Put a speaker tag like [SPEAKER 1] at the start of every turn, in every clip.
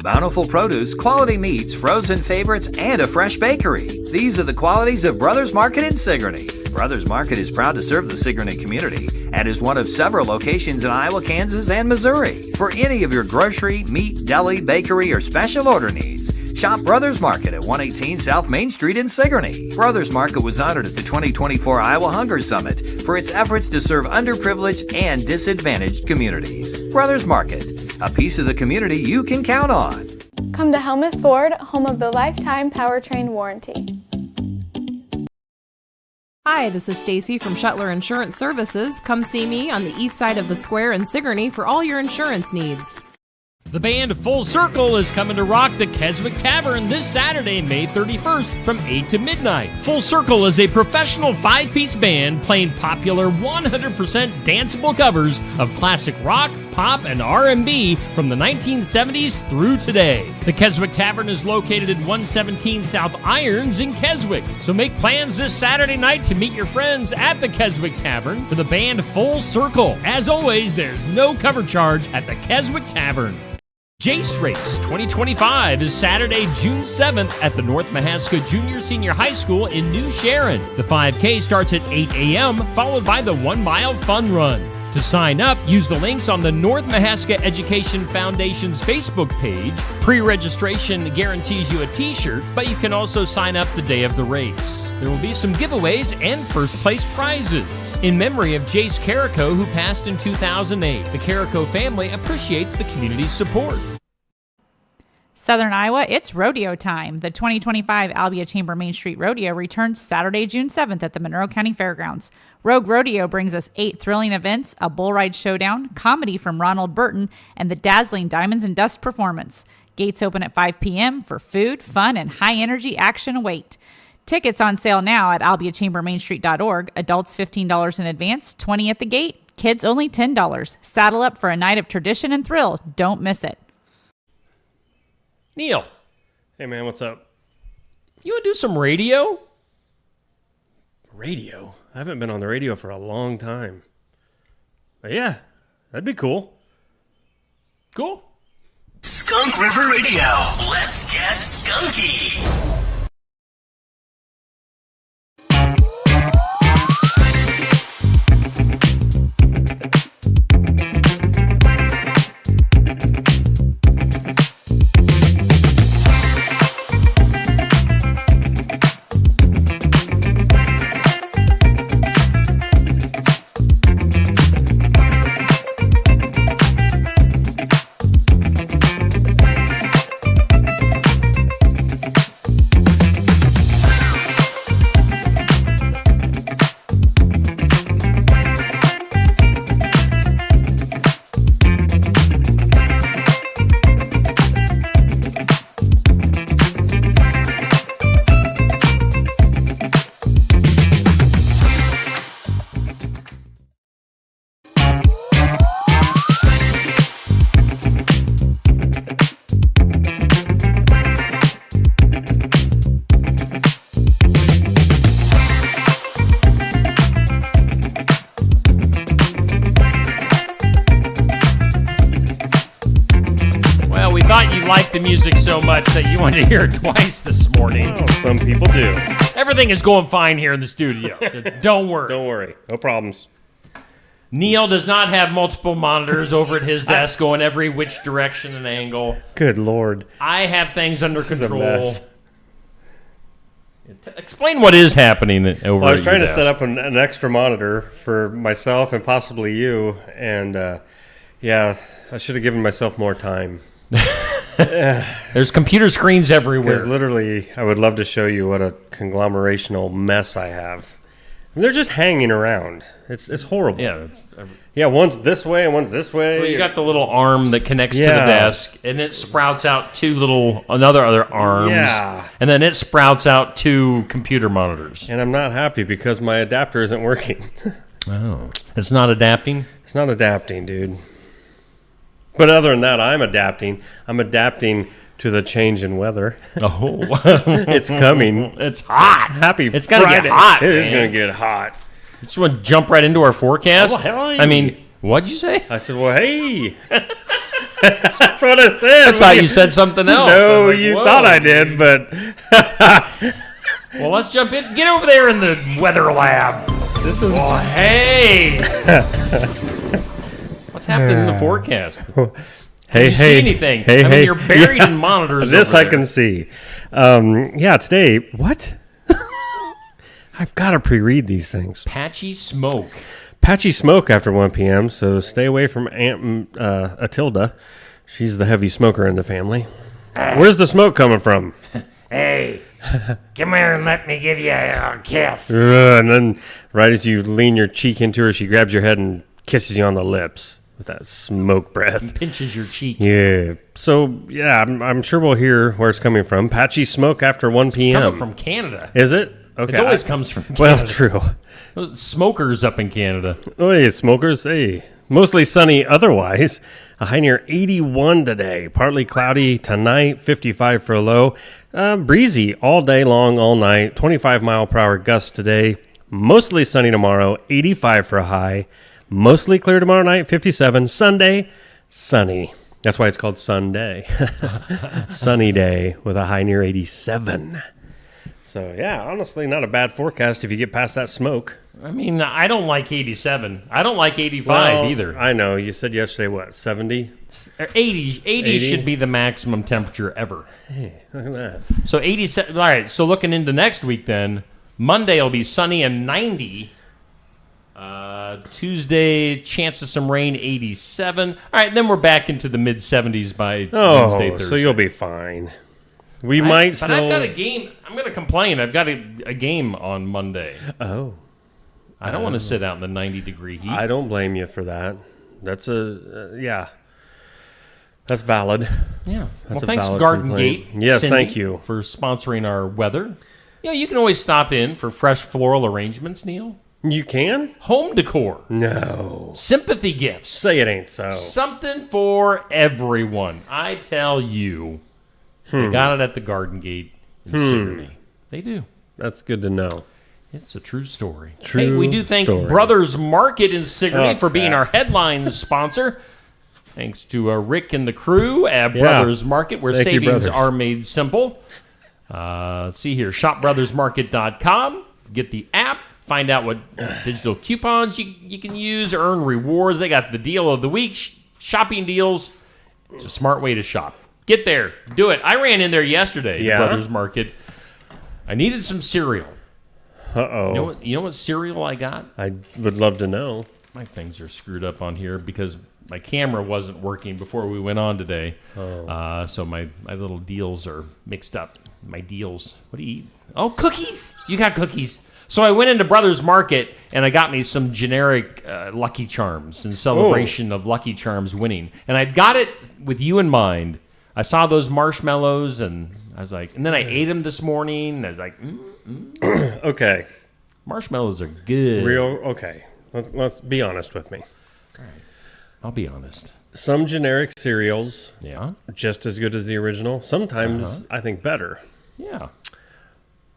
[SPEAKER 1] Bountiful produce, quality meats, frozen favorites, and a fresh bakery. These are the qualities of Brothers Market in Sigourney. Brothers Market is proud to serve the Sigourney community and is one of several locations in Iowa, Kansas, and Missouri. For any of your grocery, meat, deli, bakery, or special order needs, shop Brothers Market at 118 South Main Street in Sigourney. Brothers Market was honored at the 2024 Iowa Hunger Summit for its efforts to serve underprivileged and disadvantaged communities. Brothers Market, a piece of the community you can count on.
[SPEAKER 2] Come to Helmuth Ford, home of the lifetime powertrain warranty.
[SPEAKER 3] Hi, this is Stacy from Shuttler Insurance Services. Come see me on the east side of the square in Sigourney for all your insurance needs.
[SPEAKER 4] The band Full Circle is coming to rock the Keswick Tavern this Saturday, May 31st from 8 to midnight. Full Circle is a professional 5-piece band playing popular 100% danceable covers of classic rock, pop, and R&B from the 1970s through today. The Keswick Tavern is located at 117 South Irons in Keswick. So make plans this Saturday night to meet your friends at the Keswick Tavern for the band Full Circle. As always, there's no cover charge at the Keswick Tavern. Jace Race 2025 is Saturday, June 7th at the North Mahaska Junior Senior High School in New Sharon. The 5K starts at 8 a.m., followed by the 1-mile fun run. To sign up, use the links on the North Mahaska Education Foundation's Facebook page. Pre-registration guarantees you a t-shirt, but you can also sign up the day of the race. There will be some giveaways and first-place prizes. In memory of Jace Carrico, who passed in 2008, the Carrico family appreciates the community's support.
[SPEAKER 5] Southern Iowa, it's rodeo time. The 2025 Albia Chamber Main Street Rodeo returns Saturday, June 7th at the Monroe County Fairgrounds. Rogue Rodeo brings us 8 thrilling events, a bull ride showdown, comedy from Ronald Burton, and the dazzling Diamonds and Dust performance. Gates open at 5 p.m. for food, fun, and high-energy action await. Tickets on sale now at albiachambermainstreet.org. Adults $15 in advance, $20 at the gate. Kids only $10. Saddle up for a night of tradition and thrill. Don't miss it.
[SPEAKER 4] Neil.
[SPEAKER 6] Hey, man, what's up?
[SPEAKER 4] You want to do some radio?
[SPEAKER 6] Radio? I haven't been on the radio for a long time. But yeah, that'd be cool.
[SPEAKER 4] Cool.
[SPEAKER 7] Skunk River Radio. Let's get skunky.
[SPEAKER 4] Like the music so much that you want to hear it twice this morning.
[SPEAKER 6] Oh, some people do.
[SPEAKER 4] Everything is going fine here in the studio. Don't worry.
[SPEAKER 6] Don't worry. No problems.
[SPEAKER 4] Neil does not have multiple monitors over at his desk going every which direction and angle.
[SPEAKER 6] Good Lord.
[SPEAKER 4] I have things under control.
[SPEAKER 6] This is a mess.
[SPEAKER 4] Explain what is happening over
[SPEAKER 6] Well, I was
[SPEAKER 4] at
[SPEAKER 6] trying
[SPEAKER 4] your
[SPEAKER 6] to set
[SPEAKER 4] desk.
[SPEAKER 6] up an extra monitor for myself and possibly you, and yeah, I should have given myself more time.
[SPEAKER 4] There's computer screens everywhere.
[SPEAKER 6] Because literally, I would love to show you what a conglomerational mess I have. And they're just hanging around. It's horrible. Yeah, one's this way and one's this way.
[SPEAKER 4] Well, you got the little arm that connects to the desk, and it sprouts out two other arms.
[SPEAKER 6] Yeah.
[SPEAKER 4] And then it sprouts out 2 computer monitors.
[SPEAKER 6] And I'm not happy because my adapter isn't working.
[SPEAKER 4] Oh. It's not adapting?
[SPEAKER 6] It's not adapting, dude. But other than that, I'm adapting. I'm adapting to the change in weather.
[SPEAKER 4] Oh.
[SPEAKER 6] It's coming.
[SPEAKER 4] It's hot.
[SPEAKER 6] Happy
[SPEAKER 4] It's
[SPEAKER 6] Friday.
[SPEAKER 4] going to get hot,
[SPEAKER 6] It is
[SPEAKER 4] man.
[SPEAKER 6] going to get hot.
[SPEAKER 4] You just want to jump right into our forecast?
[SPEAKER 6] Oh, hell yeah.
[SPEAKER 4] I mean, what'd you say?
[SPEAKER 6] I said, well, hey. That's what I said.
[SPEAKER 4] I thought you said something else.
[SPEAKER 6] No,
[SPEAKER 4] like,
[SPEAKER 6] you thought I did, but...
[SPEAKER 4] Well, let's jump in. Get over there in the weather lab.
[SPEAKER 6] This is...
[SPEAKER 4] Oh, hey! What's happening in the forecast?
[SPEAKER 6] Hey,
[SPEAKER 4] Can you see anything?
[SPEAKER 6] Hey,
[SPEAKER 4] I mean, you're buried in monitors.
[SPEAKER 6] This
[SPEAKER 4] over
[SPEAKER 6] I
[SPEAKER 4] there.
[SPEAKER 6] can see. Today, what? I've got to pre-read these things.
[SPEAKER 4] Patchy smoke.
[SPEAKER 6] Patchy smoke after 1 p.m., so stay away from Aunt Atilda. She's the heavy smoker in the family. Where's the smoke coming from?
[SPEAKER 8] Hey, come here and let me give you a kiss.
[SPEAKER 6] And then right as you lean your cheek into her, she grabs your head and kisses you on the lips with that smoke breath.
[SPEAKER 4] Pinches your cheek.
[SPEAKER 6] Yeah. So, yeah, I'm sure we'll hear where it's coming from. Patchy smoke after 1 p.m.
[SPEAKER 4] Coming from Canada.
[SPEAKER 6] Is it? Okay.
[SPEAKER 4] It always comes from Canada.
[SPEAKER 6] Well, true.
[SPEAKER 4] Those smokers up in Canada.
[SPEAKER 6] Oh, hey, smokers. Hey. Mostly sunny otherwise. A high near 81 today. Partly cloudy tonight, 55 for a low. Breezy all day long, all night. 25-mile-per-hour gusts today. Mostly sunny tomorrow, 85 for a high. Mostly clear tomorrow night, 57. Sunday, sunny. That's why it's called Sunday. Sunny day with a high near 87. So, yeah, honestly, not a bad forecast if you get past that smoke.
[SPEAKER 4] I mean, I don't like 87. I don't like 85 either.
[SPEAKER 6] I know. You said yesterday, what, 70?
[SPEAKER 4] 80 should be the maximum temperature ever.
[SPEAKER 6] Hey, look at that.
[SPEAKER 4] So 87. All right, so looking into next week then, Monday will be sunny and 90. Tuesday, chance of some rain, 87. All right, then we're back into the mid-70s by Wednesday, Thursday.
[SPEAKER 6] So you'll be fine. But
[SPEAKER 4] I've got a game. I'm going to complain. I've got a game on Monday.
[SPEAKER 6] Oh.
[SPEAKER 4] I don't want to sit out in the 90-degree heat.
[SPEAKER 6] I don't blame you for that. That's That's valid.
[SPEAKER 4] Yeah.
[SPEAKER 6] That's
[SPEAKER 4] thanks,
[SPEAKER 6] valid
[SPEAKER 4] Garden
[SPEAKER 6] complaint.
[SPEAKER 4] Gate.
[SPEAKER 6] Yes,
[SPEAKER 4] Cindy,
[SPEAKER 6] thank you.
[SPEAKER 4] for sponsoring our weather. Yeah, you can always stop in for fresh floral arrangements, Neil.
[SPEAKER 6] You can?
[SPEAKER 4] Home decor.
[SPEAKER 6] No.
[SPEAKER 4] Sympathy gifts.
[SPEAKER 6] Say it ain't so.
[SPEAKER 4] Something for everyone. I tell you. They got it at the Garden Gate in Sigourney. They do.
[SPEAKER 6] That's good to know.
[SPEAKER 4] It's a true story.
[SPEAKER 6] True
[SPEAKER 4] Hey, we do thank
[SPEAKER 6] story.
[SPEAKER 4] Brothers Market in Sigourney for being
[SPEAKER 6] crap.
[SPEAKER 4] our headline sponsor. Thanks to Rick and the crew at Brothers Market, where
[SPEAKER 6] Thank you,
[SPEAKER 4] savings
[SPEAKER 6] brothers.
[SPEAKER 4] are made simple. See here, shopbrothersmarket.com. Get the app. Find out what digital coupons you can use, earn rewards. They got the deal of the week, shopping deals. It's a smart way to shop. Get there. Do it. I ran in there yesterday,
[SPEAKER 6] Yeah?
[SPEAKER 4] Brothers Market. I needed some cereal.
[SPEAKER 6] Uh-oh.
[SPEAKER 4] You know what cereal I got?
[SPEAKER 6] I would love to know.
[SPEAKER 4] My things are screwed up on here because my camera wasn't working before we went on today. So my little deals are mixed up. My deals. What do you eat? Oh, cookies. You got cookies. So I went into Brothers Market and I got me some generic Lucky Charms in celebration of Lucky Charms winning. And I got it with you in mind. I saw those marshmallows and I was like, and then I ate them this morning. And I was like,
[SPEAKER 6] Okay.
[SPEAKER 4] marshmallows are good.
[SPEAKER 6] Okay. Let's be honest with me.
[SPEAKER 4] All right. I'll be honest.
[SPEAKER 6] Some generic cereals,
[SPEAKER 4] Yeah.
[SPEAKER 6] just as good as the original. Sometimes I think better.
[SPEAKER 4] Yeah.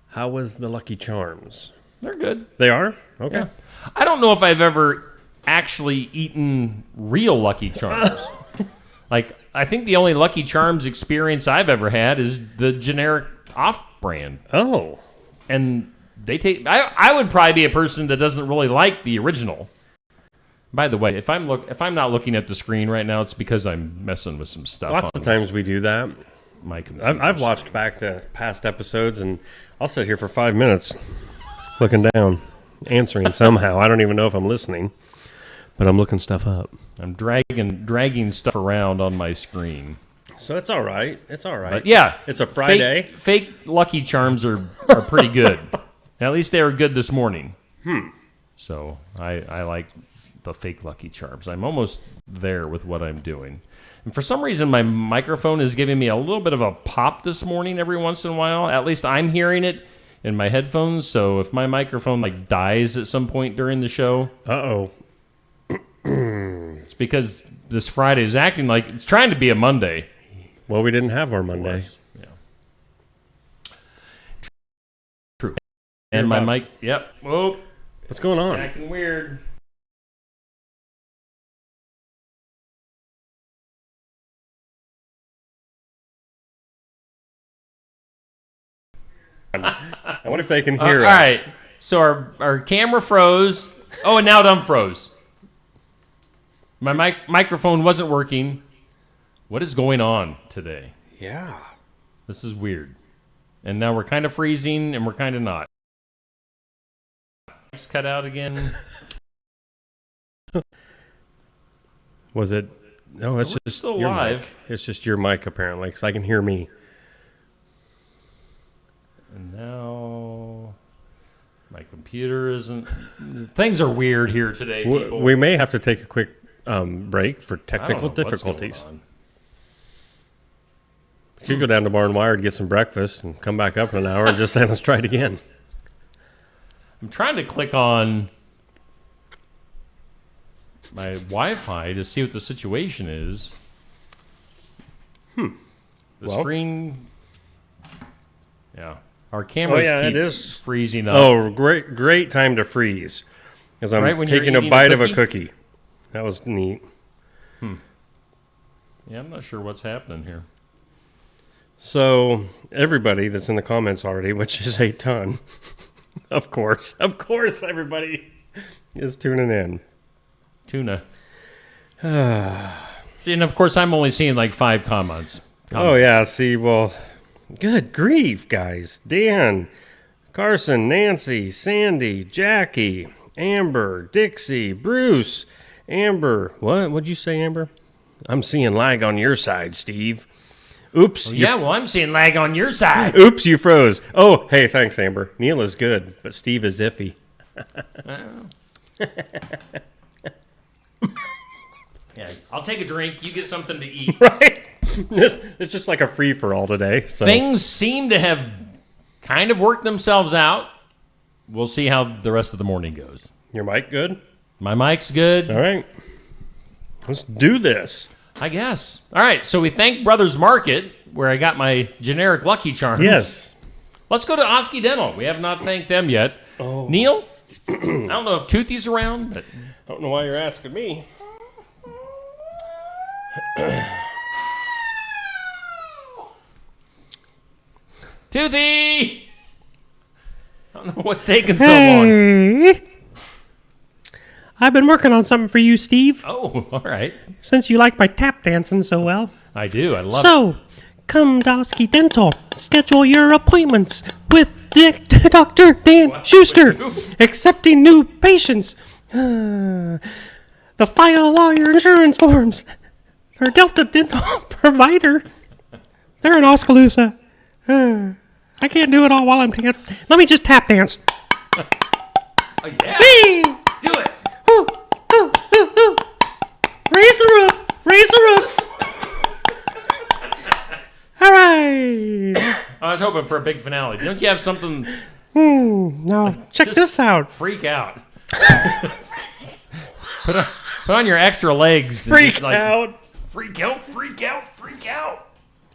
[SPEAKER 6] How was the Lucky Charms?
[SPEAKER 4] They're good.
[SPEAKER 6] They are? Okay.
[SPEAKER 4] Yeah. I don't know if I've ever actually eaten real Lucky Charms. Like, I think the only Lucky Charms experience I've ever had is the generic off-brand.
[SPEAKER 6] Oh.
[SPEAKER 4] And they take... I would probably be a person that doesn't really like the original. By the way, if I'm not looking at the screen right now, it's because I'm messing with some stuff.
[SPEAKER 6] Lots of times we do that.
[SPEAKER 4] My computer.
[SPEAKER 6] I've watched back to past episodes, and I'll sit here for 5 minutes looking down, answering somehow. I don't even know if I'm listening, but I'm looking stuff up.
[SPEAKER 4] I'm dragging stuff around on my screen.
[SPEAKER 6] So it's all right. It's all right.
[SPEAKER 4] But yeah,
[SPEAKER 6] It's a Friday.
[SPEAKER 4] Fake Lucky Charms are pretty good. At least they were good this morning. So I like the fake Lucky Charms. I'm almost there with what I'm doing. And for some reason, my microphone is giving me a little bit of a pop this morning every once in a while. At least I'm hearing it in my headphones. So if my microphone dies at some point during the show,
[SPEAKER 6] Uh-oh.
[SPEAKER 4] it's because this Friday is acting like it's trying to be a Monday.
[SPEAKER 6] Well, we didn't have our Monday.
[SPEAKER 4] Yeah. True. And my mic, yep. Whoa,
[SPEAKER 6] What's going on?
[SPEAKER 4] acting weird.
[SPEAKER 6] I wonder if they can hear
[SPEAKER 4] All
[SPEAKER 6] us.
[SPEAKER 4] right. So our camera froze. Oh, and now it unfroze. My microphone wasn't working. What is going on today?
[SPEAKER 6] Yeah.
[SPEAKER 4] This is weird. And now we're kind of freezing, and we're kind of not. Let's cut out again.
[SPEAKER 6] Was it? No, it's just
[SPEAKER 4] still
[SPEAKER 6] your
[SPEAKER 4] live.
[SPEAKER 6] mic. It's just your mic, apparently, because I can hear me.
[SPEAKER 4] And now my computer isn't. Things are weird here today, people.
[SPEAKER 6] We may have to take a quick break for
[SPEAKER 4] I don't
[SPEAKER 6] technical
[SPEAKER 4] know what's going
[SPEAKER 6] difficulties.
[SPEAKER 4] on.
[SPEAKER 6] You could go down to Barn Wire to get some breakfast and come back up in an hour and just say, let's try it again.
[SPEAKER 4] I'm trying to click on my Wi-Fi to see what the situation is. The screen. Yeah. Our cameras keep
[SPEAKER 6] it is
[SPEAKER 4] freezing up.
[SPEAKER 6] Oh, great time to freeze. As I'm
[SPEAKER 4] Right when you're
[SPEAKER 6] taking a
[SPEAKER 4] eating a
[SPEAKER 6] bite of a
[SPEAKER 4] cookie?
[SPEAKER 6] cookie. That was neat.
[SPEAKER 4] Yeah, I'm not sure what's happening here.
[SPEAKER 6] So, everybody that's in the comments already, which is a ton, of course, everybody is tuning in.
[SPEAKER 4] Tuna. See, and of course, I'm only seeing like 5 comments.
[SPEAKER 6] Oh, yeah. See, well, good grief, guys. Dan, Carson, Nancy, Sandy, Jackie, Amber, Dixie, Bruce, Amber. What'd you say, Amber? I'm seeing lag on your side, Steve. Oops.
[SPEAKER 4] Yeah, well, I'm seeing lag on your side.
[SPEAKER 6] Oops, you froze. Oh, hey, thanks, Amber. Neil is good, but Steve is iffy.
[SPEAKER 4] Yeah, I'll take a drink. You get something to eat.
[SPEAKER 6] Right? It's just like a free-for-all today. So.
[SPEAKER 4] Things seem to have kind of worked themselves out. We'll see how the rest of the morning goes.
[SPEAKER 6] Your mic good?
[SPEAKER 4] My mic's good.
[SPEAKER 6] All right. Let's do this.
[SPEAKER 4] I guess. All right, so we thank Brothers Market, where I got my generic Lucky Charms.
[SPEAKER 6] Yes.
[SPEAKER 4] Let's go to Osky Dental. We have not thanked them yet.
[SPEAKER 6] Oh.
[SPEAKER 4] Neil, I don't know if Toothy's around, but
[SPEAKER 6] I don't know why you're asking me.
[SPEAKER 4] Toothy! I don't know what's taking so long.
[SPEAKER 9] I've been working on something for you, Steve,
[SPEAKER 4] Oh, all right.
[SPEAKER 9] since you like my tap dancing so well.
[SPEAKER 4] I do. I love it.
[SPEAKER 9] So, come to Osky Dental. Schedule your appointments with Dr. Dan Schuster. Accepting new patients. The file all your insurance forms. For Delta Dental provider. They're in Oskaloosa. I can't do it all while I'm taking. Let me just tap dance.
[SPEAKER 4] Oh, yeah.
[SPEAKER 9] Hey!
[SPEAKER 4] Do it.
[SPEAKER 9] Ooh, ooh, ooh, ooh. Raise the roof. Raise the roof. All right.
[SPEAKER 4] I was hoping for a big finale. Don't you have something
[SPEAKER 9] Now, check
[SPEAKER 4] just
[SPEAKER 9] this out.
[SPEAKER 4] freak out? Put on your extra legs. and
[SPEAKER 6] Freak
[SPEAKER 4] just, like,
[SPEAKER 6] out.
[SPEAKER 4] Freak out, freak out, freak out.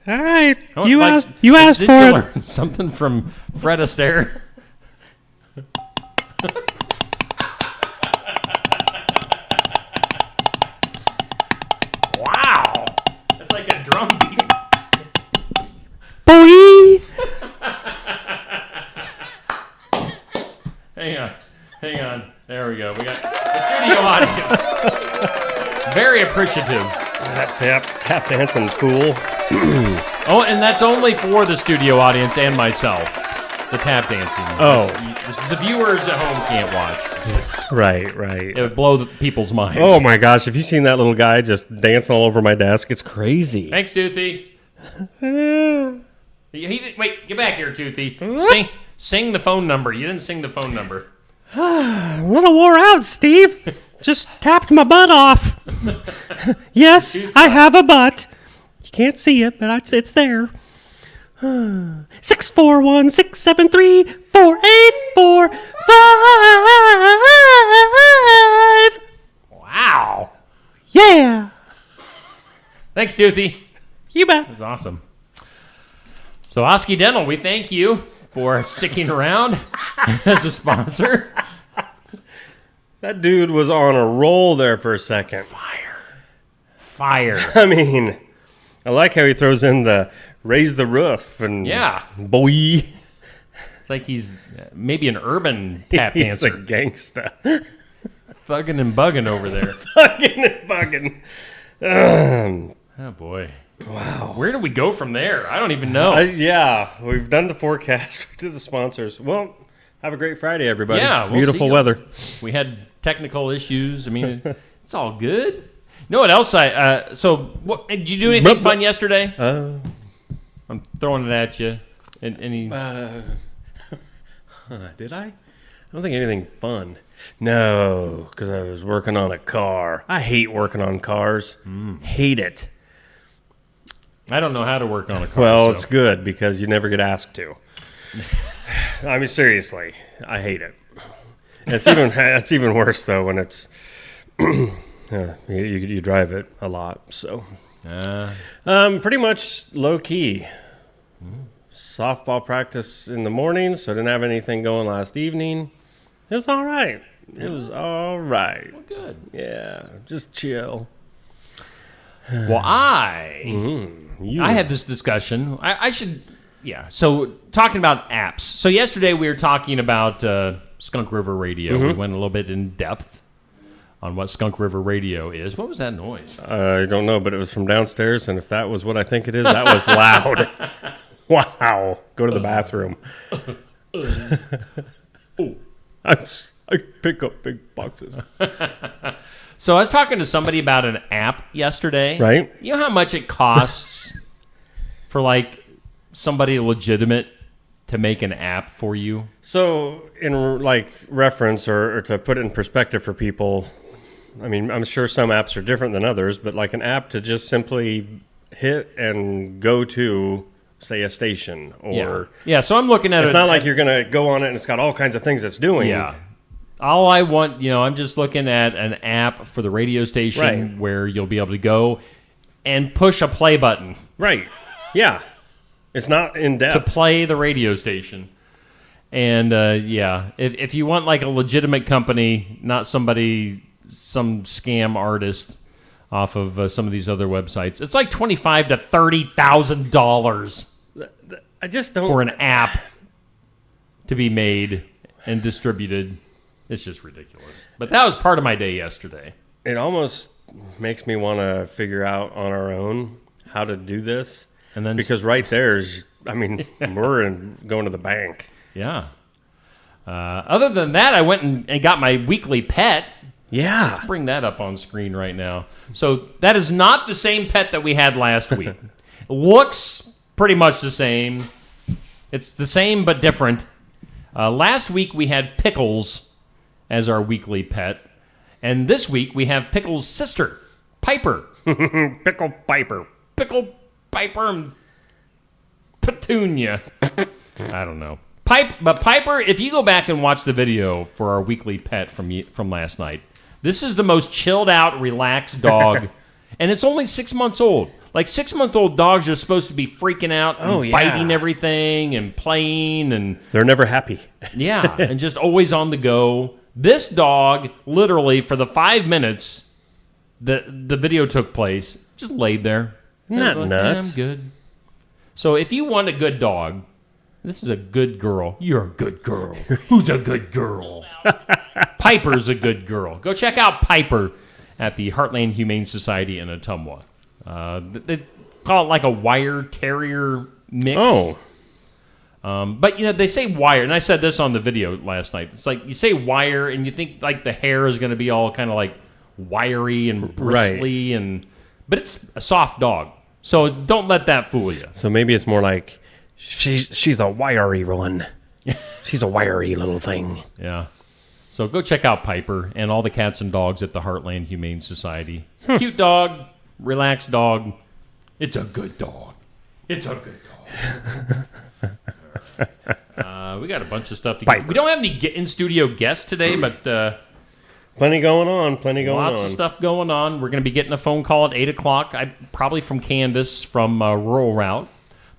[SPEAKER 9] All right.
[SPEAKER 4] Oh,
[SPEAKER 9] You
[SPEAKER 4] like,
[SPEAKER 9] asked
[SPEAKER 4] did
[SPEAKER 9] for
[SPEAKER 4] you
[SPEAKER 9] it.
[SPEAKER 4] learn something from Fred Astaire? Wow. That's like a drum beat.
[SPEAKER 9] Boy.
[SPEAKER 4] Hang on. There we go. We got the studio audience. Very appreciative.
[SPEAKER 6] Tap dancing fool.
[SPEAKER 4] Oh, and that's only for the studio audience and myself. The tap dancing.
[SPEAKER 6] Oh.
[SPEAKER 4] The viewers at home can't watch.
[SPEAKER 6] Right.
[SPEAKER 4] It would blow people's minds.
[SPEAKER 6] Oh my gosh, have you seen that little guy just dancing all over my desk? It's crazy.
[SPEAKER 4] Thanks, Toothy. Wait, get back here, Toothy. Sing the phone number. You didn't sing the phone number.
[SPEAKER 9] A little wore out, Steve. Just tapped my butt off. Yes, I have a butt. You can't see it, but it's there. 641-673-4845.
[SPEAKER 4] Wow.
[SPEAKER 9] Yeah.
[SPEAKER 4] Thanks, Toothy.
[SPEAKER 9] You bet.
[SPEAKER 4] That was awesome. So, Osky Dental, we thank you for sticking around as a sponsor.
[SPEAKER 6] That dude was on a roll there for a second.
[SPEAKER 4] Fire.
[SPEAKER 6] I mean, I like how he throws in the raise the roof and
[SPEAKER 4] Yeah.
[SPEAKER 6] boy.
[SPEAKER 4] It's like he's maybe an urban tap
[SPEAKER 6] He's
[SPEAKER 4] dancer.
[SPEAKER 6] a gangsta.
[SPEAKER 4] Thugging and bugging over there.
[SPEAKER 6] Fucking and bugging.
[SPEAKER 4] Oh, boy.
[SPEAKER 6] Wow.
[SPEAKER 4] Where do we go from there? I don't even know.
[SPEAKER 6] Yeah, we've done the forecast. We did the sponsors. Well, have a great Friday, everybody.
[SPEAKER 4] Yeah, we'll
[SPEAKER 6] Beautiful
[SPEAKER 4] see.
[SPEAKER 6] weather.
[SPEAKER 4] We had technical issues. I mean, it's all good. You know what else what, did you do anything fun yesterday? I'm throwing it at you. Any?
[SPEAKER 6] Did I? I don't think anything fun. No, because I was working on a car. I hate working on cars. Hate it.
[SPEAKER 4] I don't know how to work on a car.
[SPEAKER 6] Well,
[SPEAKER 4] so.
[SPEAKER 6] it's good because you never get asked to. I mean, seriously, I hate it. It's even worse though when it's you drive it a lot. So, pretty much low key. Softball practice in the morning, so I didn't have anything going last evening. It was all right. Well,
[SPEAKER 4] Good.
[SPEAKER 6] Yeah, just chill.
[SPEAKER 4] Well, I had this discussion. I should, So talking about apps. So yesterday we were talking about Skunk River Radio. We went a little bit in depth on what Skunk River Radio is. What was that noise?
[SPEAKER 6] I don't know, but it was from downstairs, and if that was what I think it is, that was loud. Wow. Go to the bathroom. I pick up big boxes.
[SPEAKER 4] So I was talking to somebody about an app yesterday.
[SPEAKER 6] Right.
[SPEAKER 4] You know how much it costs for like somebody legitimate to make an app for you?
[SPEAKER 6] So in like reference or to put it in perspective for people, I mean, I'm sure some apps are different than others, but like an app to just simply hit and go to, say, a station or...
[SPEAKER 4] Yeah, so I'm looking at it.
[SPEAKER 6] It's not like you're going to go on it and it's got all kinds of things it's doing.
[SPEAKER 4] Yeah. All I want, I'm just looking at an app for the radio station where you'll be able to go and push a play button.
[SPEAKER 6] Right. Yeah. It's not in depth.
[SPEAKER 4] To play the radio station. And, if you want like a legitimate company, not some scam artist off of some of these other websites, it's like $25,000 to $30,000
[SPEAKER 6] I just don't...
[SPEAKER 4] for an app to be made and distributed. It's just ridiculous. But that was part of my day yesterday.
[SPEAKER 6] It almost makes me want to figure out on our own how to do this.
[SPEAKER 4] And then
[SPEAKER 6] because right there's, we're going to the bank.
[SPEAKER 4] Yeah. Other than that, I went and got my weekly pet.
[SPEAKER 6] Yeah.
[SPEAKER 4] Let's bring that up on screen right now. So that is not the same pet that we had last week. It looks pretty much the same. It's the same but different. Last week we had Pickles as our weekly pet. And this week we have Pickles' sister, Piper.
[SPEAKER 6] Pickle Piper.
[SPEAKER 4] Pickle Piper and Petunia. I don't know. But Piper, if you go back and watch the video for our weekly pet from last night, this is the most chilled out, relaxed dog. And it's only 6 months old. Like 6-month-old dogs are supposed to be freaking out and biting everything and playing. And
[SPEAKER 6] they're never happy.
[SPEAKER 4] Yeah, and just always on the go. This dog, literally, for the 5 minutes the video took place, just laid there.
[SPEAKER 6] Not nuts.
[SPEAKER 4] I'm good. So if you want a good dog, this is a good girl. You're a good girl. Who's a good girl? Piper's a good girl. Go check out Piper at the Heartland Humane Society in Ottumwa. They call it like a wire terrier mix.
[SPEAKER 6] Oh.
[SPEAKER 4] But, they say wire, and I said this on the video last night. It's like you say wire, and you think like the hair is going to be all kind of like wiry and bristly, but it's a soft dog. So don't let that fool you.
[SPEAKER 6] So maybe it's more like she's a wiry one. She's a wiry little thing.
[SPEAKER 4] Yeah. So go check out Piper and all the cats and dogs at the Heartland Humane Society. Cute dog, relaxed dog. It's a good dog. It's a good dog. We got a bunch of stuff to get. We don't have any in-studio guests today, but...
[SPEAKER 6] Plenty going on.
[SPEAKER 4] Lots of stuff going on. We're going to be getting a phone call at 8 o'clock, probably from Candace from Rural Route.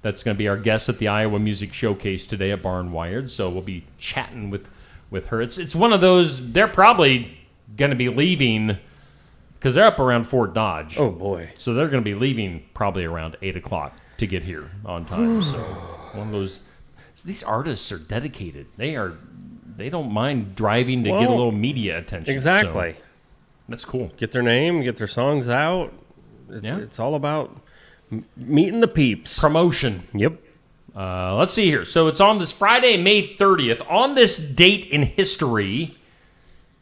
[SPEAKER 4] That's going to be our guest at the Iowa Music Showcase today at Barn Wired. So we'll be chatting with her. It's one of those, they're probably going to be leaving, because they're up around Fort Dodge.
[SPEAKER 6] Oh, boy.
[SPEAKER 4] So they're going to be leaving probably around 8 o'clock to get here on time. So one of those these artists are dedicated. They don't mind driving to get a little media attention.
[SPEAKER 6] Exactly.
[SPEAKER 4] So that's cool.
[SPEAKER 6] Get their name, get their songs out. It's all about meeting the peeps.
[SPEAKER 4] Promotion.
[SPEAKER 6] Yep.
[SPEAKER 4] Let's see here. So it's on this Friday, May 30th. On this date in history,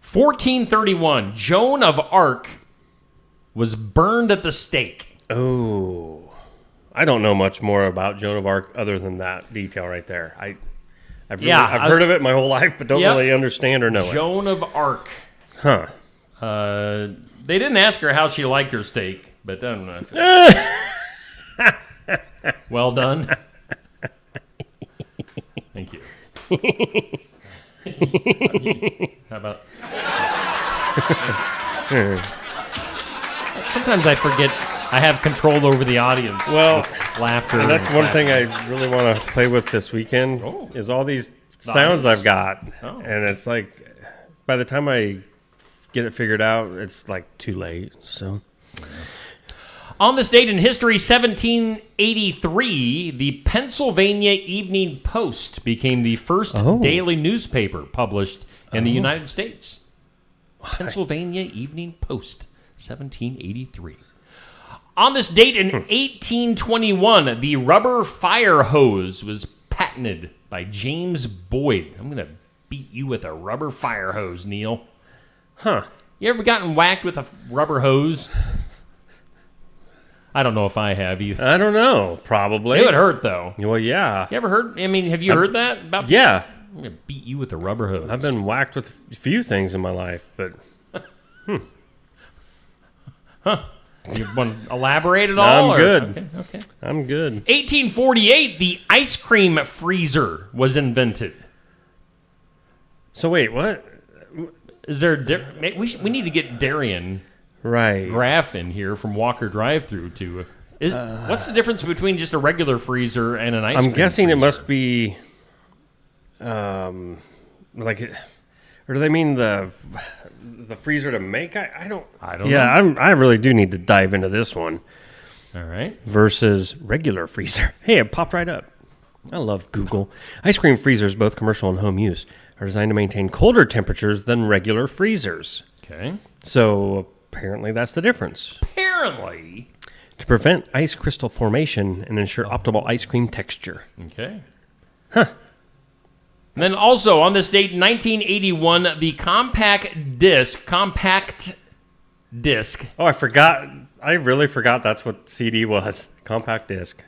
[SPEAKER 4] 1431, Joan of Arc was burned at the stake.
[SPEAKER 6] Oh, I don't know much more about Joan of Arc other than that detail right there. I've heard of it my whole life, but don't really understand or know
[SPEAKER 4] Joan of Arc.
[SPEAKER 6] Huh.
[SPEAKER 4] They didn't ask her how she liked her steak, but I don't know. Well done. Thank you. How about... Sometimes I forget I have control over the audience.
[SPEAKER 6] Well,
[SPEAKER 4] laughter.
[SPEAKER 6] And that's one thing I really want to play with this weekend is all these sounds I've got.
[SPEAKER 4] Oh.
[SPEAKER 6] And it's like, by the time I get it figured out, it's like too late. So...
[SPEAKER 4] On this date in history, 1783, the Pennsylvania Evening Post became the first daily newspaper published in the United States. Pennsylvania Evening Post, 1783. On this date in 1821, the rubber fire hose was patented by James Boyd. I'm going to beat you with a rubber fire hose, Neil.
[SPEAKER 6] Huh.
[SPEAKER 4] You ever gotten whacked with a rubber hose? I don't know if I have either.
[SPEAKER 6] I don't know. Probably.
[SPEAKER 4] It would hurt, though.
[SPEAKER 6] Well, yeah.
[SPEAKER 4] You ever heard? I mean, have you heard that? About?
[SPEAKER 6] Yeah.
[SPEAKER 4] I'm going to beat you with a rubber hose.
[SPEAKER 6] I've been whacked with a few things in my life, but...
[SPEAKER 4] Huh. You want to elaborate at all?
[SPEAKER 6] I'm good.
[SPEAKER 4] Okay.
[SPEAKER 6] I'm good.
[SPEAKER 4] 1848, the ice cream freezer was invented.
[SPEAKER 6] So wait, what?
[SPEAKER 4] Is there... We need to get Darian...
[SPEAKER 6] Right.
[SPEAKER 4] Graph in here from Walker Drive-Thru to... what's the difference between just a regular freezer and an ice cream
[SPEAKER 6] I'm guessing
[SPEAKER 4] freezer?
[SPEAKER 6] it must be... or do they mean the freezer to make? I don't know. Yeah, I really do need to dive into this one.
[SPEAKER 4] All right.
[SPEAKER 6] Versus regular freezer. Hey, it popped right up. I love Google. Ice cream freezers, both commercial and home use, are designed to maintain colder temperatures than regular freezers.
[SPEAKER 4] Okay.
[SPEAKER 6] So apparently that's the difference.
[SPEAKER 4] Apparently.
[SPEAKER 6] To prevent ice crystal formation and ensure optimal ice cream texture.
[SPEAKER 4] Okay. Huh. And then also on this date, 1981, the compact disc.
[SPEAKER 6] Oh, I forgot. I really forgot that's what CD was. Compact disc.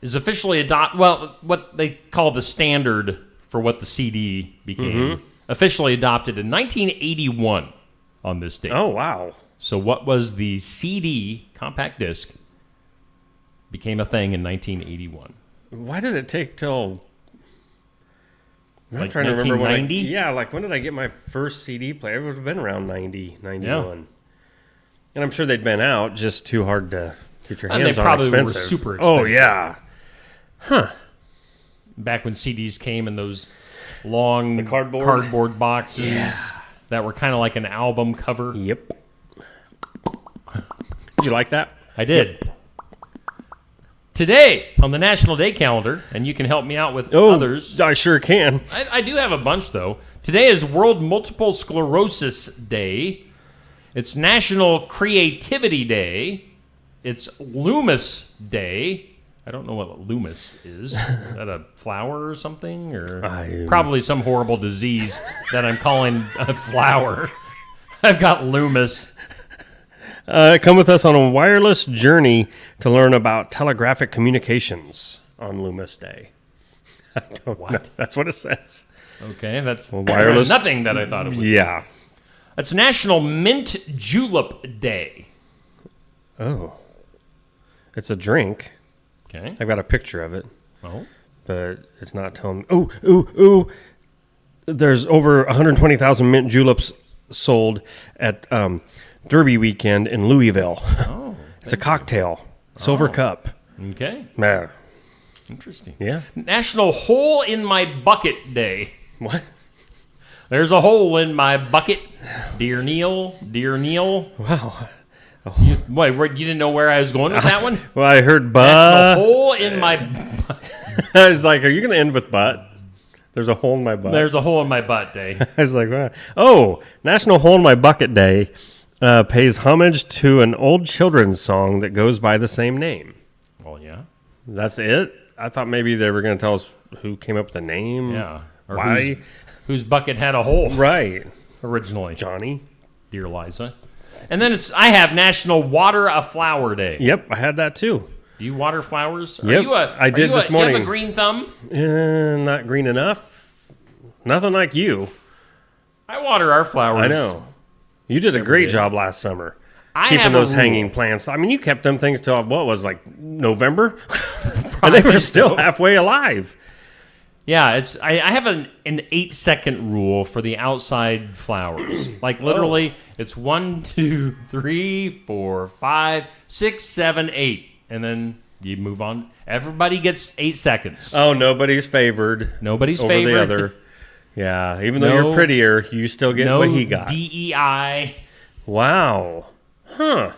[SPEAKER 4] Is officially adopted. Well, what they call the standard for what the CD became. Officially adopted in 1981 on this date.
[SPEAKER 6] Oh, wow.
[SPEAKER 4] So what was the CD, compact disc, became a thing in 1981.
[SPEAKER 6] Why did it take till... I'm
[SPEAKER 4] Like
[SPEAKER 6] trying to remember when
[SPEAKER 4] 1990?
[SPEAKER 6] when did I get my first CD player? It would have been around 90, 91. And I'm sure they'd been out, just too hard to get your hands on.
[SPEAKER 4] And they probably were
[SPEAKER 6] expensive.
[SPEAKER 4] super expensive.
[SPEAKER 6] Oh, yeah. Huh.
[SPEAKER 4] Back when CDs came in those long
[SPEAKER 6] The cardboard
[SPEAKER 4] boxes that were kind of like an album cover.
[SPEAKER 6] Yep. Did you like that?
[SPEAKER 4] I did. Yep. Today on the National Day calendar, and you can help me out with others.
[SPEAKER 6] I sure can.
[SPEAKER 4] I do have a bunch, though. Today is World Multiple Sclerosis Day. It's National Creativity Day. It's Loomis Day. I don't know what loomis is. Is that a flower or something? Or probably some horrible disease that I'm calling a flower. I've got loomis.
[SPEAKER 6] Come with us on a wireless journey to learn about telegraphic communications on Loomis Day. I don't know. That's what it says.
[SPEAKER 4] Okay, that's
[SPEAKER 6] wireless.
[SPEAKER 4] Nothing that I thought it was.
[SPEAKER 6] Yeah.
[SPEAKER 4] It's National Mint Julep Day.
[SPEAKER 6] Oh. It's a drink.
[SPEAKER 4] Okay.
[SPEAKER 6] I've got a picture of it.
[SPEAKER 4] Oh.
[SPEAKER 6] But it's not telling me. Ooh. There's over 120,000 mint juleps sold at Derby weekend in Louisville.
[SPEAKER 4] Oh.
[SPEAKER 6] It's a cocktail. Silver cup.
[SPEAKER 4] Okay.
[SPEAKER 6] Man.
[SPEAKER 4] Interesting.
[SPEAKER 6] Yeah.
[SPEAKER 4] National Hole in My Bucket Day.
[SPEAKER 6] What?
[SPEAKER 4] There's a hole in my bucket. Dear Neil.
[SPEAKER 6] Wow.
[SPEAKER 4] You didn't know where I was going with that one?
[SPEAKER 6] Well, I heard
[SPEAKER 4] National Hole in my
[SPEAKER 6] I was like, are you going to end with butt? There's a hole in my butt.
[SPEAKER 4] There's a hole in my butt day.
[SPEAKER 6] I was like, wow. Oh, National Hole in My Bucket Day pays homage to an old children's song that goes by the same name.
[SPEAKER 4] Well, yeah.
[SPEAKER 6] That's it? I thought maybe they were going to tell us who came up with the name.
[SPEAKER 4] Yeah. Or
[SPEAKER 6] why?
[SPEAKER 4] Whose bucket had a hole.
[SPEAKER 6] Right.
[SPEAKER 4] Originally.
[SPEAKER 6] Johnny.
[SPEAKER 4] Dear Liza. And then I have National Water a Flower Day.
[SPEAKER 6] Yep, I had that too.
[SPEAKER 4] Do you water flowers?
[SPEAKER 6] Yep, I did this morning.
[SPEAKER 4] Do you have a green thumb?
[SPEAKER 6] Not green enough. Nothing like you.
[SPEAKER 4] I water our flowers.
[SPEAKER 6] I know. You did a great job last summer. Keeping those hanging plants. I mean, you kept them things till, what was like November? And they were still halfway alive.
[SPEAKER 4] Yeah, I have an 8-second rule for the outside flowers. Like literally, it's 1, 2, 3, 4, 5, 6, 7, 8. And then you move on. Everybody gets 8 seconds.
[SPEAKER 6] Oh, nobody's favored.
[SPEAKER 4] Nobody's
[SPEAKER 6] over
[SPEAKER 4] favored.
[SPEAKER 6] the other. Yeah, even though you're prettier, you still get what he got.
[SPEAKER 4] DEI.
[SPEAKER 6] Wow. Huh.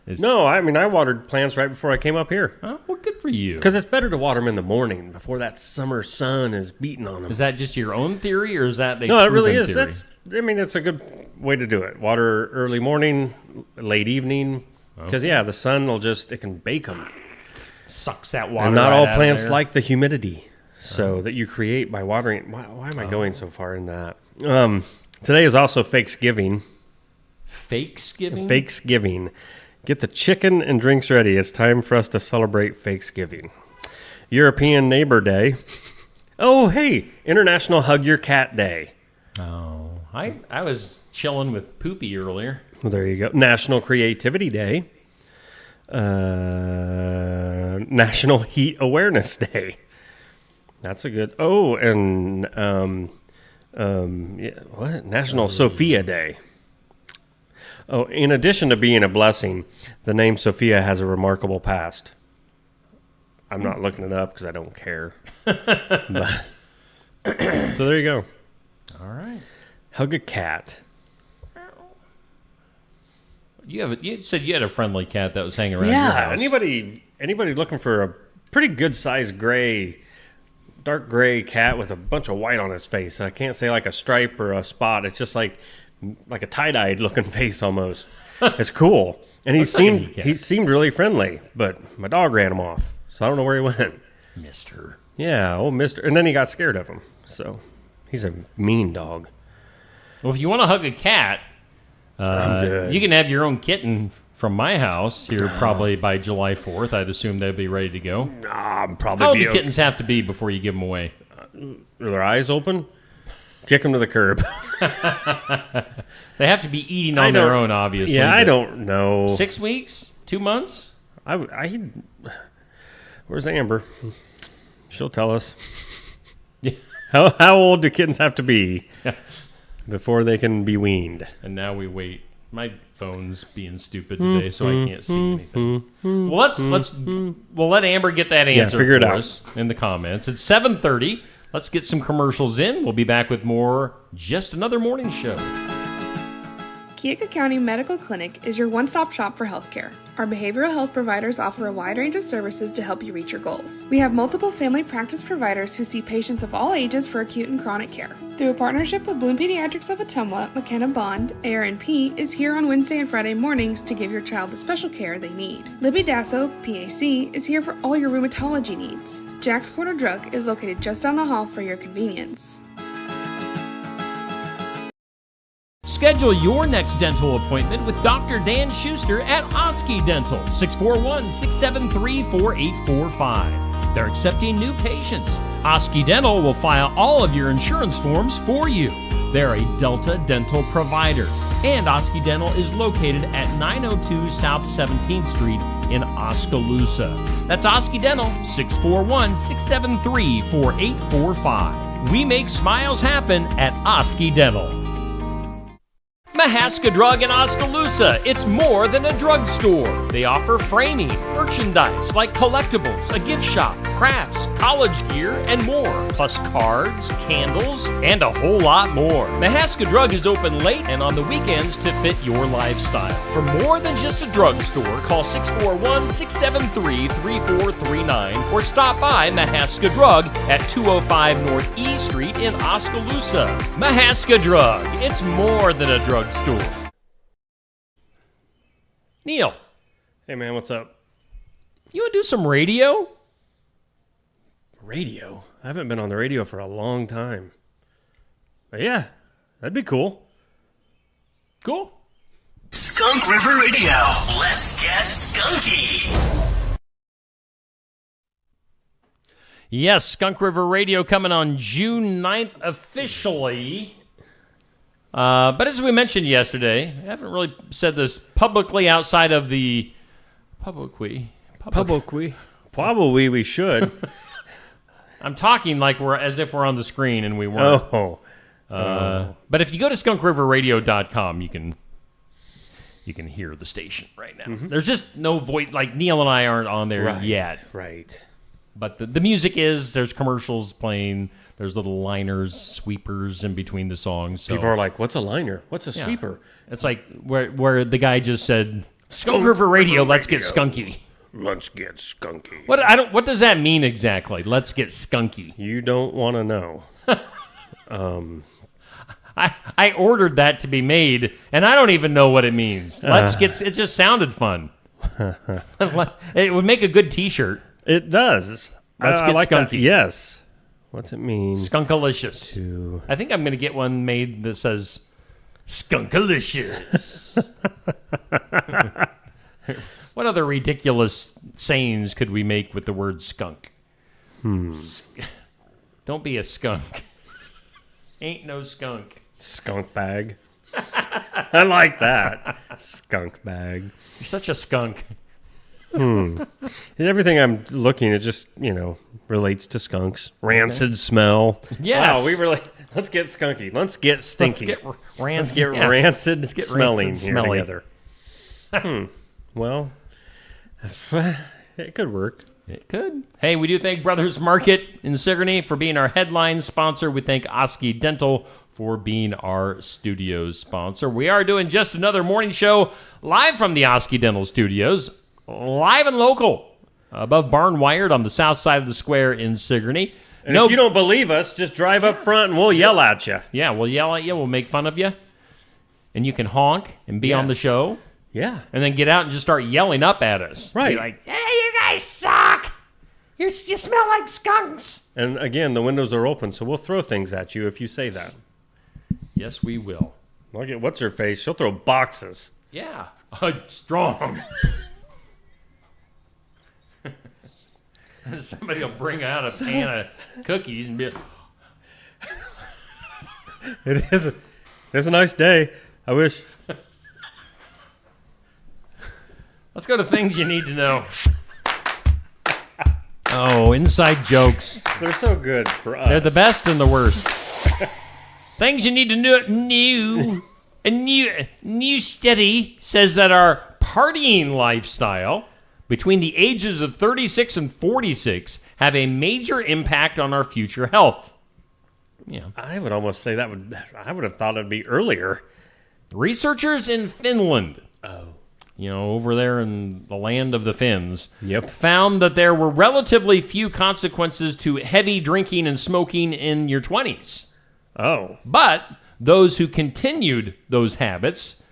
[SPEAKER 6] No, I mean, I watered plants right before I came up here.
[SPEAKER 4] Oh, well, good for you.
[SPEAKER 6] Because it's better to water them in the morning before that summer sun is beating on them.
[SPEAKER 4] Is that just your own theory, or is that
[SPEAKER 6] No, it really is.
[SPEAKER 4] Theory?
[SPEAKER 6] It's a good way to do it. Water early morning, late evening. Because, yeah, the sun will it can bake them.
[SPEAKER 4] Sucks that water
[SPEAKER 6] And not
[SPEAKER 4] right
[SPEAKER 6] all
[SPEAKER 4] out
[SPEAKER 6] plants
[SPEAKER 4] of there.
[SPEAKER 6] like the humidity that you create by watering. Why am I going so far in that? Today is also Fakesgiving.
[SPEAKER 4] Fakesgiving?
[SPEAKER 6] Fakesgiving. Get the chicken and drinks ready. It's time for us to celebrate Fakesgiving. European Neighbor Day. Oh, hey, International Hug Your Cat Day.
[SPEAKER 4] Oh, I was chilling with Poopy earlier.
[SPEAKER 6] Well, there you go. National Creativity Day. National Heat Awareness Day. That's a good. Oh, and what? National Sophia Day. Oh, in addition to being a blessing, the name Sophia has a remarkable past. I'm not looking it up because I don't care. But, so there you go.
[SPEAKER 4] All right.
[SPEAKER 6] Hug a cat.
[SPEAKER 4] You said you had a friendly cat that was hanging around your house.
[SPEAKER 6] Anybody looking for a pretty good sized dark gray cat with a bunch of white on his face. I can't say like a stripe or a spot. It's just like a tie-dyed looking face almost. It's cool. And he seemed really friendly, but my dog ran him off. So I don't know where he went.
[SPEAKER 4] Mister.
[SPEAKER 6] Yeah, Mister. And then he got scared of him. So he's a mean dog.
[SPEAKER 4] Well, if you want to hug a cat, you can have your own kitten from my house here probably by July 4th. I'd assume they'll be ready to go.
[SPEAKER 6] Probably.
[SPEAKER 4] How old do kittens have to be before you give them away?
[SPEAKER 6] Are their eyes open? Kick them to the curb.
[SPEAKER 4] They have to be eating on their own, obviously.
[SPEAKER 6] Yeah, I don't know.
[SPEAKER 4] 6 weeks? 2 months?
[SPEAKER 6] Where's Amber? She'll tell us. Yeah. How old do kittens have to be before they can be weaned?
[SPEAKER 4] And now we wait. My phone's being stupid today, so I can't see anything. Well, we'll let Amber get that answer
[SPEAKER 6] figure it
[SPEAKER 4] for
[SPEAKER 6] out
[SPEAKER 4] us in the comments. It's 7:30. Let's get some commercials in. We'll be back with more Just Another Morning Show.
[SPEAKER 10] Keokuk County Medical Clinic is your one-stop shop for healthcare. Our behavioral health providers offer a wide range of services to help you reach your goals. We have multiple family practice providers who see patients of all ages for acute and chronic care. Through a partnership with Bloom Pediatrics of Ottumwa, McKenna Bond, ARNP is here on Wednesday and Friday mornings to give your child the special care they need. Libby Dasso, PAC, is here for all your rheumatology needs. Jack's Corner Drug is located just down the hall for your convenience.
[SPEAKER 4] Schedule your next dental appointment with Dr. Dan Schuster at Osky Dental, 641-673-4845. They're accepting new patients. Osky Dental will file all of your insurance forms for you. They're a Delta dental provider. And Osky Dental is located at 902 South 17th Street in Oskaloosa. That's Osky Dental, 641-673-4845. We make smiles happen at Osky Dental. Mahaska Drug in Oskaloosa. It's more than a drugstore. They offer framing, merchandise like collectibles, a gift shop, crafts, college gear, and more, plus cards, candles, and a whole lot more. Mahaska Drug is open late and on the weekends to fit your lifestyle. For more than just a drugstore, call 641-673-3439 or stop by Mahaska Drug at 205 North E Street in Oskaloosa. Mahaska Drug, it's more than a drugstore. Neil.
[SPEAKER 6] Hey, man, what's up?
[SPEAKER 4] You want to do some radio?
[SPEAKER 6] Radio? I haven't been on the radio for a long time. But yeah, that'd be cool.
[SPEAKER 4] Cool.
[SPEAKER 7] Skunk River Radio. Let's get skunky.
[SPEAKER 4] Yes, Skunk River Radio coming on June 9th officially. But as we mentioned yesterday, I haven't really said this publicly outside of the Probably
[SPEAKER 6] we should.
[SPEAKER 4] I'm talking like as if we're on the screen and we weren't. But if you go to skunkriverradio.com, you can hear the station right now. Mm-hmm. There's just no voice, like Neil and I aren't on there yet.
[SPEAKER 6] Right.
[SPEAKER 4] But the music is, there's commercials playing, there's little liners, sweepers in between the songs. So.
[SPEAKER 6] People are like, what's a liner? What's a sweeper?
[SPEAKER 4] It's like where the guy just said, Skunk River Radio, let's get skunky.
[SPEAKER 6] Let's get skunky.
[SPEAKER 4] What does that mean exactly? Let's get skunky.
[SPEAKER 6] You don't want to know.
[SPEAKER 4] I ordered that to be made, and I don't even know what it means. It just sounded fun. It would make a good T-shirt.
[SPEAKER 6] It does.
[SPEAKER 4] Let's get
[SPEAKER 6] like
[SPEAKER 4] skunky.
[SPEAKER 6] That. Yes. What's it mean?
[SPEAKER 4] Skunkalicious. I think I'm going to get one made that says Skunkalicious. What other ridiculous sayings could we make with the word skunk? Don't be a skunk. Ain't no skunk.
[SPEAKER 6] Skunk bag. I like that. Skunk bag.
[SPEAKER 4] You're such a skunk.
[SPEAKER 6] Everything I'm looking at just, relates to skunks. Rancid smell.
[SPEAKER 4] Yes.
[SPEAKER 6] Wow, let's get skunky. Let's get stinky.
[SPEAKER 4] Let's
[SPEAKER 6] get rancid
[SPEAKER 4] Let's get
[SPEAKER 6] smelling
[SPEAKER 4] rancid
[SPEAKER 6] here
[SPEAKER 4] smelly.
[SPEAKER 6] together. Well, it could work.
[SPEAKER 4] It could. Hey, we do thank Brothers Market in Sigourney for being our headline sponsor. We thank Osky Dental for being our studio sponsor. We are doing just another morning show live from the Osky Dental Studios, live and local, above Barn Wired on the south side of the square in Sigourney.
[SPEAKER 6] And if you don't believe us, just drive up front and we'll yell at you.
[SPEAKER 4] Yeah, we'll yell at you. We'll make fun of you. And you can honk and be on the show.
[SPEAKER 6] Yeah.
[SPEAKER 4] And then get out and just start yelling up at us.
[SPEAKER 6] Right.
[SPEAKER 4] Be like, hey, you guys suck. You smell like skunks.
[SPEAKER 6] And again, the windows are open, so we'll throw things at you if you say that.
[SPEAKER 4] Yes, we will.
[SPEAKER 6] Look at what's her face. She'll throw boxes.
[SPEAKER 4] Yeah. Strong. Somebody will bring out a pan of cookies and be like,
[SPEAKER 6] It's a nice day. I wish.
[SPEAKER 4] Let's go to things you need to know. Oh, inside jokes.
[SPEAKER 6] They're so good for us.
[SPEAKER 4] They're the best and the worst. Things you need to know. A new study says that our partying lifestyle between the ages of 36 and 46 have a major impact on our future health. Yeah.
[SPEAKER 6] I would almost say I would have thought it'd be earlier.
[SPEAKER 4] Researchers in Finland, over there in the land of the Finns, found that there were relatively few consequences to heavy drinking and smoking in your 20s.
[SPEAKER 6] Oh.
[SPEAKER 4] But those who continued those habits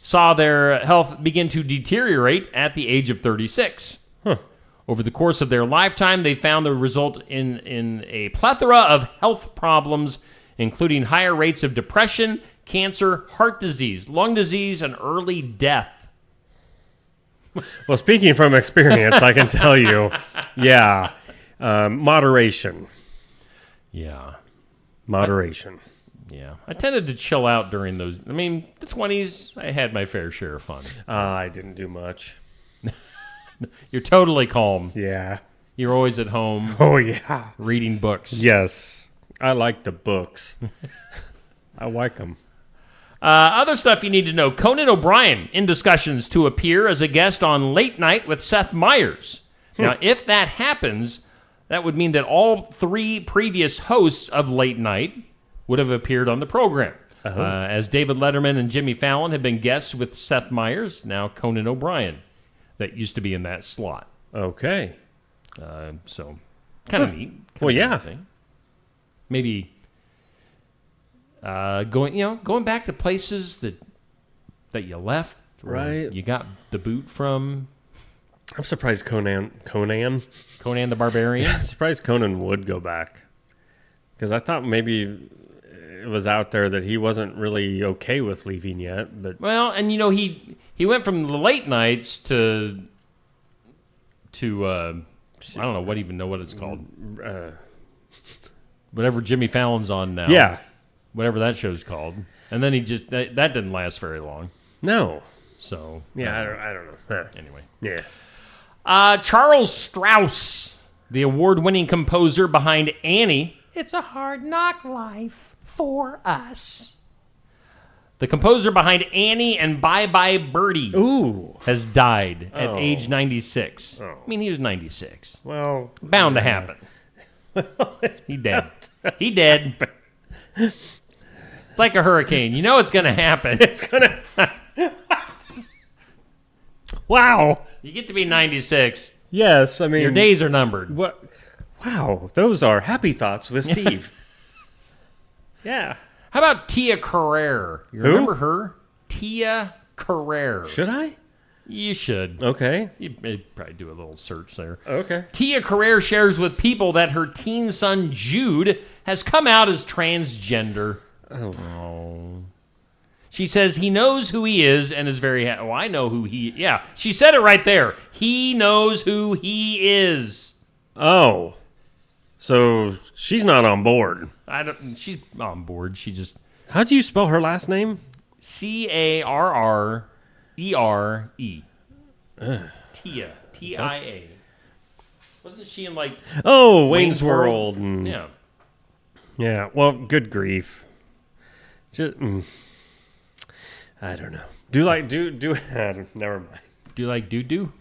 [SPEAKER 4] saw their health begin to deteriorate at the age of 36.
[SPEAKER 6] Huh.
[SPEAKER 4] Over the course of their lifetime, they found the result in a plethora of health problems, including higher rates of depression, cancer, heart disease, lung disease, and early death.
[SPEAKER 6] Well, speaking from experience, I can tell you, moderation.
[SPEAKER 4] Yeah.
[SPEAKER 6] Moderation.
[SPEAKER 4] Yeah. I tended to chill out during those. I mean, the 20s, I had my fair share of fun.
[SPEAKER 6] I didn't do much.
[SPEAKER 4] You're totally calm.
[SPEAKER 6] Yeah.
[SPEAKER 4] You're always at home.
[SPEAKER 6] Oh, yeah.
[SPEAKER 4] Reading books.
[SPEAKER 6] Yes. I like the books. I like them.
[SPEAKER 4] Other stuff you need to know. Conan O'Brien in discussions to appear as a guest on Late Night with Seth Meyers. Now, if that happens, That would mean that all 3 previous hosts of Late Night would have appeared on the program. As David Letterman and Jimmy Fallon have been guests with Seth Meyers, now Conan O'Brien, that used to be in that slot.
[SPEAKER 6] Okay.
[SPEAKER 4] So, kind of neat. Thing. Maybe going back to places that you left.
[SPEAKER 6] Right.
[SPEAKER 4] You got the boot from.
[SPEAKER 6] I'm surprised Conan
[SPEAKER 4] the Barbarian.
[SPEAKER 6] I'm surprised Conan would go back, because I thought maybe it was out there that he wasn't really okay with leaving yet. But
[SPEAKER 4] and he went from the late nights to I don't know what it's called. Whatever Jimmy Fallon's on now.
[SPEAKER 6] Yeah.
[SPEAKER 4] Whatever that show's called. And then he just that didn't last very long.
[SPEAKER 6] No.
[SPEAKER 4] So
[SPEAKER 6] yeah, I don't know.
[SPEAKER 4] Anyway.
[SPEAKER 6] Yeah.
[SPEAKER 4] Charles Strauss, the award-winning composer behind Annie. It's a hard knock life for us. The composer behind Annie and Bye Bye Birdie has died at age 96. I mean, he was 96.
[SPEAKER 6] Well,
[SPEAKER 4] bound to happen. He dead. He dead. It's like a hurricane. You know it's going to happen.
[SPEAKER 6] It's going to... Wow.
[SPEAKER 4] You get to be 96.
[SPEAKER 6] Yes, I mean...
[SPEAKER 4] Your days are numbered.
[SPEAKER 6] What? Wow, those are happy thoughts with Steve. Yeah.
[SPEAKER 4] How about Tia Carrere? You remember her? Tia Carrere.
[SPEAKER 6] Should I?
[SPEAKER 4] You should.
[SPEAKER 6] Okay.
[SPEAKER 4] You'd probably do a little search there.
[SPEAKER 6] Okay.
[SPEAKER 4] Tia Carrere shares with People that her teen son, Jude, has come out as transgender. Oh. She says he knows who he is and is very happy. Oh, I know who he... Yeah, she said it right there. He knows who he is.
[SPEAKER 6] Oh. So she's not on board.
[SPEAKER 4] She's on board. She just...
[SPEAKER 6] How'd you spell her last name?
[SPEAKER 4] Carrere. Tia. Tia. Wasn't she in like...
[SPEAKER 6] Oh, Wayne's World.
[SPEAKER 4] Yeah.
[SPEAKER 6] Yeah, well, good grief. Just... I don't know. Never mind.
[SPEAKER 4] Do you like doo-doo?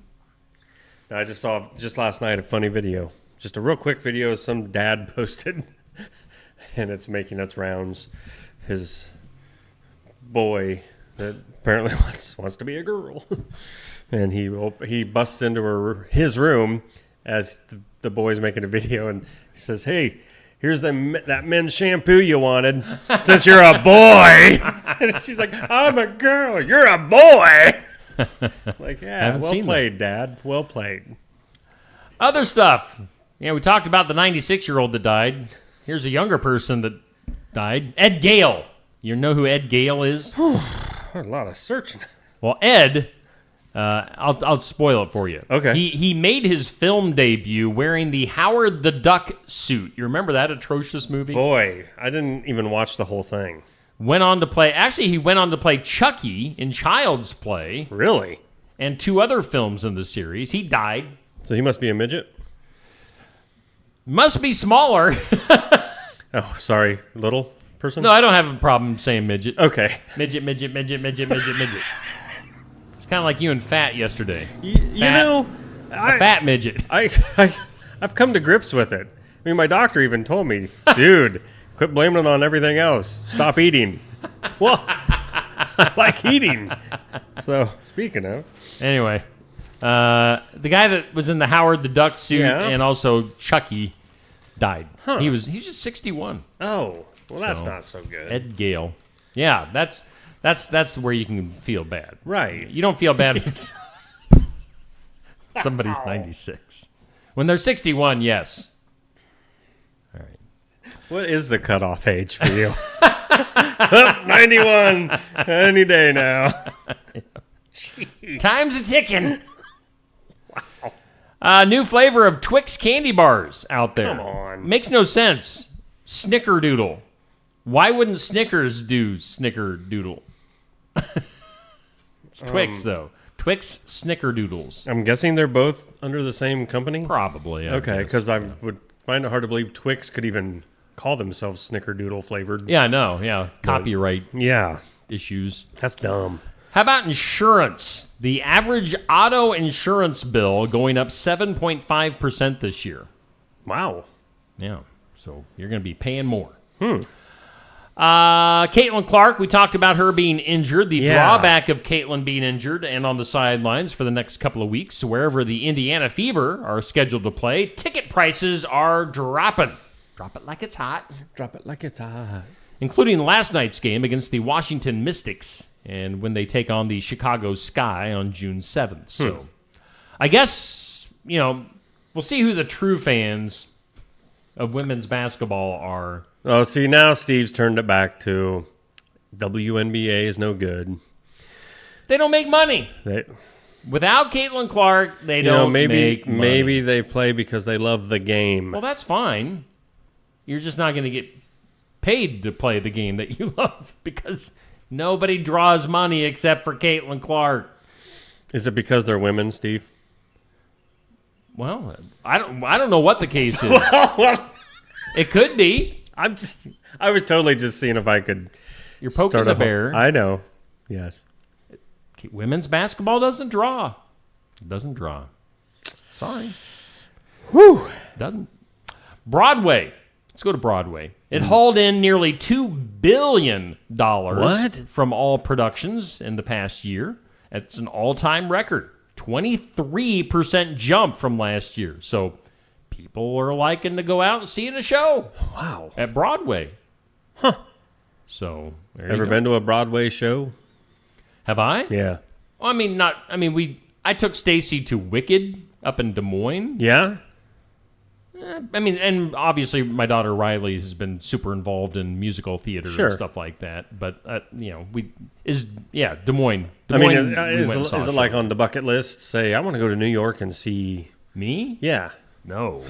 [SPEAKER 6] No, I just saw last night a funny video. Just a real quick video some dad posted, and it's making its rounds. His boy that apparently wants to be a girl, and he busts into his room as the boy's making a video, and he says, "Hey, here's that men's shampoo you wanted, since you're a boy." And she's like, "I'm a girl. You're a boy." Like, yeah, well played, Dad. Well played.
[SPEAKER 4] Other stuff. Yeah, we talked about the 96-year-old that died. Here's a younger person that died. Ed Gale. You know who Ed Gale is?
[SPEAKER 6] A lot of searching.
[SPEAKER 4] Well, Ed, I'll spoil it for you.
[SPEAKER 6] Okay.
[SPEAKER 4] He made his film debut wearing the Howard the Duck suit. You remember that atrocious movie?
[SPEAKER 6] Boy, I didn't even watch the whole thing.
[SPEAKER 4] He went on to play Chucky in Child's Play.
[SPEAKER 6] Really?
[SPEAKER 4] And 2 other films in the series. He died.
[SPEAKER 6] So he must be a midget?
[SPEAKER 4] Must be smaller.
[SPEAKER 6] Oh, sorry. Little person?
[SPEAKER 4] No, I don't have a problem saying midget.
[SPEAKER 6] Okay.
[SPEAKER 4] Midget. It's kind of like you and Fat yesterday.
[SPEAKER 6] You know...
[SPEAKER 4] A fat midget.
[SPEAKER 6] I've come to grips with it. I mean, my doctor even told me, dude, quit blaming it on everything else. Stop eating. Well, I like eating. So, speaking of...
[SPEAKER 4] Anyway... the guy that was in the Howard the Duck suit and also Chucky died.
[SPEAKER 6] Huh.
[SPEAKER 4] He's just 61.
[SPEAKER 6] Oh, well, that's not so good.
[SPEAKER 4] Ed Gale. Yeah, that's where you can feel bad.
[SPEAKER 6] Right.
[SPEAKER 4] You don't feel bad if somebody's 96. When they're 61, yes. All right.
[SPEAKER 6] What is the cutoff age for you? 91. Any day now.
[SPEAKER 4] Jeez. Time's a ticking. New flavor of Twix candy bars out there.
[SPEAKER 6] Come on.
[SPEAKER 4] Makes no sense. Snickerdoodle. Why wouldn't Snickers do Snickerdoodle? It's Twix, though. Twix Snickerdoodles.
[SPEAKER 6] I'm guessing they're both under the same company?
[SPEAKER 4] Probably, yeah.
[SPEAKER 6] Okay, because I would find it hard to believe Twix could even call themselves Snickerdoodle flavored.
[SPEAKER 4] Yeah, I know. Yeah. Copyright issues.
[SPEAKER 6] That's dumb.
[SPEAKER 4] How about insurance? The average auto insurance bill going up 7.5% this year.
[SPEAKER 6] Wow.
[SPEAKER 4] Yeah, so you're going to be paying more. Caitlin Clark, we talked about her being injured. The drawback of Caitlin being injured and on the sidelines for the next couple of weeks, wherever the Indiana Fever are scheduled to play, ticket prices are dropping. Drop it like it's hot.
[SPEAKER 6] Drop it like it's hot.
[SPEAKER 4] Including last night's game against the Washington Mystics and when they take on the Chicago Sky on June 7th. So I guess, we'll see who the true fans of women's basketball are.
[SPEAKER 6] Oh, see, now Steve's turned it back to WNBA is no good.
[SPEAKER 4] They don't make money. Without Caitlin Clark, they don't make money.
[SPEAKER 6] Maybe they play because they love the game.
[SPEAKER 4] Well, that's fine. You're just not going to get paid to play the game that you love because nobody draws money except for Caitlin Clark.
[SPEAKER 6] Is it because they're women, Steve?
[SPEAKER 4] Well, I don't know what the case is. It could be.
[SPEAKER 6] I was totally just seeing if I could.
[SPEAKER 4] You're poking the bear.
[SPEAKER 6] I know. Yes.
[SPEAKER 4] Women's basketball doesn't draw. It doesn't draw. Sorry.
[SPEAKER 6] Whew.
[SPEAKER 4] Doesn't. Broadway. Let's go to Broadway. It hauled in nearly $2 billion from all productions in the past year. It's an all-time record. 23% jump from last year. So people are liking to go out and see a show.
[SPEAKER 6] Wow.
[SPEAKER 4] At Broadway.
[SPEAKER 6] Huh.
[SPEAKER 4] So,
[SPEAKER 6] ever been to a Broadway show?
[SPEAKER 4] Have I?
[SPEAKER 6] Yeah.
[SPEAKER 4] Well, I took Stacy to Wicked up in Des Moines.
[SPEAKER 6] Yeah?
[SPEAKER 4] And obviously my daughter Riley has been super involved in musical theater and stuff like that. But, Des Moines.
[SPEAKER 6] Is it like on the bucket list? Say, I want to go to New York and see...
[SPEAKER 4] Me?
[SPEAKER 6] Yeah.
[SPEAKER 4] No.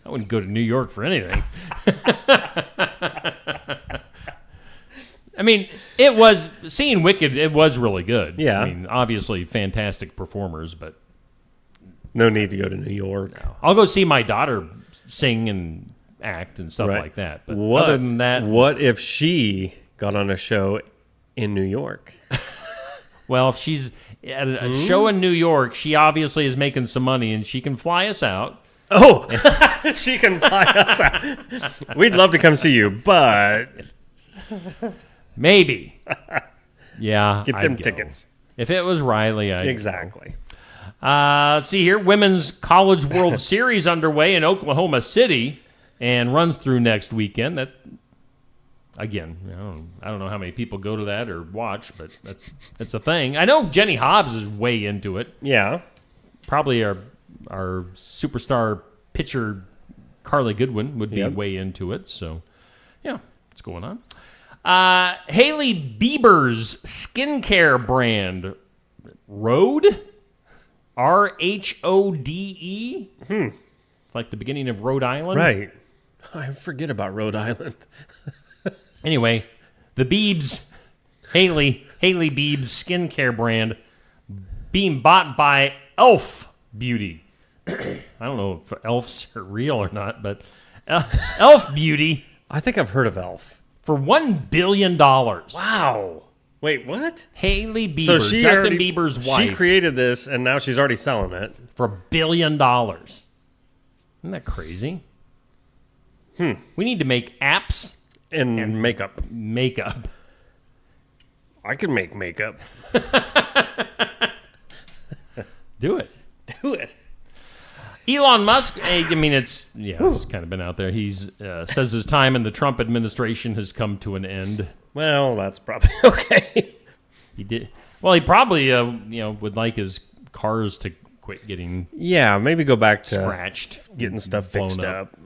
[SPEAKER 4] I wouldn't go to New York for anything. Seeing Wicked, it was really good.
[SPEAKER 6] Yeah.
[SPEAKER 4] Obviously fantastic performers, but...
[SPEAKER 6] No need to go to New York.
[SPEAKER 4] No. I'll go see my daughter sing and act and stuff like that. But other than that...
[SPEAKER 6] What if she got on a show in New York?
[SPEAKER 4] Well, if she's at a show in New York, she obviously is making some money and she can fly us out.
[SPEAKER 6] Oh, she can fly us out. We'd love to come see you, but...
[SPEAKER 4] Maybe. Yeah,
[SPEAKER 6] Get them tickets.
[SPEAKER 4] If it was Riley, I'd
[SPEAKER 6] Exactly.
[SPEAKER 4] Let's see here. Women's College World Series underway in Oklahoma City and runs through next weekend. That, again, I don't know how many people go to that or watch, but that's a thing. I know Jenny Hobbs is way into it.
[SPEAKER 6] Yeah.
[SPEAKER 4] Probably our superstar pitcher Carly Goodwin would be way into it. So, yeah, what's going on? Hailey Bieber's skincare brand, Rhode. RHODE? It's like the beginning of Rhode Island.
[SPEAKER 6] Right. I forget about Rhode Island.
[SPEAKER 4] Anyway, the Biebs, Hailey Biebs skincare brand being bought by Elf Beauty. I don't know if elves are real or not, but Elf Beauty.
[SPEAKER 6] I think I've heard of Elf.
[SPEAKER 4] For $1 billion.
[SPEAKER 6] Wow. Wait, what?
[SPEAKER 4] Hailey Bieber, so Justin Bieber's wife.
[SPEAKER 6] She created this, and now she's already selling it.
[SPEAKER 4] For $1 billion. Isn't that crazy? We need to make apps.
[SPEAKER 6] And makeup.
[SPEAKER 4] Makeup.
[SPEAKER 6] I can make makeup.
[SPEAKER 4] Do it.
[SPEAKER 6] Do it.
[SPEAKER 4] Elon Musk, it's kind of been out there. He's says his time in the Trump administration has come to an end.
[SPEAKER 6] Well, that's probably okay.
[SPEAKER 4] He did. Well, he probably, would like his cars to quit getting
[SPEAKER 6] maybe go back to
[SPEAKER 4] scratched,
[SPEAKER 6] getting stuff fixed up.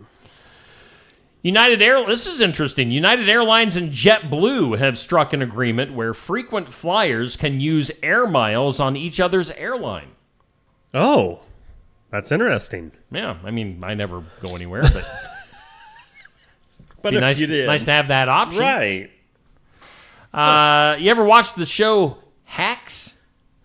[SPEAKER 4] This is interesting. United Airlines and JetBlue have struck an agreement where frequent flyers can use air miles on each other's airline.
[SPEAKER 6] Oh, that's interesting.
[SPEAKER 4] Yeah, I never go anywhere, but
[SPEAKER 6] but if you did,
[SPEAKER 4] nice to have that option,
[SPEAKER 6] right?
[SPEAKER 4] You ever watched the show Hacks?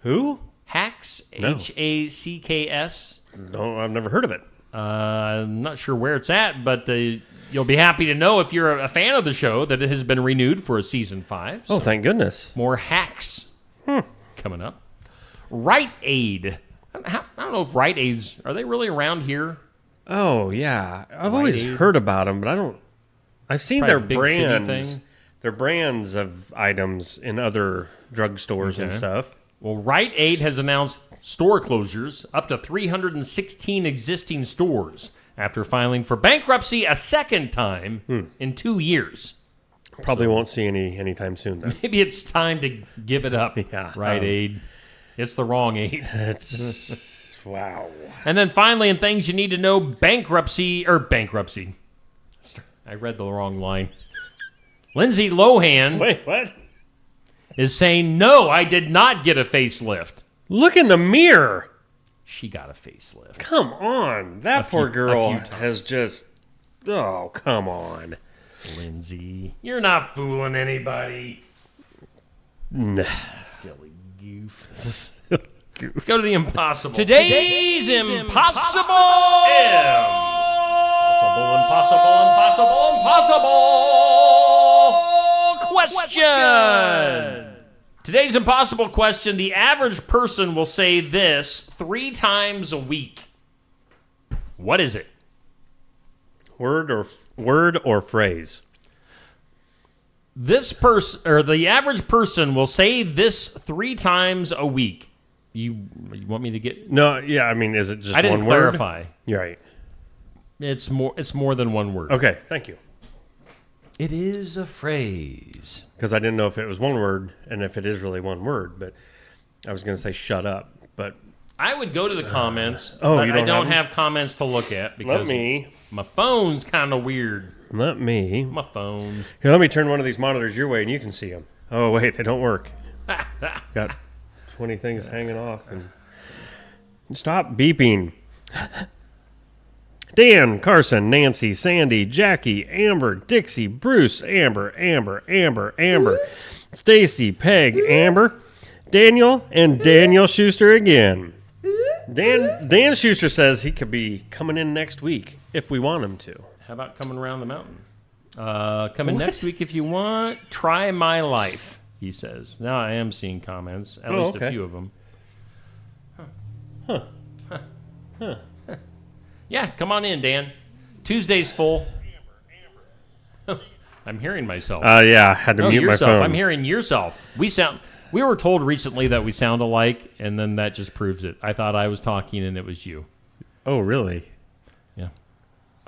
[SPEAKER 6] Who?
[SPEAKER 4] Hacks?
[SPEAKER 6] No.
[SPEAKER 4] HACKS?
[SPEAKER 6] No, I've never heard of it.
[SPEAKER 4] I'm not sure where it's at, but you'll be happy to know if you're a fan of the show that it has been renewed for a season 5.
[SPEAKER 6] So thank goodness.
[SPEAKER 4] More Hacks coming up. Rite Aid. I don't know if Rite Aids, are they really around here?
[SPEAKER 6] Oh, yeah. I've
[SPEAKER 4] Rite
[SPEAKER 6] always
[SPEAKER 4] Aid.
[SPEAKER 6] heard about them, but I don't... I've seen
[SPEAKER 4] Probably
[SPEAKER 6] their
[SPEAKER 4] a big city
[SPEAKER 6] brands.
[SPEAKER 4] thing.
[SPEAKER 6] Their brands of items in other drugstores and
[SPEAKER 4] Okay.
[SPEAKER 6] stuff.
[SPEAKER 4] Well, Rite Aid has announced store closures, up to 316 existing stores, after filing for bankruptcy a second time in 2 years.
[SPEAKER 6] Probably won't see any anytime soon, then.
[SPEAKER 4] Maybe it's time to give it up,
[SPEAKER 6] Yeah,
[SPEAKER 4] Rite Aid. It's the wrong aid.
[SPEAKER 6] It's... wow.
[SPEAKER 4] And then finally, in things you need to know, bankruptcy. I read the wrong line. Lindsay Lohan
[SPEAKER 6] Wait, what?
[SPEAKER 4] is saying, no, I did not get a facelift.
[SPEAKER 6] Look in the mirror.
[SPEAKER 4] She got a facelift.
[SPEAKER 6] Come on. That
[SPEAKER 4] A few-
[SPEAKER 6] poor girl
[SPEAKER 4] a few times.
[SPEAKER 6] has just... Oh, come on.
[SPEAKER 4] Lindsay, you're not fooling anybody.
[SPEAKER 6] Nah.
[SPEAKER 4] Silly goof. Let's go to the impossible. Today's impossible. Impossible question. Today's impossible question. The average person will say this 3 times a week. What is it?
[SPEAKER 6] Word or phrase?
[SPEAKER 4] This person, or the average person, will say this 3 times a week. You want me to get?
[SPEAKER 6] No, yeah, I mean, is it just
[SPEAKER 4] I didn't
[SPEAKER 6] one word?
[SPEAKER 4] clarify.
[SPEAKER 6] You're right.
[SPEAKER 4] It's more than one word.
[SPEAKER 6] Okay, thank you.
[SPEAKER 4] It is a phrase.
[SPEAKER 6] Because I didn't know if it was one word and if it is really one word, but I was going to say shut up, but...
[SPEAKER 4] I would go to the comments,
[SPEAKER 6] Oh,
[SPEAKER 4] but
[SPEAKER 6] you
[SPEAKER 4] I
[SPEAKER 6] don't
[SPEAKER 4] don't
[SPEAKER 6] have
[SPEAKER 4] have comments to look at because
[SPEAKER 6] Let me...
[SPEAKER 4] my phone's kind of weird.
[SPEAKER 6] Let me...
[SPEAKER 4] My phone.
[SPEAKER 6] Here, let me turn one of these monitors your way and you can see them. Oh, wait, they don't work. Got 20 things hanging off. And stop beeping. Dan, Carson, Nancy, Sandy, Jackie, Amber, Dixie, Bruce, Amber, Stacy, Peg, Amber, Daniel, and Daniel Schuster again. Dan Schuster says he could be coming in next week if we want him to.
[SPEAKER 4] How about coming around the mountain? Coming next week if you want. Try my life, he says. Now I am seeing comments, at least a few of them. Yeah, come on in, Dan. Tuesday's full. I'm hearing myself.
[SPEAKER 6] Yeah, I had to
[SPEAKER 4] No,
[SPEAKER 6] mute
[SPEAKER 4] yourself.
[SPEAKER 6] my phone.
[SPEAKER 4] I'm hearing yourself. We were told recently that we sound alike, and then that just proves it. I thought I was talking, and it was you.
[SPEAKER 6] Oh, really?
[SPEAKER 4] Yeah.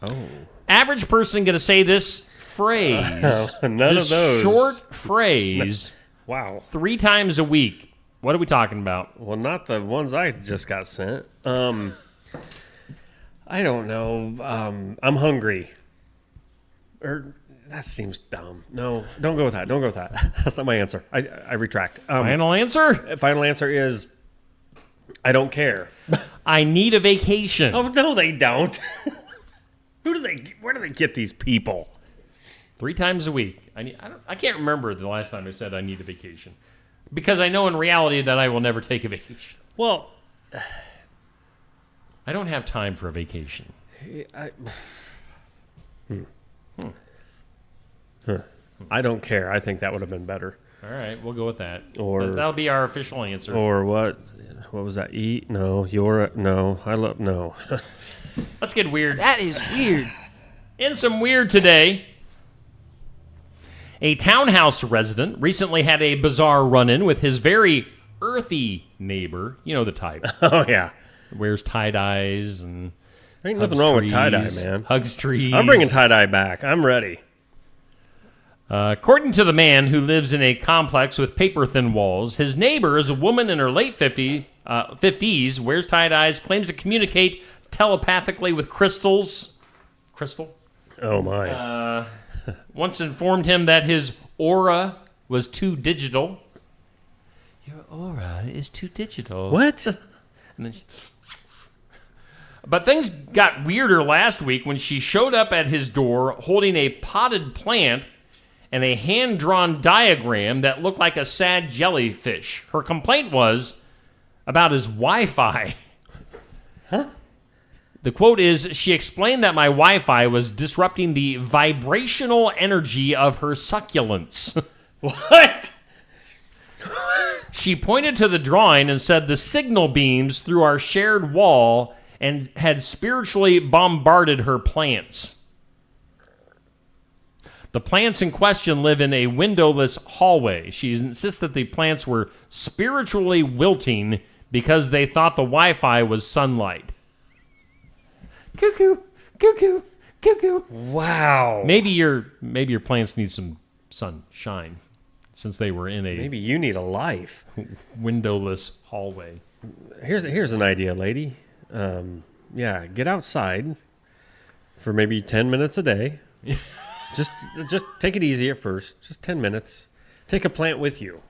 [SPEAKER 6] Oh.
[SPEAKER 4] Average person going to say this phrase.
[SPEAKER 6] None
[SPEAKER 4] this
[SPEAKER 6] of those.
[SPEAKER 4] short phrase.
[SPEAKER 6] Wow.
[SPEAKER 4] 3 times a week. What are we talking about?
[SPEAKER 6] Well, not the ones I just got sent. I don't know. I'm hungry. Or that seems dumb. No, don't go with that. Don't go with that. That's not my answer. I retract.
[SPEAKER 4] Final answer?
[SPEAKER 6] Final answer is I don't care.
[SPEAKER 4] I need a vacation.
[SPEAKER 6] Oh no, they don't. Where do they get these people?
[SPEAKER 4] 3 times a week. I can't remember the last time I said I need a vacation. Because I know in reality that I will never take a vacation.
[SPEAKER 6] Well,
[SPEAKER 4] I don't have time for a vacation.
[SPEAKER 6] I don't care. I think that would have been better.
[SPEAKER 4] All right, we'll go with that.
[SPEAKER 6] Or
[SPEAKER 4] that'll be our official answer.
[SPEAKER 6] Or what? What was that? Eat? No. No. I love no.
[SPEAKER 4] Let's get weird.
[SPEAKER 1] That is weird.
[SPEAKER 4] In some weird today, a townhouse resident recently had a bizarre run-in with his very earthy neighbor. You know the type.
[SPEAKER 6] Oh yeah.
[SPEAKER 4] Wears tie-dyes and
[SPEAKER 6] Ain't nothing wrong with tie-dye, man.
[SPEAKER 4] Hugs trees.
[SPEAKER 6] I'm bringing tie-dye back. I'm ready.
[SPEAKER 4] According to the man who lives in a complex with paper-thin walls, his neighbor is a woman in her late 50s, wears tie-dyes, claims to communicate telepathically with crystals. Crystal?
[SPEAKER 6] Oh, my.
[SPEAKER 4] Once informed him that his aura was too digital. Your aura is too digital.
[SPEAKER 6] What?
[SPEAKER 4] And then but things got weirder last week when she showed up at his door holding a potted plant and a hand-drawn diagram that looked like a sad jellyfish. Her complaint was about his Wi-Fi.
[SPEAKER 6] Huh?
[SPEAKER 4] The quote is, she explained that my Wi-Fi was disrupting the vibrational energy of her succulents.
[SPEAKER 6] What?
[SPEAKER 4] She pointed to the drawing and said the signal beams through our shared wall and had spiritually bombarded her plants. The plants in question live in a windowless hallway. She insists that the plants were spiritually wilting because they thought the Wi-Fi was sunlight. Cuckoo, cuckoo, cuckoo.
[SPEAKER 6] Wow.
[SPEAKER 4] Maybe your plants need some sunshine, since they were in a
[SPEAKER 6] Maybe you need a life.
[SPEAKER 4] windowless hallway.
[SPEAKER 6] Here's an idea, lady. Get outside for maybe 10 minutes a day. Just take it easy at first. Just 10 minutes. Take a plant with you.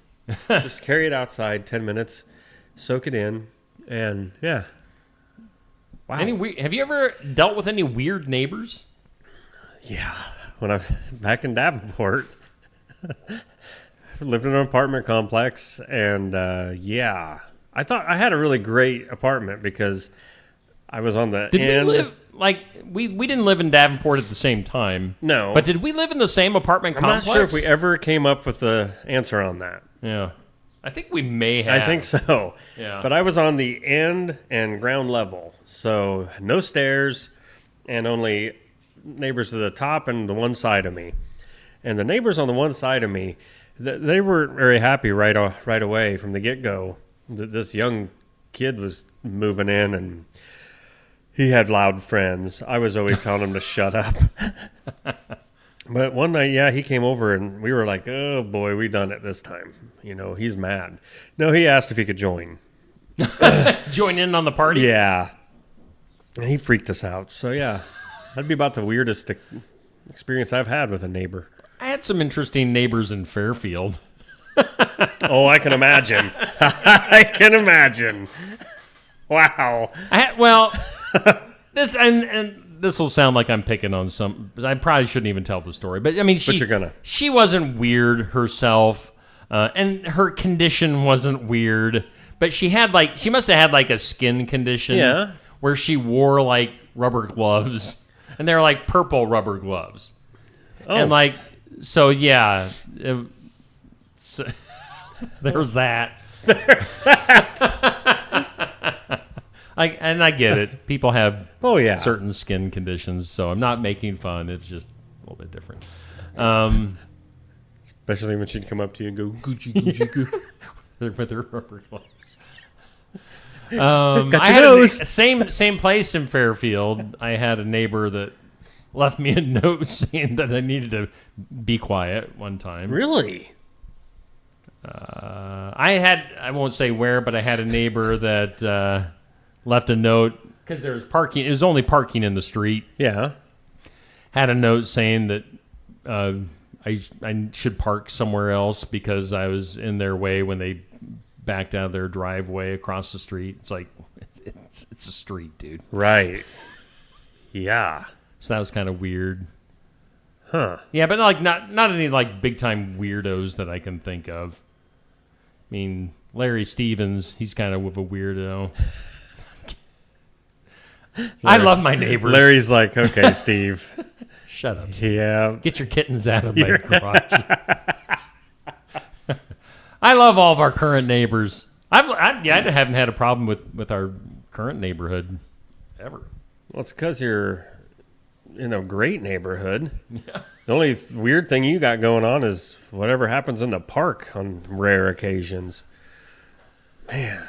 [SPEAKER 6] Just carry it outside 10 minutes. Soak it in. And, yeah. Wow.
[SPEAKER 4] Have you ever dealt with any weird neighbors?
[SPEAKER 6] Yeah. When I was back in Davenport, lived in an apartment complex. And, I thought I had a really great apartment because I was on the end.
[SPEAKER 4] Did we live... we didn't live in Davenport at the same time.
[SPEAKER 6] No.
[SPEAKER 4] But did we live in the same apartment complex?
[SPEAKER 6] I'm not sure if we ever came up with the answer on that.
[SPEAKER 4] Yeah. I think we may have.
[SPEAKER 6] I think so.
[SPEAKER 4] Yeah.
[SPEAKER 6] But I was on the end and ground level. So no stairs and only neighbors to the top and the one side of me. And the neighbors on the one side of me, they weren't very happy right away from the get-go. This young kid was moving in and he had loud friends. I was always telling him to shut up. But one night, he came over and we were like, oh boy, we done it this time. He's mad. No, he asked if he could join.
[SPEAKER 4] Join in on the party?
[SPEAKER 6] Yeah. And he freaked us out. So yeah, that'd be about the weirdest experience I've had with a neighbor.
[SPEAKER 4] I had some interesting neighbors in Fairfield.
[SPEAKER 6] Oh, I can imagine. I can imagine. Wow.
[SPEAKER 4] This will sound like I'm picking on some. I probably shouldn't even tell the story, but I mean,
[SPEAKER 6] but you're gonna.
[SPEAKER 4] She wasn't weird herself, and her condition wasn't weird. But she must have had a skin condition, where she wore rubber gloves, and they're purple rubber gloves, and so there's that.
[SPEAKER 6] There's that.
[SPEAKER 4] I get it. People have certain skin conditions, so I'm not making fun. It's just a little bit different.
[SPEAKER 6] Especially when she'd come up to you and go, Gucci, Gucci, Gucci.
[SPEAKER 4] With her rubber glove.
[SPEAKER 6] Got your nose.
[SPEAKER 4] Same place in Fairfield. I had a neighbor that left me a note saying that I needed to be quiet one time.
[SPEAKER 6] Really?
[SPEAKER 4] I won't say where, but I had a neighbor that left a note because there was parking. It was only parking in the street.
[SPEAKER 6] Yeah.
[SPEAKER 4] Had a note saying that I should park somewhere else because I was in their way when they backed out of their driveway across the street. It's it's a street, dude.
[SPEAKER 6] Right. Yeah.
[SPEAKER 4] So that was kind of weird.
[SPEAKER 6] Huh.
[SPEAKER 4] Yeah, but not any big time weirdos that I can think of. I mean, Larry Stevens, he's kind of a weirdo. I love my neighbors.
[SPEAKER 6] Larry's like, okay, Steve.
[SPEAKER 4] Shut up, Steve.
[SPEAKER 6] Yeah.
[SPEAKER 4] Get your kittens out of my garage. I love all of our current neighbors. I haven't had a problem with our current neighborhood ever.
[SPEAKER 6] Well, it's because you're in a great neighborhood.
[SPEAKER 4] Yeah.
[SPEAKER 6] The only weird thing you got going on is whatever happens in the park on rare occasions. Man,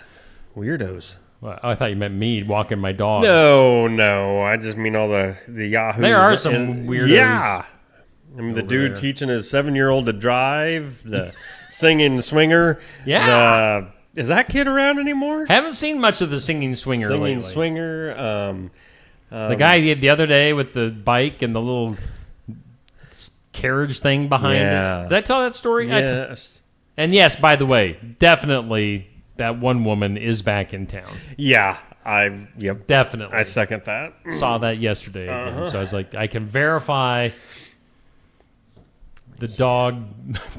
[SPEAKER 6] weirdos.
[SPEAKER 4] Well, I thought you meant me walking my dog.
[SPEAKER 6] No. I just mean all the yahoos.
[SPEAKER 4] There are some weirdos.
[SPEAKER 6] Yeah. I mean, the dude teaching his 7-year-old to drive, the singing swinger.
[SPEAKER 4] Yeah.
[SPEAKER 6] Is that kid around anymore?
[SPEAKER 4] Haven't seen much of the singing swinger lately.
[SPEAKER 6] Swinger.
[SPEAKER 4] The guy the other day with the bike and the little carriage thing behind it. Did I tell that story?
[SPEAKER 6] Yes.
[SPEAKER 4] And yes, by the way, definitely that one woman is back in town.
[SPEAKER 6] Yeah.
[SPEAKER 4] Definitely.
[SPEAKER 6] I second that.
[SPEAKER 4] Saw that yesterday again. So I was like, I can verify the dog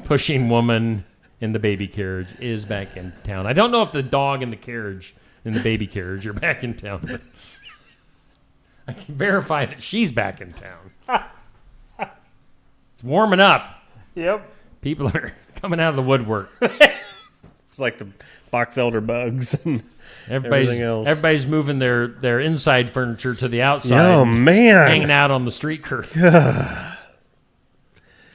[SPEAKER 4] pushing woman in the baby carriage is back in town. I don't know if the dog in the baby carriage are back in town, but I can verify that she's back in town. It's warming up.
[SPEAKER 6] Yep.
[SPEAKER 4] People are coming out of the woodwork.
[SPEAKER 6] It's like the box elder bugs and everything else.
[SPEAKER 4] Everybody's moving their inside furniture to the outside.
[SPEAKER 6] Oh, man.
[SPEAKER 4] Hanging out on the street curb. Getting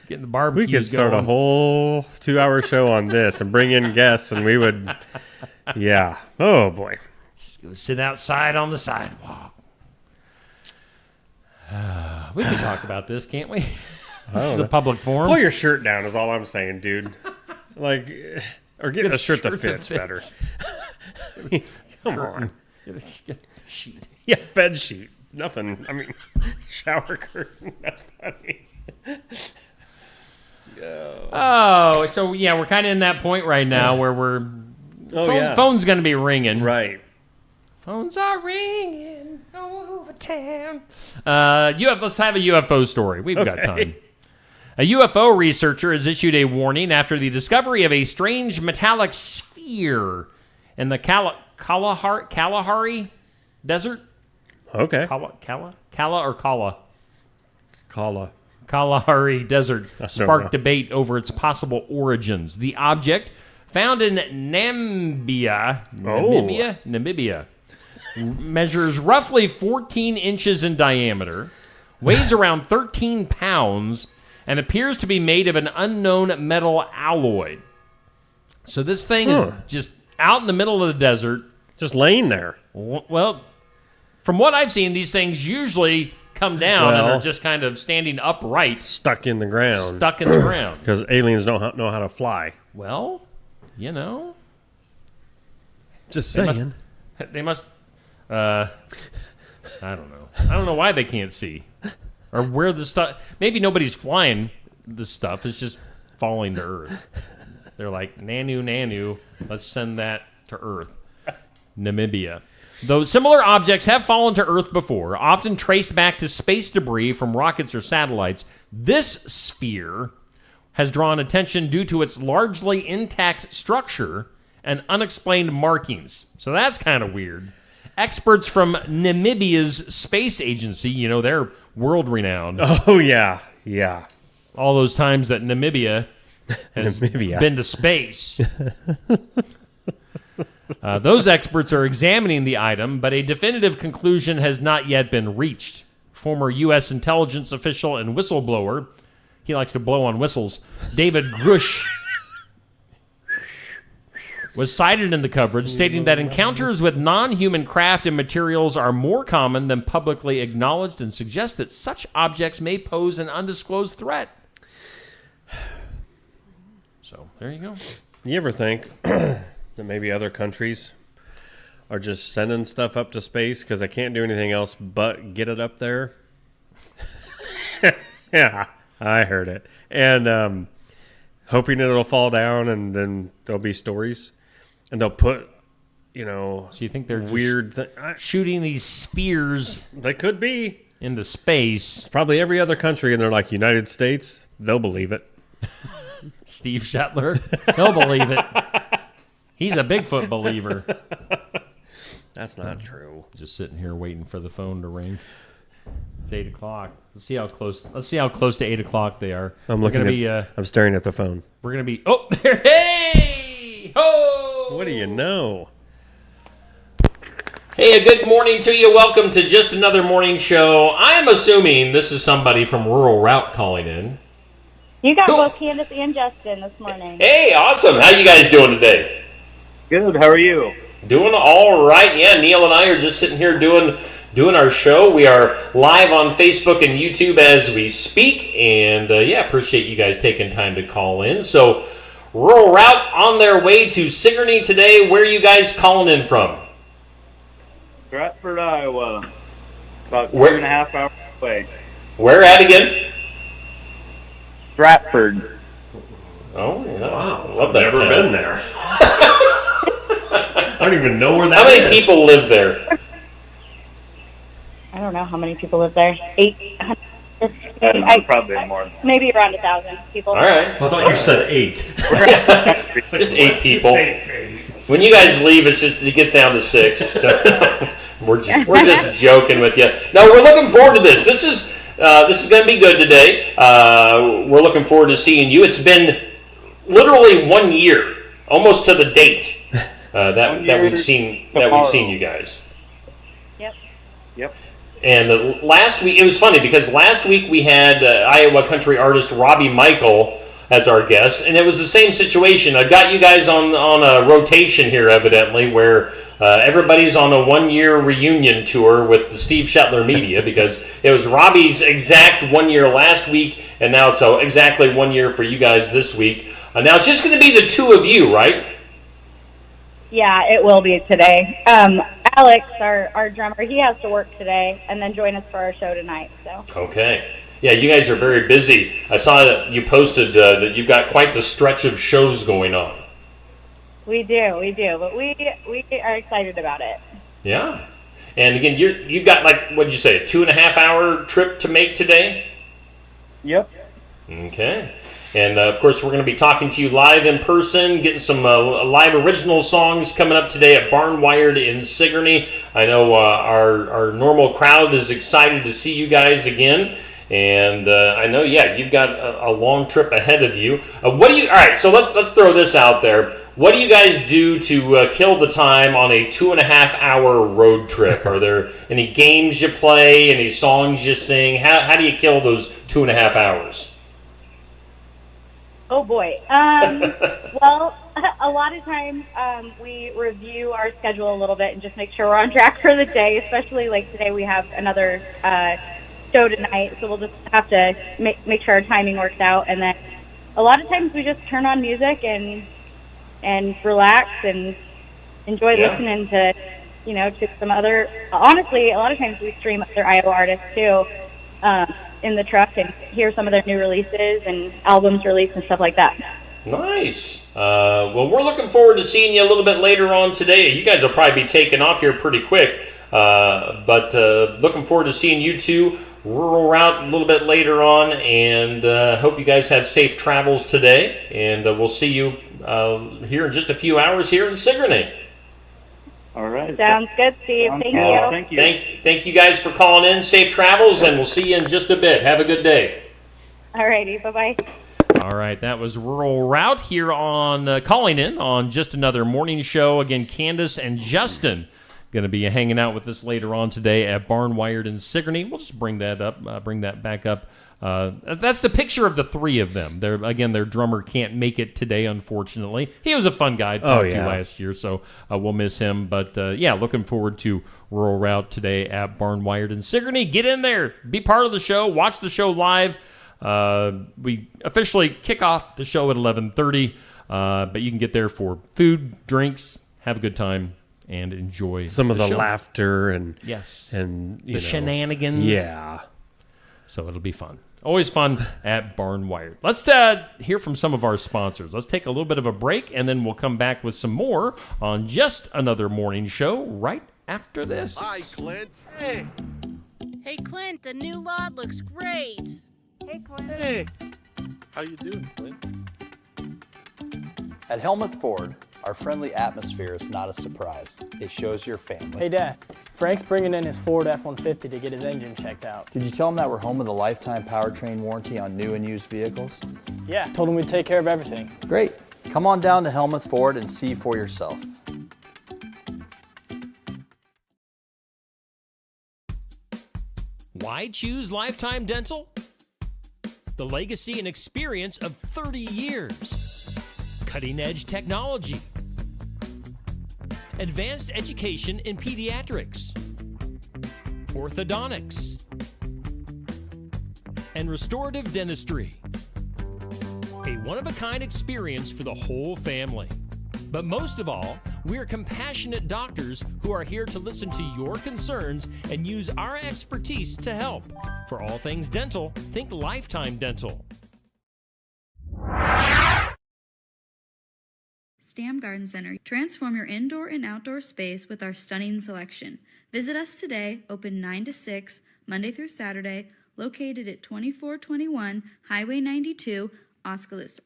[SPEAKER 4] the barbecue
[SPEAKER 6] We could start a whole 2-hour show on this and bring in guests, and we would, yeah. Oh, boy.
[SPEAKER 4] Just go sit outside on the sidewalk. We can talk about this, can't we? This is a public forum.
[SPEAKER 6] Pull your shirt down is all I'm saying, dude. Like, or get a shirt that fits better. Come on.
[SPEAKER 4] Get a sheet.
[SPEAKER 6] Yeah, bed sheet. Nothing. I mean, shower curtain. That's funny.
[SPEAKER 4] Oh, so yeah, we're kind of in that point right now where phone's going to be ringing.
[SPEAKER 6] Right.
[SPEAKER 4] Phones are ringing over town. Let's have a UFO story. We've got time. A UFO researcher has issued a warning after the discovery of a strange metallic sphere in the Kalahari Desert.
[SPEAKER 6] Okay.
[SPEAKER 4] Kalahari Desert sparked debate over its possible origins. The object, found in Namibia, measures roughly 14 inches in diameter, weighs around 13 pounds, and appears to be made of an unknown metal alloy. So this thing is just out in the middle of the desert.
[SPEAKER 6] Just laying there.
[SPEAKER 4] Well, from what I've seen, these things usually come down and are just kind of standing upright.
[SPEAKER 6] Stuck in the ground.
[SPEAKER 4] Because
[SPEAKER 6] aliens don't know how to fly.
[SPEAKER 4] Well, you know.
[SPEAKER 6] Just saying.
[SPEAKER 4] They must I don't know. I don't know why they can't see. Or where the stuff... Maybe nobody's flying this stuff. It's just falling to Earth. They're like, Nanu, let's send that to Earth. Namibia. Though similar objects have fallen to Earth before, often traced back to space debris from rockets or satellites, this sphere has drawn attention due to its largely intact structure and unexplained markings. So that's kind of weird. Experts from Namibia's space agency, they're world-renowned.
[SPEAKER 6] Oh, yeah. Yeah.
[SPEAKER 4] All those times that Namibia has been to space. Those experts are examining the item, but a definitive conclusion has not yet been reached. Former U.S. intelligence official and whistleblower, he likes to blow on whistles, David Grush, was cited in the coverage, stating that encounters with non-human craft and materials are more common than publicly acknowledged and suggest that such objects may pose an undisclosed threat. So, there you go.
[SPEAKER 6] You ever think that maybe other countries are just sending stuff up to space because they can't do anything else but get it up there? Yeah, I heard it. And hoping it'll fall down and then there'll be stories. And they'll put, So
[SPEAKER 4] you think they're
[SPEAKER 6] weird
[SPEAKER 4] shooting these spheres?
[SPEAKER 6] They could be.
[SPEAKER 4] Into space.
[SPEAKER 6] It's probably every other country, and they're like, United States, they'll believe it.
[SPEAKER 4] Steve Shetler, he'll believe it. He's a Bigfoot believer.
[SPEAKER 6] That's not true.
[SPEAKER 4] Just sitting here waiting for the phone to ring. It's 8 o'clock. Let's see how close to 8 o'clock they are.
[SPEAKER 6] I'm staring at the phone.
[SPEAKER 4] We're gonna be. Oh, there! Hey! Ho!
[SPEAKER 6] What do you know?
[SPEAKER 4] Hey, a good morning to you. Welcome to Just Another Morning Show. I am assuming this is somebody from Rural Route calling in.
[SPEAKER 11] You got both Candace and Justin this morning.
[SPEAKER 4] Hey, awesome. How you guys doing today?
[SPEAKER 12] Good. How are you?
[SPEAKER 4] Doing all right. Yeah, Neil and I are just sitting here doing our show. We are live on Facebook and YouTube as we speak. And, appreciate you guys taking time to call in. So, Rural Route on their way to Sigourney today. Where are you guys calling in from?
[SPEAKER 12] Stratford, Iowa. About 2.5 hours away.
[SPEAKER 4] Where at again?
[SPEAKER 12] Stratford.
[SPEAKER 4] Oh, yeah.
[SPEAKER 6] Wow.
[SPEAKER 4] Love that
[SPEAKER 6] Never
[SPEAKER 4] town.
[SPEAKER 6] been there. I don't even know where that
[SPEAKER 4] is. How many
[SPEAKER 6] is.
[SPEAKER 4] people live there?
[SPEAKER 11] I don't know how many people live there. 800.
[SPEAKER 12] Probably more.
[SPEAKER 11] Maybe around 1,000 people.
[SPEAKER 4] All right.
[SPEAKER 6] I thought you said 8.
[SPEAKER 4] Just 8 people. When you guys leave, it gets down to 6. So we're just joking with you. No, we're looking forward to this. This is going to be good today. We're looking forward to seeing you. It's been literally 1 year
[SPEAKER 6] almost to the date that we've seen you guys.
[SPEAKER 12] Yep.
[SPEAKER 6] And last week, it was funny because last week we had Iowa country artist Robbie Michael as our guest, and it was the same situation. I got you guys on a rotation here, evidently, where everybody's on a 1-year reunion tour with the Steve Shetler Media because it was Robbie's exact 1 year last week, and now it's exactly 1 year for you guys this week. Now it's just going to be the two of you, right?
[SPEAKER 11] Yeah, it will be today. Alex, our drummer, he has to work today and then join us for our show tonight. So. Okay.
[SPEAKER 6] Yeah, you guys are very busy. I saw that you posted that you've got quite the stretch of shows going on.
[SPEAKER 11] We do, but we are excited about it.
[SPEAKER 6] Yeah. And again, you've got what'd you say, a 2.5 hour trip to make today?
[SPEAKER 12] Yep.
[SPEAKER 6] Okay. And of course, we're going to be talking to you live in person, getting some live original songs coming up today at Barnwired in Sigourney. I know our normal crowd is excited to see you guys again. And I know, you've got a long trip ahead of you. All right, so let's throw this out there. What do you guys do to kill the time on a 2.5 hour road trip? Are there any games you play, any songs you sing? How do you kill those 2.5 hours?
[SPEAKER 11] Oh boy. Well, a lot of times we review our schedule a little bit and just make sure we're on track for the day, especially like today we have another show tonight, so we'll just have to make sure our timing works out. And then a lot of times we just turn on music and relax and enjoy listening to, to some other, honestly, a lot of times we stream other Iowa artists too in the truck and hear some of their new releases and albums released and stuff like that.
[SPEAKER 6] Nice. Well, we're looking forward to seeing you a little bit later on today. You guys will probably be taking off here pretty quick, but looking forward to seeing you two rural route a little bit later on, and hope you guys have safe travels today, and we'll see you here in just a few hours here in Sigourney.
[SPEAKER 12] All right.
[SPEAKER 11] Sounds good, Steve. Thank you.
[SPEAKER 12] Thank you.
[SPEAKER 6] Thank you guys for calling in. Safe travels, and we'll see you in just a bit. Have a good day.
[SPEAKER 11] All righty. Bye-bye.
[SPEAKER 4] All right, that was Rural Route here on calling in on Just Another Morning Show. Again, Candace and Justin going to be hanging out with us later on today at Barnwired in Sigourney. We'll just bring that back up. That's the picture of the three of them. Their drummer can't make it today, unfortunately. He was a fun guy to talk to last year, so we'll miss him. But looking forward to Rural Route today at Barnwired in Sigourney. Get in there, be part of the show, watch the show live. We officially kick off the show at 11:30, but you can get there for food, drinks, have a good time, and enjoy
[SPEAKER 6] some of the
[SPEAKER 4] show.
[SPEAKER 6] Laughter and
[SPEAKER 4] the shenanigans.
[SPEAKER 6] Yeah,
[SPEAKER 4] so it'll be fun. Always fun at Barnwired. Let's hear from some of our sponsors. Let's take a little bit of a break, and then we'll come back with some more on Just Another Morning Show right after this.
[SPEAKER 13] Hi, Clint. Hey. Hey, Clint, the new lot looks great. Hey, Clint.
[SPEAKER 14] Hey. How you doing, Clint?
[SPEAKER 15] At Helmuth Ford, our friendly atmosphere is not a surprise. It shows your family.
[SPEAKER 16] Hey, Dad. Frank's bringing in his Ford F-150 to get his engine checked out.
[SPEAKER 15] Did you tell him that we're home with a lifetime powertrain warranty on new and used vehicles?
[SPEAKER 16] Yeah, told him we'd take care of everything.
[SPEAKER 15] Great. Come on down to Helmuth Ford and see for yourself.
[SPEAKER 4] Why choose Lifetime Dental? The legacy and experience of 30 years. Cutting-edge technology. Advanced education in pediatrics. Orthodontics. And restorative dentistry. A one-of-a-kind experience for the whole family. But most of all, we're compassionate doctors who are here to listen to your concerns and use our expertise to help. For all things dental, think Lifetime Dental.
[SPEAKER 17] Stam Garden Center. Transform your indoor and outdoor space with our stunning selection. Visit us today, open 9 to 6, Monday through Saturday, located at 2421 Highway 92, Oskaloosa.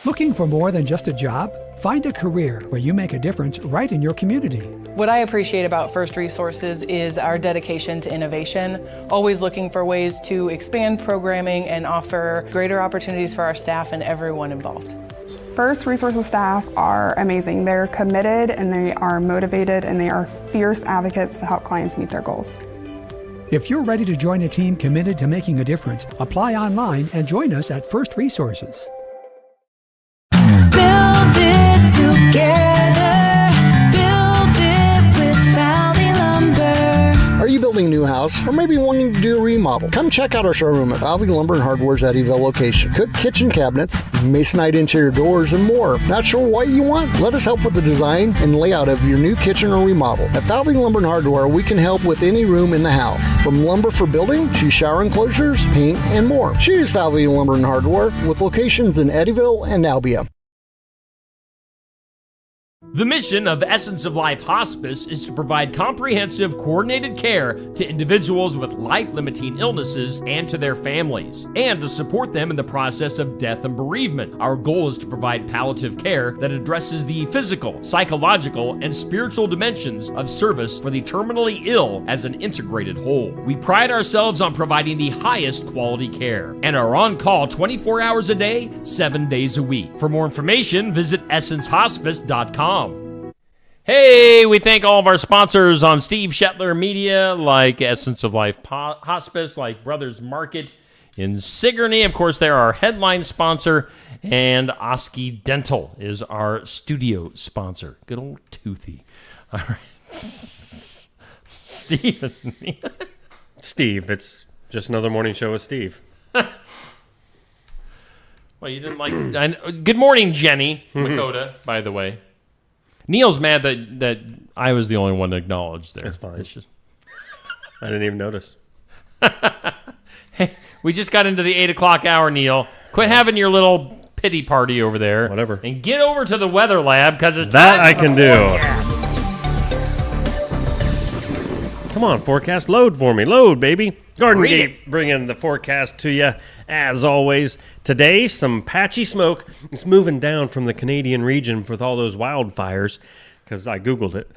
[SPEAKER 18] Looking for more than just a job? Find a career where you make a difference right in your community.
[SPEAKER 19] What I appreciate about First Resources is our dedication to innovation, always looking for ways to expand programming and offer greater opportunities for our staff and everyone involved.
[SPEAKER 20] First Resources staff are amazing. They're committed and they are motivated and they are fierce advocates to help clients meet their goals.
[SPEAKER 18] If you're ready to join a team committed to making a difference, apply online and join us at First Resources.
[SPEAKER 21] Build it together. Build it with Valley Lumber.
[SPEAKER 22] Are you building a new house or maybe wanting to do a remodel? Come check out our showroom at Valley Lumber and Hardware's Eddyville location. Cook kitchen cabinets, masonite interior doors, and more. Not sure what you want? Let us help with the design and layout of your new kitchen or remodel. At Valley Lumber and Hardware, we can help with any room in the house. From lumber for building to shower enclosures, paint, and more. Choose Valley Lumber and Hardware with locations in Eddyville and Albia.
[SPEAKER 4] The mission of Essence of Life Hospice is to provide comprehensive, coordinated care to individuals with life-limiting illnesses and to their families, and to support them in the process of death and bereavement. Our goal is to provide palliative care that addresses the physical, psychological, and spiritual dimensions of service for the terminally ill as an integrated whole. We pride ourselves on providing the highest quality care and are on call 24 hours a day, 7 days a week. For more information, visit essencehospice.com. Hey, we thank all of our sponsors on Steve Shetler Media, like Essence of Life Hospice, like Brothers Market in Sigourney. Of course, they're our headline sponsor, and Osky Dental is our studio sponsor. Good old Toothy. All right. Steve.
[SPEAKER 6] Steve, it's just another morning show with Steve.
[SPEAKER 4] Well, you didn't like... Good morning, Jenny Lakota, by the way. Neil's mad that I was the only one acknowledged there.
[SPEAKER 6] That's fine.
[SPEAKER 4] It's just
[SPEAKER 6] I didn't even notice.
[SPEAKER 4] Hey, we just got into the 8 o'clock hour, Neil. Quit having your little pity party over there.
[SPEAKER 6] Whatever.
[SPEAKER 4] And get over to the weather lab because it's
[SPEAKER 6] that I can do. Come on, forecast, load for me. Load, baby. Garden Gate bringing the forecast to you, as always. Today, some patchy smoke. It's moving down from the Canadian region with all those wildfires, because I Googled it.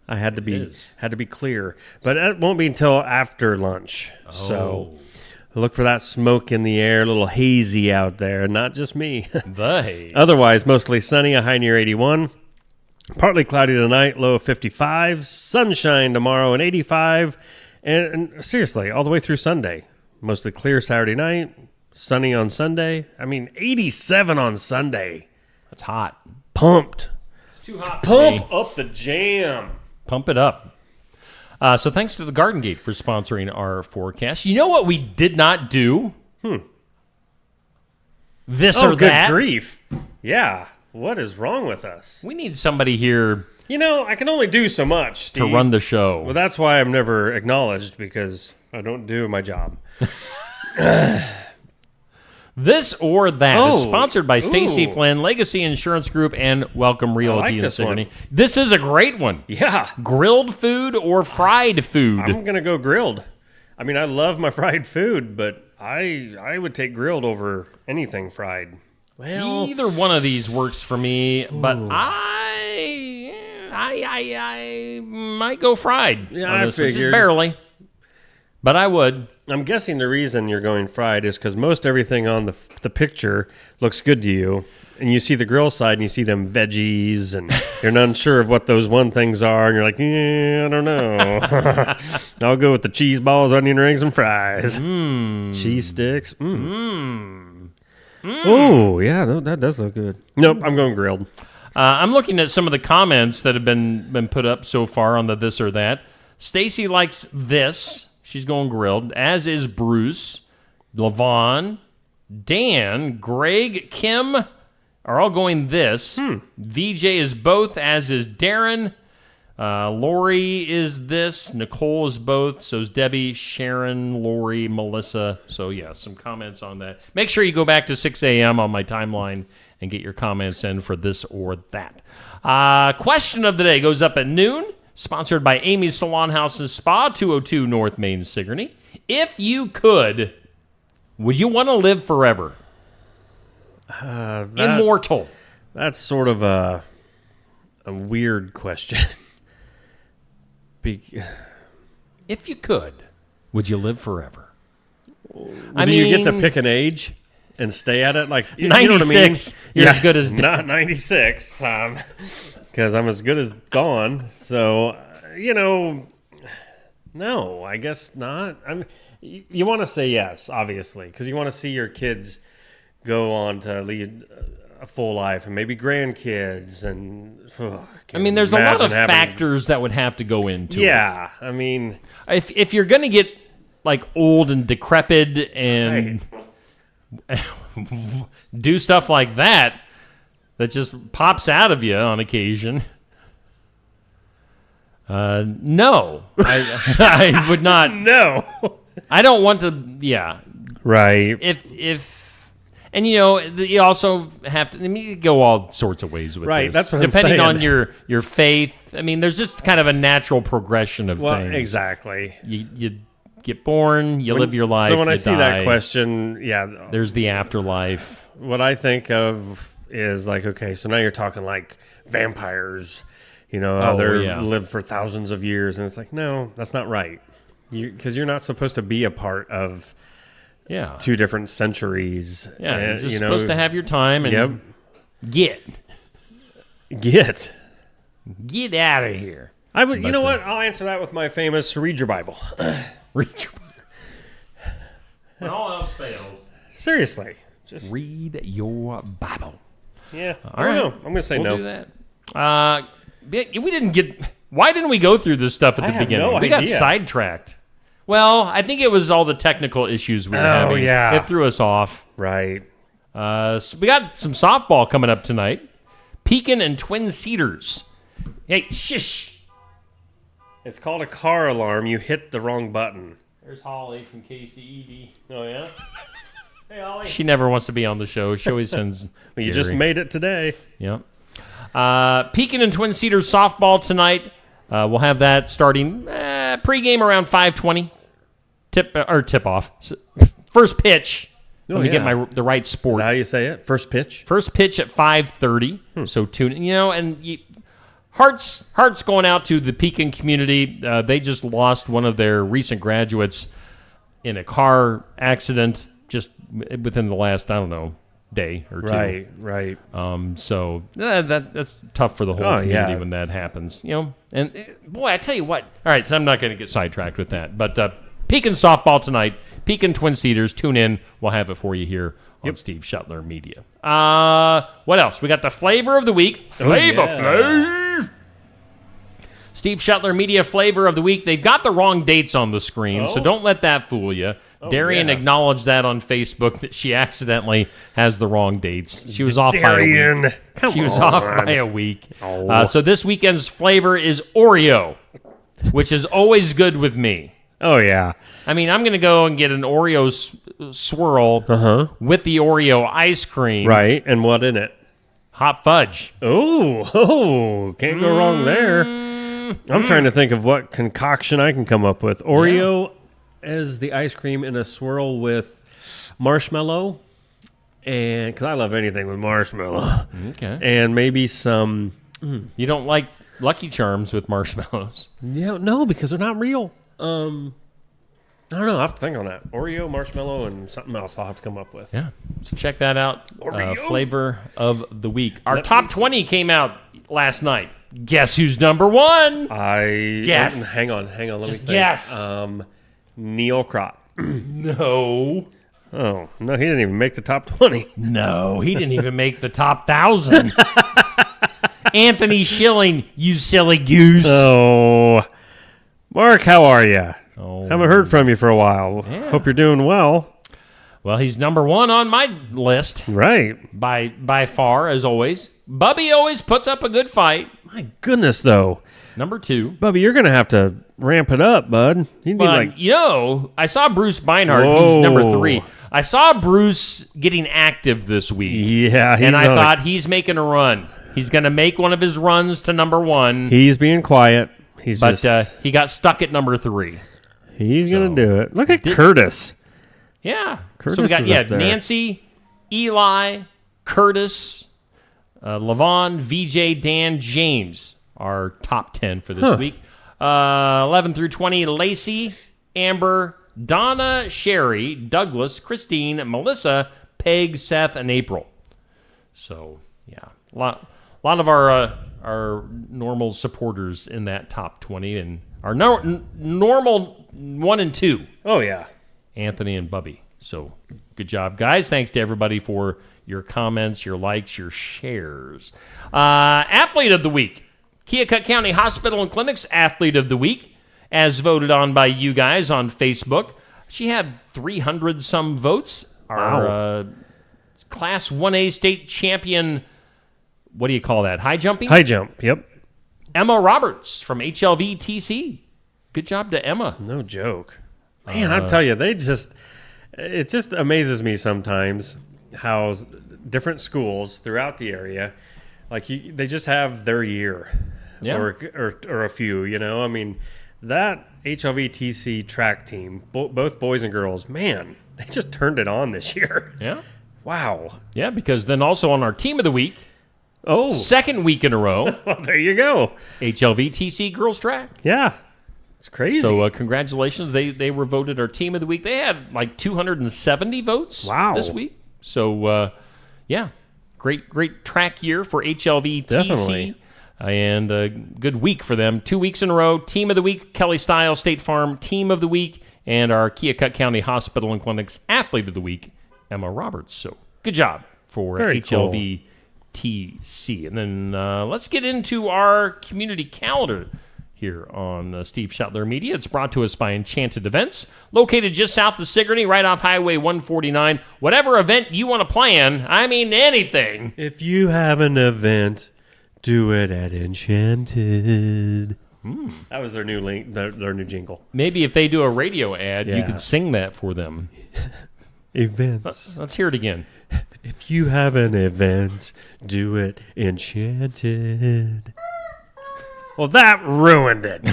[SPEAKER 6] I had to be clear. But it won't be until after lunch.
[SPEAKER 4] Oh.
[SPEAKER 6] So look for that smoke in the air, a little hazy out there, not just me.
[SPEAKER 4] The haze.
[SPEAKER 6] Otherwise, mostly sunny, a high near 81. Partly cloudy tonight, low of 55. Sunshine tomorrow, and 85. And seriously, all the way through Sunday. Mostly clear Saturday night, sunny on Sunday. 87 on Sunday.
[SPEAKER 4] That's hot.
[SPEAKER 6] Pumped.
[SPEAKER 4] It's too hot.
[SPEAKER 6] Pump up the jam.
[SPEAKER 4] Pump it up. So thanks to the Garden Gate for sponsoring our forecast. You know what we did not do? This or that.
[SPEAKER 6] Good grief. Yeah. What is wrong with us?
[SPEAKER 4] We need somebody here.
[SPEAKER 6] I can only do so much, Steve,
[SPEAKER 4] to run the show.
[SPEAKER 6] Well, that's why I'm never acknowledged, because I don't do my job.
[SPEAKER 4] This or that is sponsored by Stacy Flynn, Legacy Insurance Group, and Welcome Realty in Sigourney. This is a great one.
[SPEAKER 6] Yeah.
[SPEAKER 4] Grilled food or fried food?
[SPEAKER 6] I'm going to go grilled. I love my fried food, but I would take grilled over anything fried.
[SPEAKER 4] Well, either one of these works for me, but I might go fried.
[SPEAKER 6] Yeah, I figured.
[SPEAKER 4] Just barely. But I would.
[SPEAKER 6] I'm guessing the reason you're going fried is because most everything on the picture looks good to you. And you see the grill side and you see them veggies and you're not sure of what those one things are. And you're like, I don't know. I'll go with the cheese balls, onion rings, and fries. Cheese sticks. Oh, yeah, that does look good. Nope, I'm going grilled.
[SPEAKER 4] I'm looking at some of the comments that have been put up so far on the this or that. Stacy likes this. She's going grilled, as is Bruce, Lavon, Dan, Greg, Kim are all going this. VJ is both, as is Darren. Lori is this. Nicole is both. So is Debbie, Sharon, Lori, Melissa. So, yeah, some comments on that. Make sure you go back to 6 a.m. on my timeline and get your comments in for this or that. Question of the day goes up at noon. Sponsored by Amy's Salon House and Spa, 202 North Main, Sigourney. If you could, would you want to live forever? Immortal.
[SPEAKER 6] That's sort of a weird question.
[SPEAKER 4] If you could, would you live forever?
[SPEAKER 6] Do you get to pick an age? and stay at it. Like
[SPEAKER 4] 96,
[SPEAKER 6] you know what I mean?
[SPEAKER 4] you're as good as
[SPEAKER 6] not 96, because I'm as good as gone. So no, I guess not. You want to say yes, obviously, because you want to see your kids go on to lead a full life and maybe grandkids. And
[SPEAKER 4] there's a lot of factors that would have to go into it.
[SPEAKER 6] Yeah, I mean,
[SPEAKER 4] if you're going to get like old and decrepit and do stuff like that just pops out of you on occasion. No, I would not.
[SPEAKER 6] No,
[SPEAKER 4] I don't want to. Yeah,
[SPEAKER 6] right.
[SPEAKER 4] And you also have to. You go all sorts of ways with
[SPEAKER 6] right.
[SPEAKER 4] this.
[SPEAKER 6] That's what
[SPEAKER 4] depending
[SPEAKER 6] I'm saying.
[SPEAKER 4] on your faith. There's just kind of a natural progression of things.
[SPEAKER 6] Exactly.
[SPEAKER 4] You get born, you live your life.
[SPEAKER 6] So when I
[SPEAKER 4] you
[SPEAKER 6] see
[SPEAKER 4] die.
[SPEAKER 6] that question,
[SPEAKER 4] there's the afterlife.
[SPEAKER 6] What I think of is like, okay, so now you're talking like vampires. Live for thousands of years, and it's like, no, that's not right. Because you're not supposed to be a part of 2 different centuries.
[SPEAKER 4] Yeah, you're just supposed to have your time and get out of here.
[SPEAKER 6] I would. You know what? I'll answer that with my famous read your Bible.
[SPEAKER 4] Read your Bible. When all else fails.
[SPEAKER 6] Seriously, just
[SPEAKER 4] read your Bible.
[SPEAKER 6] Yeah,
[SPEAKER 4] All
[SPEAKER 6] I don't
[SPEAKER 4] right.
[SPEAKER 6] know. I'm going to say
[SPEAKER 4] we'll
[SPEAKER 6] no.
[SPEAKER 4] Do that. We didn't get. Why didn't we go through this stuff at the beginning?
[SPEAKER 6] No
[SPEAKER 4] we got
[SPEAKER 6] idea.
[SPEAKER 4] sidetracked. Well, I think it was all the technical issues we were having.
[SPEAKER 6] Oh, yeah.
[SPEAKER 4] It threw us off.
[SPEAKER 6] Right.
[SPEAKER 4] So we got some softball coming up tonight. Pekin and Twin Cedars. Hey, shish.
[SPEAKER 6] It's called a car alarm. You hit the wrong button.
[SPEAKER 4] There's Holly from KCED.
[SPEAKER 6] Oh, yeah? Hey, Holly.
[SPEAKER 4] She never wants to be on the show. She always sends
[SPEAKER 6] Well, you just made it today.
[SPEAKER 4] Yep. Pekin and Twin Cedars softball tonight. We'll have that starting pregame around 5:20. Tip off. First pitch. Let me get the right sport.
[SPEAKER 6] Is that how you say it? First pitch?
[SPEAKER 4] First pitch at 5:30. So tune in. And hearts going out to the Pekin community. They just lost one of their recent graduates in a car accident just within the last, day or two.
[SPEAKER 6] Right.
[SPEAKER 4] So that's tough for the whole community when that happens. And boy, I tell you what. All right, so I'm not going to get sidetracked with that. But Pekin softball tonight. Pekin Twin Cedars. Tune in. We'll have it for you here on Steve Shuttler Media. What else? We got the flavor of the week. Flav. Steve Shuttler Media Flavor of the Week. They've got the wrong dates on the screen, so don't let that fool you. Darian acknowledged that on Facebook that she accidentally has the wrong dates. She was off by a week. She was off by a week. So this weekend's flavor is Oreo, which is always good with me.
[SPEAKER 6] Oh, yeah.
[SPEAKER 4] I'm going to go and get an Oreo swirl with the Oreo ice cream.
[SPEAKER 6] Right, and what in it?
[SPEAKER 4] Hot fudge.
[SPEAKER 6] Oh, can't go wrong there. I'm trying to think of what concoction I can come up with. Oreo as the ice cream in a swirl with marshmallow, and because I love anything with marshmallow.
[SPEAKER 4] Okay.
[SPEAKER 6] And maybe some.
[SPEAKER 4] You don't like Lucky Charms with marshmallows?
[SPEAKER 6] Yeah, no, because they're not real. I don't know. I have to think on that. Oreo, marshmallow, and something else I'll have to come up with.
[SPEAKER 4] Yeah. So check that out.
[SPEAKER 6] Oreo.
[SPEAKER 4] Flavor of the week. Our top 20 came out last night. Guess who's number one? Guess.
[SPEAKER 6] Hang on. Let me think.
[SPEAKER 4] Guess.
[SPEAKER 6] Neil Crott.
[SPEAKER 4] No.
[SPEAKER 6] Oh, no, he didn't even make the top 20.
[SPEAKER 4] No, he didn't even make the top 1,000. Anthony Schilling, you silly goose.
[SPEAKER 6] Oh. Mark, how are you?
[SPEAKER 4] Oh.
[SPEAKER 6] Haven't heard from you for a while.
[SPEAKER 4] Yeah.
[SPEAKER 6] Hope you're doing well.
[SPEAKER 4] Well, he's number one on my list.
[SPEAKER 6] Right.
[SPEAKER 4] By far, as always. Bubby always puts up a good fight.
[SPEAKER 6] My goodness, though.
[SPEAKER 4] Number two.
[SPEAKER 6] Bubby, you're going to have to ramp it up, bud. You need
[SPEAKER 4] I saw Bruce Beinhardt. He's number 3. I saw Bruce getting active this week.
[SPEAKER 6] Yeah.
[SPEAKER 4] And I thought he's making a run. He's going to make one of his runs to number 1.
[SPEAKER 6] He's being quiet. He
[SPEAKER 4] got stuck at number 3.
[SPEAKER 6] He's going to do it. Look at Curtis.
[SPEAKER 4] Yeah.
[SPEAKER 6] Curtis
[SPEAKER 4] so we got
[SPEAKER 6] is up there.
[SPEAKER 4] Nancy, Eli, Curtis, Levon, VJ, Dan, James, our top 10 for this week. 11 through 20, Lacey, Amber, Donna, Sherry, Douglas, Christine, Melissa, Peg, Seth, and April. So, yeah, a lot of our normal supporters in that top 20, and our normal 1 and 2.
[SPEAKER 6] Oh, yeah.
[SPEAKER 4] Anthony and Bubby. So, good job, guys. Thanks to everybody for your comments, your likes, your shares. Athlete of the Week. Keokuk County Hospital and Clinic's Athlete of the Week, as voted on by you guys on Facebook. She had 300-some votes.
[SPEAKER 6] Wow.
[SPEAKER 4] Our Class 1A state champion, what do you call that, high jumping?
[SPEAKER 6] High jump, yep.
[SPEAKER 4] Emma Roberts from HLV-TC. Good job to Emma.
[SPEAKER 6] No joke. Man, I tell you, it just amazes me sometimes how different schools throughout the area, like they just have their year, or a few. I mean, that HLV-TC track team, both boys and girls, man, they just turned it on this year.
[SPEAKER 4] Yeah.
[SPEAKER 6] Wow.
[SPEAKER 4] Yeah, because then also on our Team of the Week, second week in a row.
[SPEAKER 6] Well, there you go.
[SPEAKER 4] HLV-TC girls track.
[SPEAKER 6] Yeah. It's crazy.
[SPEAKER 4] So congratulations. They were voted our Team of the Week. They had like 270 votes this week. So, yeah, great track year for HLV-TC.
[SPEAKER 6] Definitely.
[SPEAKER 4] And a good week for them. 2 weeks in a row. Team of the Week, Kelly Style State Farm Team of the Week, and our Keokuk County Hospital and Clinic's Athlete of the Week, Emma Roberts. So good job for HLV-TC. And then let's get into our community calendar here on Steve Shetler Media. It's brought to us by Enchanted Events, located just south of Sigourney, right off Highway 149. Whatever event you want to plan, I mean anything.
[SPEAKER 6] If you have an event, do it at Enchanted. That was their new their new jingle.
[SPEAKER 4] Maybe if they do a radio ad, you could sing that for them.
[SPEAKER 6] Events.
[SPEAKER 4] Let's hear it again.
[SPEAKER 6] If you have an event, do it Enchanted. Well, that ruined it.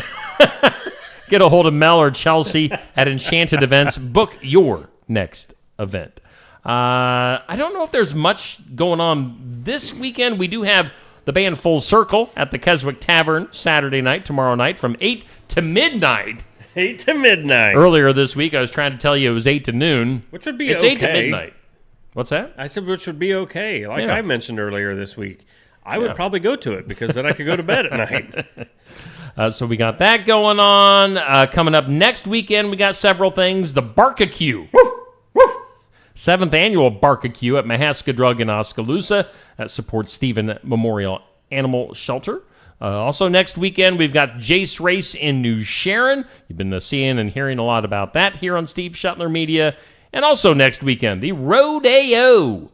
[SPEAKER 4] Get a hold of Mel or Chelsea at Enchanted Events. Book your next event. I don't know if there's much going on this weekend. We do have the band Full Circle at the Keswick Tavern Saturday night, tomorrow night, from 8 to midnight.
[SPEAKER 6] 8 to midnight.
[SPEAKER 4] Earlier this week, I was trying to tell you it was 8 to noon.
[SPEAKER 6] Which would be
[SPEAKER 4] it's
[SPEAKER 6] okay.
[SPEAKER 4] It's 8 to midnight. What's that?
[SPEAKER 6] I said which would be okay. I mentioned earlier this week. I would probably go to it because then I could go to bed at night.
[SPEAKER 4] So we got that going on. Coming up next weekend, we got several things. The Barkacue. 7th annual Barkacue at Mahaska Drug in Oskaloosa. That supports Stephen Memorial Animal Shelter. Also next weekend, we've got Jace Race in New Sharon. You've been seeing and hearing a lot about that here on Steve Shetler Media. And also next weekend, the Rodeo.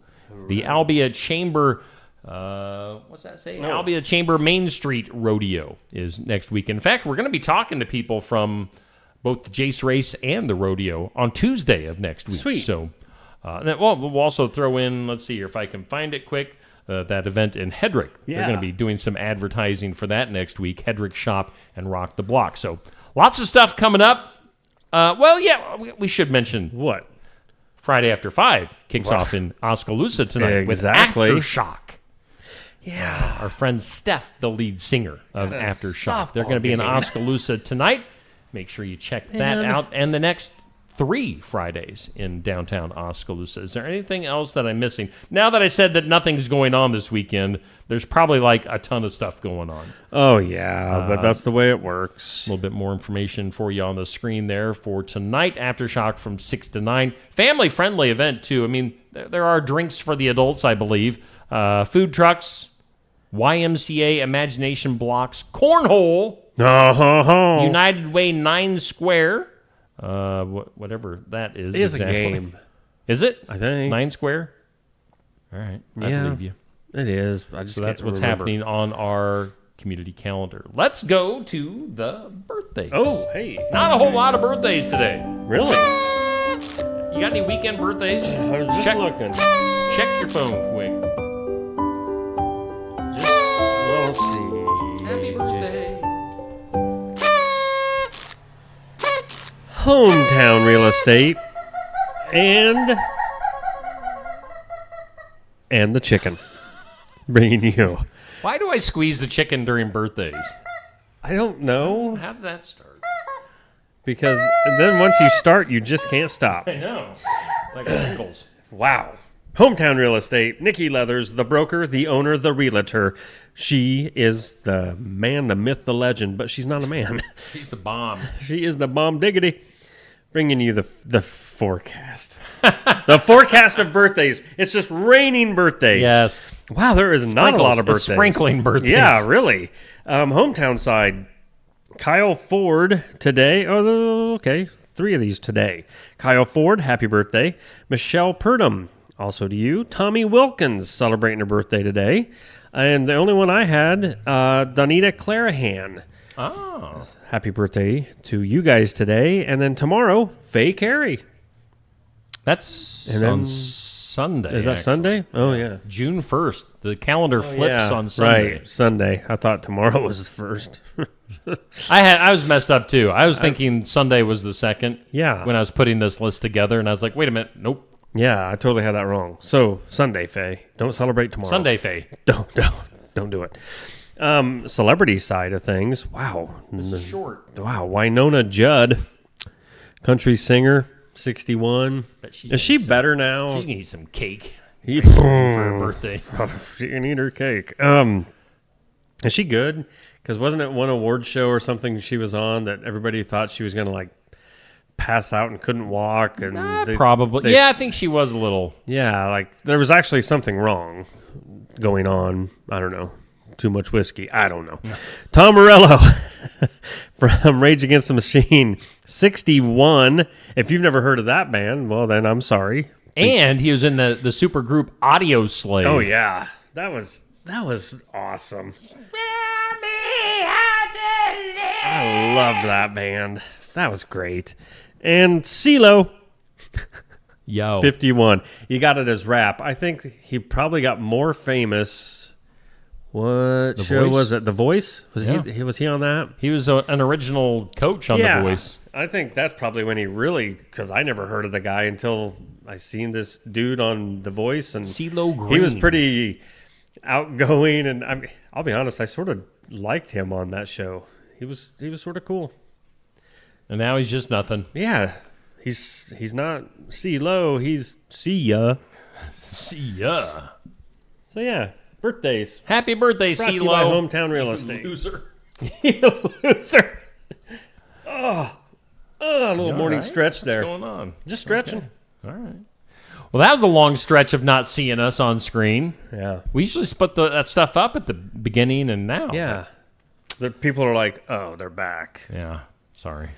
[SPEAKER 4] The Albia Chamber... what's that say? Albia Chamber Main Street Rodeo is next week. In fact, we're going to be talking to people from both the Jace Race and the Rodeo on Tuesday of next week.
[SPEAKER 6] Sweet.
[SPEAKER 4] So, we'll also throw in, let's see here if I can find it quick, that event in Hedrick.
[SPEAKER 6] Yeah.
[SPEAKER 4] They're going to be doing some advertising for that next week, Hedrick Shop and Rock the Block. So, lots of stuff coming up. We should mention
[SPEAKER 6] what?
[SPEAKER 4] Friday After 5 kicks off in Oskaloosa tonight with Aftershock.
[SPEAKER 6] Yeah.
[SPEAKER 4] Our friend Steph, the lead singer of Aftershock. They're going to be in Oskaloosa tonight. Make sure you check that out. And the next 3 Fridays in downtown Oskaloosa. Is there anything else that I'm missing? Now that I said that nothing's going on this weekend, there's probably like a ton of stuff going on.
[SPEAKER 6] Oh, yeah, but that's the way it works.
[SPEAKER 4] A little bit more information for you on the screen there for tonight. Aftershock from 6 to 9. Family-friendly event, too. I mean, there are drinks for the adults, I believe. Food trucks, YMCA imagination blocks, cornhole, United Way 9 Square, whatever that is.
[SPEAKER 6] It is exactly. A game.
[SPEAKER 4] Is it?
[SPEAKER 6] I think.
[SPEAKER 4] 9 Square? All right. I believe you.
[SPEAKER 6] It is.
[SPEAKER 4] So that's what's happening on our community calendar. Let's go to the birthdays.
[SPEAKER 6] Oh, hey.
[SPEAKER 4] Not a whole lot of birthdays today.
[SPEAKER 6] Really?
[SPEAKER 4] You got any weekend birthdays?
[SPEAKER 6] I was just looking.
[SPEAKER 4] Check your phone quick.
[SPEAKER 6] We'll see.
[SPEAKER 4] Happy birthday.
[SPEAKER 6] Hometown Real Estate and the chicken. Bringing you.
[SPEAKER 4] Why do I squeeze the chicken during birthdays?
[SPEAKER 6] I don't know.
[SPEAKER 4] How did that start?
[SPEAKER 6] Because then once you start, you just can't stop.
[SPEAKER 4] I know. Like wrinkles.
[SPEAKER 6] Wow. Hometown Real Estate, Nikki Leathers, the broker, the owner, the realtor. She is the man, the myth, the legend, but she's not a man.
[SPEAKER 4] She's the bomb.
[SPEAKER 6] She is the bomb diggity. Bringing you the forecast. The forecast of birthdays. It's just raining birthdays.
[SPEAKER 4] Yes.
[SPEAKER 6] Wow, there is not a lot of birthdays.
[SPEAKER 4] It's sprinkling birthdays.
[SPEAKER 6] Yeah, really. Hometown side, Kyle Ford today. Oh, okay. 3 of these today. Kyle Ford, happy birthday. Michelle Purdom, also to you. Tommy Wilkins, celebrating her birthday today. And the only one I had, Donita Clarahan.
[SPEAKER 4] Oh.
[SPEAKER 6] Happy birthday to you guys today. And then tomorrow, Faye Carey.
[SPEAKER 4] That's
[SPEAKER 6] and
[SPEAKER 4] on Sunday.
[SPEAKER 6] Is that
[SPEAKER 4] actually.
[SPEAKER 6] Sunday? Oh, yeah.
[SPEAKER 4] June 1st. The calendar flips on Sunday.
[SPEAKER 6] Right, Sunday. I thought tomorrow was the first.
[SPEAKER 4] I was messed up, too. I was thinking Sunday was the second.
[SPEAKER 6] Yeah.
[SPEAKER 4] When I was putting this list together, and I was like, wait a minute. Nope.
[SPEAKER 6] Yeah, I totally had that wrong. So, Sunday, Faye. Don't celebrate tomorrow.
[SPEAKER 4] Sunday, Faye.
[SPEAKER 6] Don't do it. Celebrity side of things. Wow.
[SPEAKER 4] This is short.
[SPEAKER 6] Wow. Winona Judd, country singer, 61. Is she better now?
[SPEAKER 4] She's going to eat some cake for her birthday.
[SPEAKER 6] She can eat her cake. Is she good? Because wasn't it one award show or something she was on that everybody thought she was going to like pass out and couldn't walk? And
[SPEAKER 4] Probably. I think she was a little.
[SPEAKER 6] Yeah, like there was actually something wrong going on. I don't know. Too much whiskey. I don't know. No. Tom Morello from Rage Against the Machine, 61. If you've never heard of that band, well, then I'm sorry.
[SPEAKER 4] And he was in the supergroup Audio Slave.
[SPEAKER 6] Oh, yeah. That was awesome. I loved that band. That was great. And CeeLo.
[SPEAKER 4] Yo.
[SPEAKER 6] 51. You got it as rap. I think he probably got more famous. What show was it? The Voice? Was he on that?
[SPEAKER 4] He was an original coach on The Voice.
[SPEAKER 6] I think that's probably when he really, because I never heard of the guy until I seen this dude on The Voice, and
[SPEAKER 4] CeeLo Green.
[SPEAKER 6] He was pretty outgoing, and I'll be honest, I sort of liked him on that show. He was sort of cool.
[SPEAKER 4] And now he's just nothing.
[SPEAKER 6] Yeah, he's not CeeLo. He's see ya.
[SPEAKER 4] See ya.
[SPEAKER 6] So yeah. Birthdays.
[SPEAKER 4] Happy birthday,
[SPEAKER 6] Brought
[SPEAKER 4] CeeLo.
[SPEAKER 6] to you by Hometown Real Estate.
[SPEAKER 4] Loser.
[SPEAKER 6] Loser. A little morning stretch there.
[SPEAKER 4] What's going on?
[SPEAKER 6] Just stretching.
[SPEAKER 4] Okay. All right. Well, that was a long stretch of not seeing us on screen.
[SPEAKER 6] Yeah.
[SPEAKER 4] We usually split that stuff up at the beginning and now.
[SPEAKER 6] Yeah. The people are like, oh, they're back.
[SPEAKER 4] Yeah. Sorry.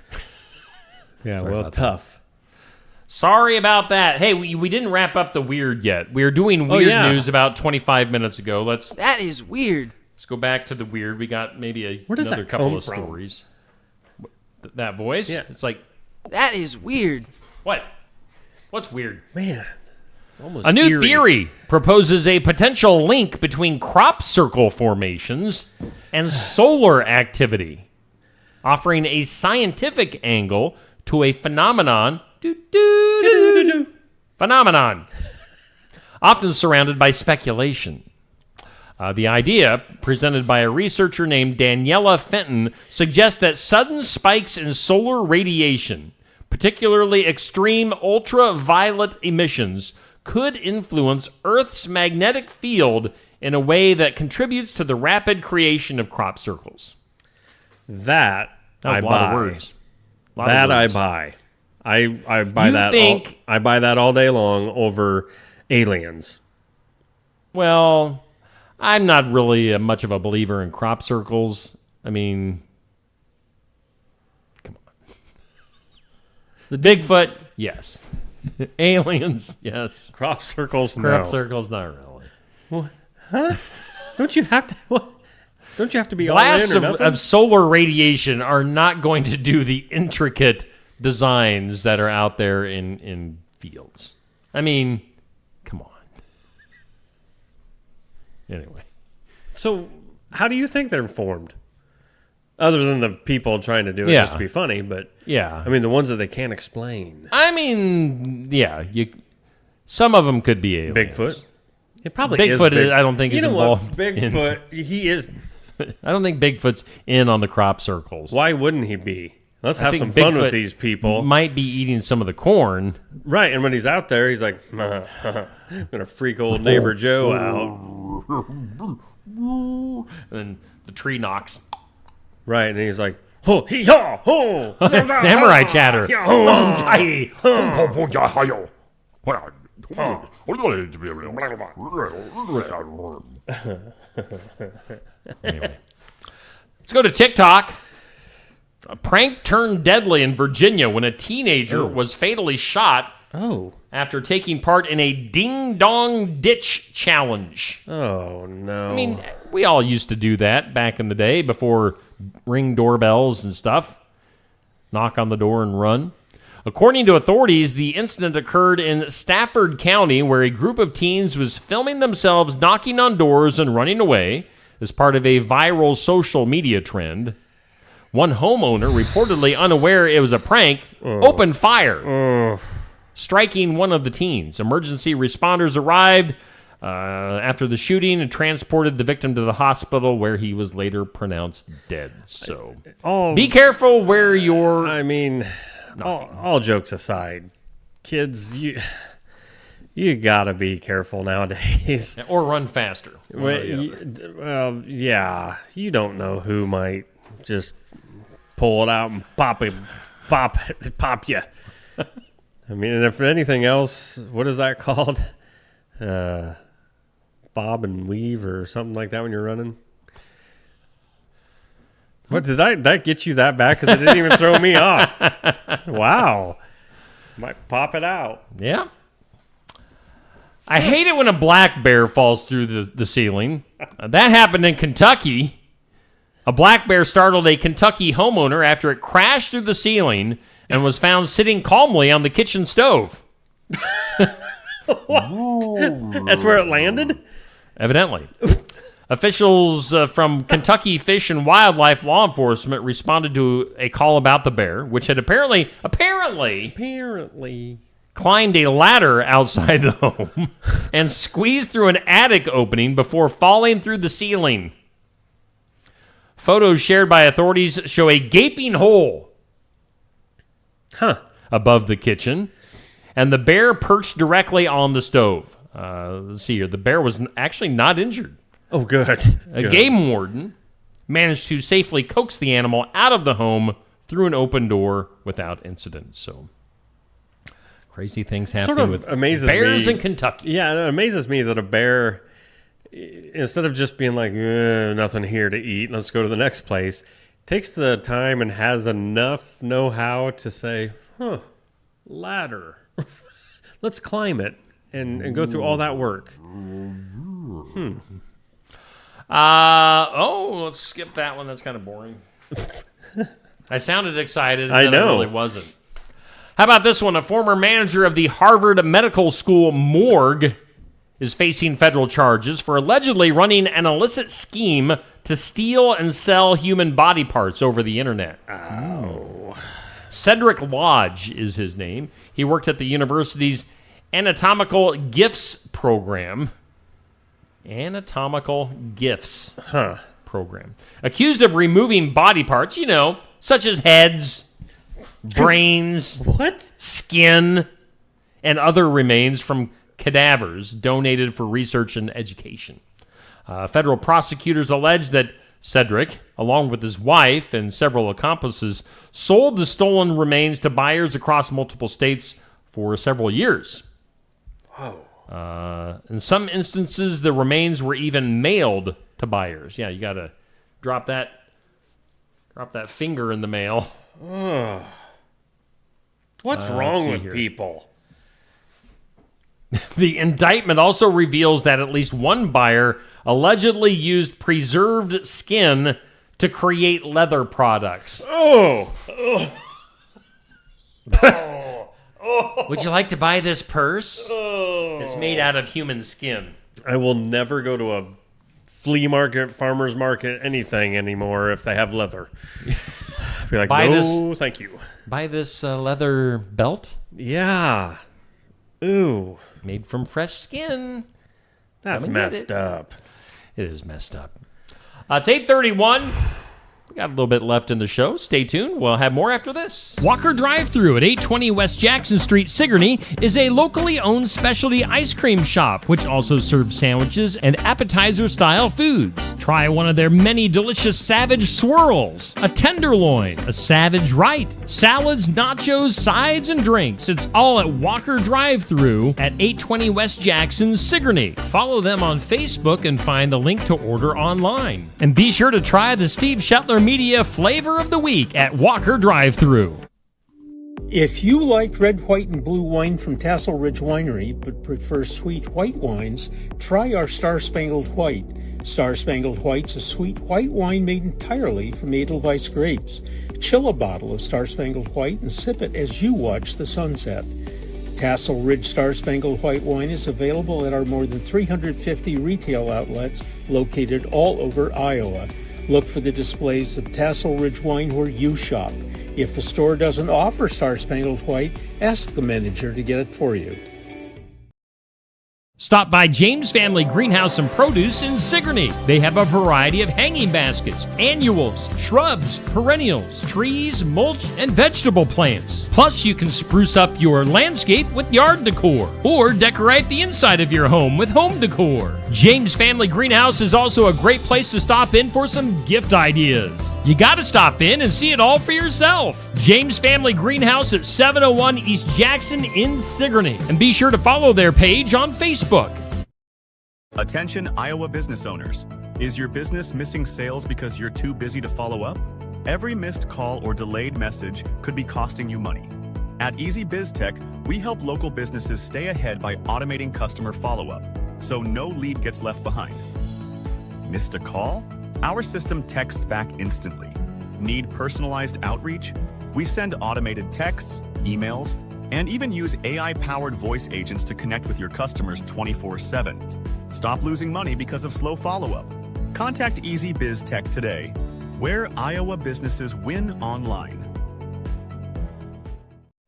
[SPEAKER 6] Yeah,
[SPEAKER 4] Sorry
[SPEAKER 6] well, tough.
[SPEAKER 4] Sorry about that. Hey, we didn't wrap up the weird yet. We were doing weird news about 25 minutes ago.
[SPEAKER 2] That is weird.
[SPEAKER 4] Let's go back to the weird. We got maybe
[SPEAKER 6] Where does
[SPEAKER 4] another
[SPEAKER 6] that
[SPEAKER 4] couple
[SPEAKER 6] come
[SPEAKER 4] of
[SPEAKER 6] from?
[SPEAKER 4] stories. That voice?
[SPEAKER 6] Yeah.
[SPEAKER 4] It's like,
[SPEAKER 2] that is weird.
[SPEAKER 4] What? What's weird?
[SPEAKER 6] Man, it's almost
[SPEAKER 4] a new
[SPEAKER 6] eerie.
[SPEAKER 4] theory proposes a potential link between crop circle formations and solar activity, offering a scientific angle to a phenomenon often surrounded by speculation. The idea, presented by a researcher named Daniela Fenton, suggests that sudden spikes in solar radiation, particularly extreme ultraviolet emissions, could influence Earth's magnetic field in a way that contributes to the rapid creation of crop circles.
[SPEAKER 6] That
[SPEAKER 4] was
[SPEAKER 6] I
[SPEAKER 4] a lot
[SPEAKER 6] buy.
[SPEAKER 4] of words.
[SPEAKER 6] That I buy. I buy that. I buy that all day long over aliens.
[SPEAKER 4] Well, I'm not really much of a believer in crop circles. I mean, come on. The Bigfoot, yes. Aliens, yes.
[SPEAKER 6] Crop circles,
[SPEAKER 4] Crop
[SPEAKER 6] no.
[SPEAKER 4] circles, not really.
[SPEAKER 6] What? Huh? Don't you have to? What? Don't you have to be
[SPEAKER 4] Blasts
[SPEAKER 6] all in or nothing?
[SPEAKER 4] of solar radiation are not going to do the intricate designs that are out there in fields. I mean, come on. Anyway.
[SPEAKER 6] So, how do you think they're formed? Other than the people trying to do it just to be funny, but
[SPEAKER 4] yeah,
[SPEAKER 6] I mean the ones that they can't explain.
[SPEAKER 4] I mean, yeah, some of them could be aliens.
[SPEAKER 6] Bigfoot. It probably
[SPEAKER 4] Bigfoot
[SPEAKER 6] is.
[SPEAKER 4] I don't think
[SPEAKER 6] you
[SPEAKER 4] is
[SPEAKER 6] know
[SPEAKER 4] involved.
[SPEAKER 6] What? Bigfoot. He is.
[SPEAKER 4] I don't think Bigfoot's in on the crop circles.
[SPEAKER 6] Why wouldn't he be? let's
[SPEAKER 4] I
[SPEAKER 6] have
[SPEAKER 4] think
[SPEAKER 6] some fun
[SPEAKER 4] Bigfoot
[SPEAKER 6] with these people.
[SPEAKER 4] Might be eating some of the corn.
[SPEAKER 6] Right, and when he's out there, he's like, I'm going to freak old neighbor Joe out.
[SPEAKER 4] And then the tree knocks.
[SPEAKER 6] Right, and he's like, ho, hee, haw, ho.
[SPEAKER 4] Samurai chatter. Anyway, let's go to TikTok. A prank turned deadly in Virginia when a teenager was fatally shot after taking part in a ding-dong ditch challenge.
[SPEAKER 6] Oh, no.
[SPEAKER 4] I mean, we all used to do that back in the day before Ring doorbells and stuff. Knock on the door and run. According to authorities, the incident occurred in Stafford County, where a group of teens was filming themselves knocking on doors and running away as part of a viral social media trend. One homeowner, reportedly unaware it was a prank, opened fire, striking one of the teens. Emergency responders arrived after the shooting and transported the victim to the hospital, where he was later pronounced dead. So be careful where you're...
[SPEAKER 6] I mean, all jokes aside, kids, you gotta be careful nowadays.
[SPEAKER 4] Or run faster.
[SPEAKER 6] Well, yeah, you don't know who might just pull it out and pop you. I mean, and if anything else, what is that called? Bob and weave or something like that when you're running. What did that get you that bad? Because it didn't even throw me off. Wow, might pop it out.
[SPEAKER 4] Yeah. I hate it when a black bear falls through the ceiling. That happened in Kentucky. A black bear startled a Kentucky homeowner after it crashed through the ceiling and was found sitting calmly on the kitchen stove.
[SPEAKER 6] What? That's where it landed?
[SPEAKER 4] Evidently. Officials from Kentucky Fish and Wildlife Law Enforcement responded to a call about the bear, which had apparently climbed a ladder outside the home and squeezed through an attic opening before falling through the ceiling. Photos shared by authorities show a gaping hole above the kitchen, and the bear perched directly on the stove. Let's see here. The bear was actually not injured.
[SPEAKER 6] Oh, good.
[SPEAKER 4] A game warden managed to safely coax the animal out of the home through an open door without incident. So, crazy things happening with bears in Kentucky.
[SPEAKER 6] Yeah, it amazes me that a bear, instead of just being like, nothing here to eat, let's go to the next place, takes the time and has enough know-how to say, ladder. Let's climb it and go through all that work.
[SPEAKER 4] Let's skip that one. That's kind of boring. I sounded excited, and
[SPEAKER 6] I
[SPEAKER 4] then
[SPEAKER 6] know.
[SPEAKER 4] I really wasn't. How about this one? A former manager of the Harvard Medical School morgue is facing federal charges for allegedly running an illicit scheme to steal and sell human body parts over the internet.
[SPEAKER 6] Oh.
[SPEAKER 4] Cedric Lodge is his name. He worked at the university's Anatomical Gifts program. Anatomical Gifts program. Accused of removing body parts, such as heads, brains, skin, and other remains from cadavers donated for research and education. Federal prosecutors allege that Cedric, along with his wife and several accomplices, sold the stolen remains to buyers across multiple states for several years.
[SPEAKER 6] Whoa.
[SPEAKER 4] In some instances, the remains were even mailed to buyers. Yeah, you got to drop that finger in the mail.
[SPEAKER 6] What's wrong with people?
[SPEAKER 4] The indictment also reveals that at least one buyer allegedly used preserved skin to create leather products. Would you like to buy this purse? It's made out of human skin.
[SPEAKER 6] I will never go to a flea market, farmer's market, anything anymore if they have leather. Be like, thank you.
[SPEAKER 4] Buy this leather belt?
[SPEAKER 6] Yeah. Ooh.
[SPEAKER 4] Made from fresh skin.
[SPEAKER 6] That's messed up.
[SPEAKER 4] It is messed up. It's 8:31. Got a little bit left in the show. Stay tuned. We'll have more after this. Walker Drive-Thru at 820 West Jackson Street, Sigourney, is a locally owned specialty ice cream shop, which also serves sandwiches and appetizer-style foods. Try one of their many delicious Savage Swirls, a Tenderloin, a Savage Right, salads, nachos, sides, and drinks. It's all at Walker Drive-Thru at 820 West Jackson, Sigourney. Follow them on Facebook and find the link to order online. And be sure to try the Steve Shetler Media Flavor of the Week at Walker Drive-Thru.
[SPEAKER 3] If you like red, white, and blue wine from Tassel Ridge Winery but prefer sweet white wines, try our Star Spangled White. Star Spangled White's a sweet white wine made entirely from Edelweiss grapes. Chill a bottle of Star Spangled White and sip it as you watch the sunset. Tassel Ridge Star Spangled White wine is available at our more than 350 retail outlets located all over Iowa. Look for the displays of Tassel Ridge wine where you shop. If the store doesn't offer Star Spangled White, ask the manager to get it for you.
[SPEAKER 4] Stop by James Family Greenhouse and Produce in Sigourney. They have a variety of hanging baskets, annuals, shrubs, perennials, trees, mulch, and vegetable plants. Plus, you can spruce up your landscape with yard decor or decorate the inside of your home with home decor. James Family Greenhouse is also a great place to stop in for some gift ideas. You got to stop in and see it all for yourself. James Family Greenhouse at 701 East Jackson in Sigourney. And be sure to follow their page on Facebook.
[SPEAKER 5] Attention Iowa business owners. Is your business missing sales because you're too busy to follow up? Every missed call or delayed message could be costing you money. At Easy BizTech, we help local businesses stay ahead by automating customer follow-up, so no lead gets left behind. Missed a call? Our system texts back instantly. Need personalized outreach? We send automated texts, emails, and even use AI-powered voice agents to connect with your customers 24/7. Stop losing money because of slow follow-up. Contact Easy BizTech today, where Iowa businesses win online.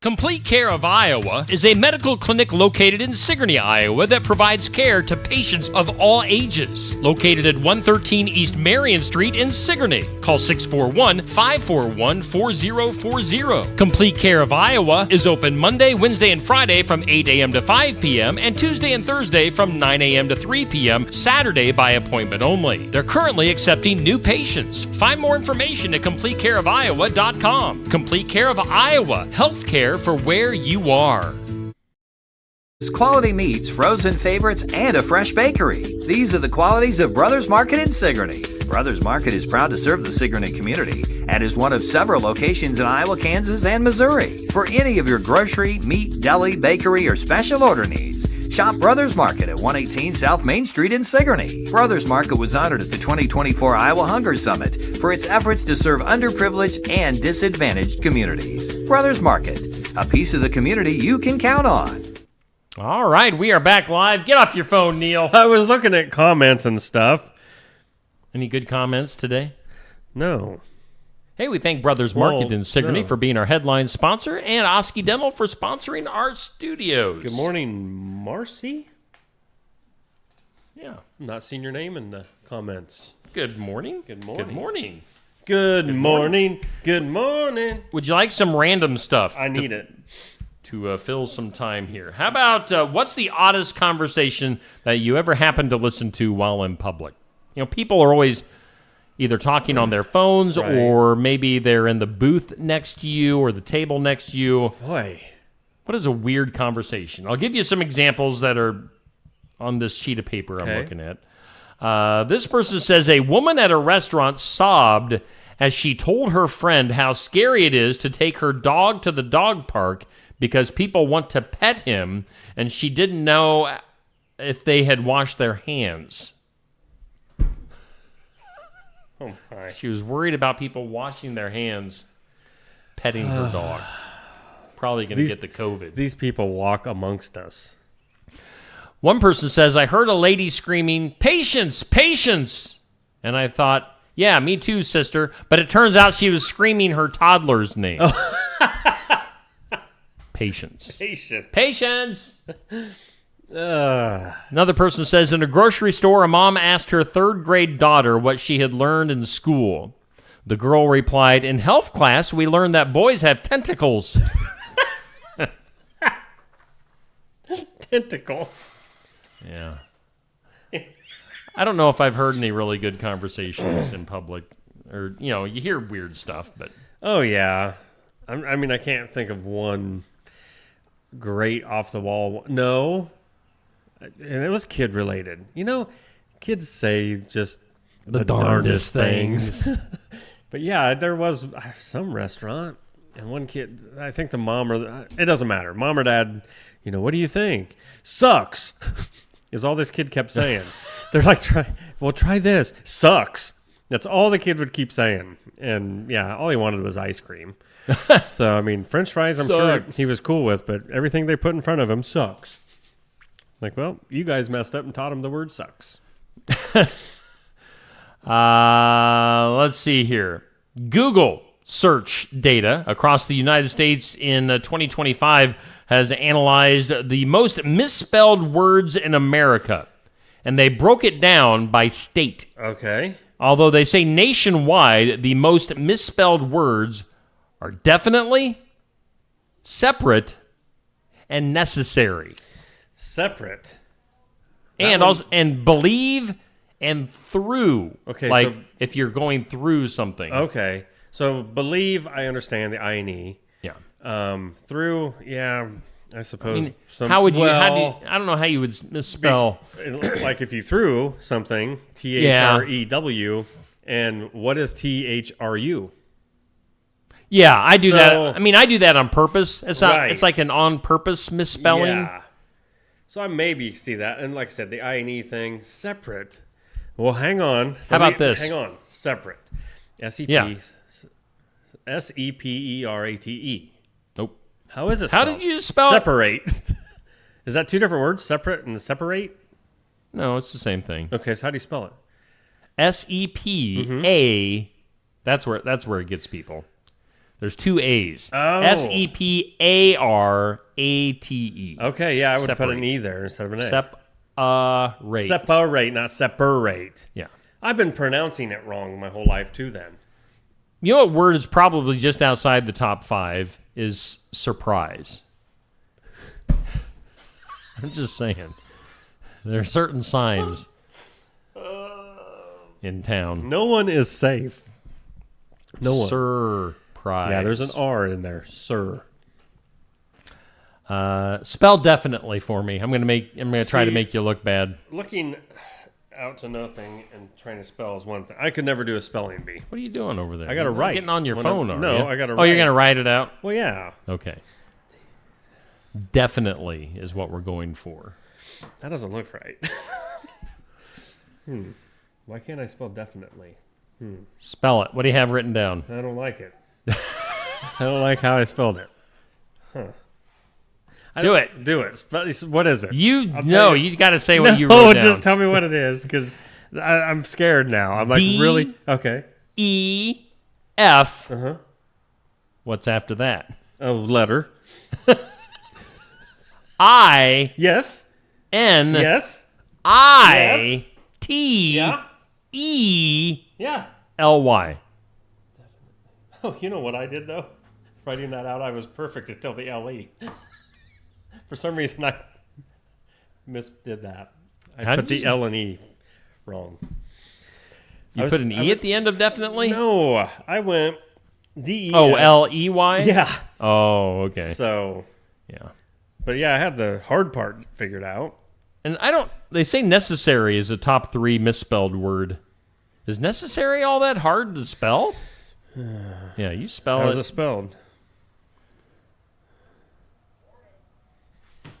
[SPEAKER 4] Complete Care of Iowa is a medical clinic located in Sigourney, Iowa that provides care to patients of all ages. Located at 113 East Marion Street in Sigourney. Call 641-541-4040. Complete Care of Iowa is open Monday, Wednesday, and Friday from 8 a.m. to 5 p.m. and Tuesday and Thursday from 9 a.m. to 3 p.m. Saturday by appointment only. They're currently accepting new patients. Find more information at CompleteCareOfIowa.com. Complete Care of Iowa. Healthcare for where you are.
[SPEAKER 1] Quality meats, frozen favorites, and a fresh bakery. These are the qualities of Brothers Market in Sigourney. Brothers Market is proud to serve the Sigourney community and is one of several locations in Iowa, Kansas, and Missouri. For any of your grocery, meat, deli, bakery, or special order needs, shop Brothers Market at 118 South Main Street in Sigourney. Brothers Market was honored at the 2024 Iowa Hunger Summit for its efforts to serve underprivileged and disadvantaged communities. Brothers Market, a piece of the community you can count on.
[SPEAKER 4] All right, we are back live. Get off your phone, Neil.
[SPEAKER 6] I was looking at comments and stuff.
[SPEAKER 4] Any good comments today?
[SPEAKER 6] No.
[SPEAKER 4] Hey, we thank Brothers Market in Sigourney for being our headline sponsor and Osky Dental for sponsoring our studios.
[SPEAKER 6] Good morning, Marcy.
[SPEAKER 4] Yeah.
[SPEAKER 6] Not seen your name in the comments.
[SPEAKER 4] Good morning.
[SPEAKER 6] Good morning.
[SPEAKER 4] Good morning.
[SPEAKER 6] Good morning. Good morning.
[SPEAKER 4] Would you like some random stuff?
[SPEAKER 6] I need it.
[SPEAKER 4] To fill some time here. How about what's the oddest conversation that you ever happen to listen to while in public? You know, people are always either talking on their phones or maybe they're in the booth next to you or the table next to you.
[SPEAKER 6] Boy.
[SPEAKER 4] What is a weird conversation? I'll give you some examples that are on this sheet of paper I'm looking at. This person says a woman at a restaurant sobbed as she told her friend how scary it is to take her dog to the dog park because people want to pet him, and she didn't know if they had washed their hands.
[SPEAKER 6] Oh my.
[SPEAKER 4] She was worried about people washing their hands, petting her dog. Probably going to get the COVID.
[SPEAKER 6] These people walk amongst us.
[SPEAKER 4] One person says, I heard a lady screaming, "Patience, patience!" And I thought, yeah, me too, sister. But it turns out she was screaming her toddler's name. Patience. Patience. Another person says, in a grocery store, a mom asked her third grade daughter what she had learned in school. The girl replied, in health class, we learned that boys have tentacles.
[SPEAKER 6] Tentacles.
[SPEAKER 4] Yeah. I don't know if I've heard any really good conversations in public. Or, you hear weird stuff, but...
[SPEAKER 6] Oh, yeah. I mean, I can't think of one great off-the-wall... No. And it was kid-related. Kids say just the darndest things. But, yeah, there was some restaurant, and one kid, I think the mom or... It doesn't matter. Mom or dad, what do you think? Sucks, is all this kid kept saying. They're like, try this. Sucks. That's all the kid would keep saying. And, yeah, all he wanted was ice cream. So, I mean, French fries, I'm sure he was cool with, but everything they put in front of him sucks. Like, well, you guys messed up and taught him the word sucks.
[SPEAKER 4] Let's see here. Google search data across the United States in 2025 has analyzed the most misspelled words in America. And they broke it down by state.
[SPEAKER 6] Okay.
[SPEAKER 4] Although they say nationwide, the most misspelled words are definitely, separate, and necessary.
[SPEAKER 6] Separate.
[SPEAKER 4] And believe and through.
[SPEAKER 6] Okay,
[SPEAKER 4] like
[SPEAKER 6] so
[SPEAKER 4] if you're going through something.
[SPEAKER 6] Okay. So believe, I understand the I-N-E.
[SPEAKER 4] Yeah.
[SPEAKER 6] Through, yeah, I suppose.
[SPEAKER 4] How would you, I don't know how you would misspell.
[SPEAKER 6] Like if you threw something, T-H-R-E-W, and what is T-H-R-U?
[SPEAKER 4] Yeah, I do that. I mean, I do that on purpose. It's not, It's like an on-purpose misspelling.
[SPEAKER 6] Yeah. So I maybe see that. And like I said, the I-N-E thing, separate. Well, hang on.
[SPEAKER 4] How about this?
[SPEAKER 6] Hang on. Separate. S-E-P.
[SPEAKER 4] Yeah.
[SPEAKER 6] S-E-P-E-R-A-T-E.
[SPEAKER 4] Nope.
[SPEAKER 6] How is it
[SPEAKER 4] How
[SPEAKER 6] spelled?
[SPEAKER 4] did you spell
[SPEAKER 6] Separate. Is that two different words? Separate and separate?
[SPEAKER 4] No, it's the same thing.
[SPEAKER 6] Okay, so how do you spell it?
[SPEAKER 4] S-E-P-A. That's where it gets people. There's two A's.
[SPEAKER 6] Oh.
[SPEAKER 4] S-E-P-A-R-A-T-E.
[SPEAKER 6] Okay, yeah, I would put an E there instead of an A.
[SPEAKER 4] Separate.
[SPEAKER 6] Separate, not separate.
[SPEAKER 4] Yeah.
[SPEAKER 6] I've been pronouncing it wrong my whole life, too, then.
[SPEAKER 4] You know what word is probably just outside the top 5 is surprise. I'm just saying. There are certain signs in town.
[SPEAKER 6] No one is safe. No one.
[SPEAKER 4] Surprise.
[SPEAKER 6] Yeah, there's an R in there. Sir.
[SPEAKER 4] Spell definitely for me. I'm gonna try to make you look bad.
[SPEAKER 6] Looking out to nothing and trying to spell is one thing. I could never do a spelling bee.
[SPEAKER 4] What are you doing over there?
[SPEAKER 6] I got to
[SPEAKER 4] You're
[SPEAKER 6] write.
[SPEAKER 4] Getting on your phone, are
[SPEAKER 6] No,
[SPEAKER 4] you?
[SPEAKER 6] I got to write.
[SPEAKER 4] Oh, you're going to write it out?
[SPEAKER 6] Well, yeah.
[SPEAKER 4] Okay. Definitely is what we're going for.
[SPEAKER 6] That doesn't look right. Why can't I spell definitely?
[SPEAKER 4] Spell it. What do you have written down?
[SPEAKER 6] I don't like it. I don't like how I spelled it. Huh.
[SPEAKER 4] Do it.
[SPEAKER 6] Do it. What is it?
[SPEAKER 4] You got to say what you wrote down.
[SPEAKER 6] Just tell me what it is, because I'm scared now. I'm like, really? Okay.
[SPEAKER 4] E-F. What's after that?
[SPEAKER 6] A letter.
[SPEAKER 4] I.
[SPEAKER 6] Yes.
[SPEAKER 4] N.
[SPEAKER 6] Yes.
[SPEAKER 4] I.
[SPEAKER 6] Yes.
[SPEAKER 4] T.
[SPEAKER 6] Yeah.
[SPEAKER 4] E.
[SPEAKER 6] Yeah.
[SPEAKER 4] L-Y.
[SPEAKER 6] Oh, you know what I did, though? Writing that out, I was perfect until the L-E. For some reason, I misdid that. I put the L and E wrong.
[SPEAKER 4] You put an E at the end of definitely?
[SPEAKER 6] No, I went D-E-F.
[SPEAKER 4] Oh, L-E-Y?
[SPEAKER 6] Yeah.
[SPEAKER 4] Oh, okay.
[SPEAKER 6] So,
[SPEAKER 4] yeah.
[SPEAKER 6] But yeah, I had the hard part figured out.
[SPEAKER 4] And they say necessary is a top 3 misspelled word. Is necessary all that hard to spell? Yeah, you spell it.
[SPEAKER 6] How's it spelled?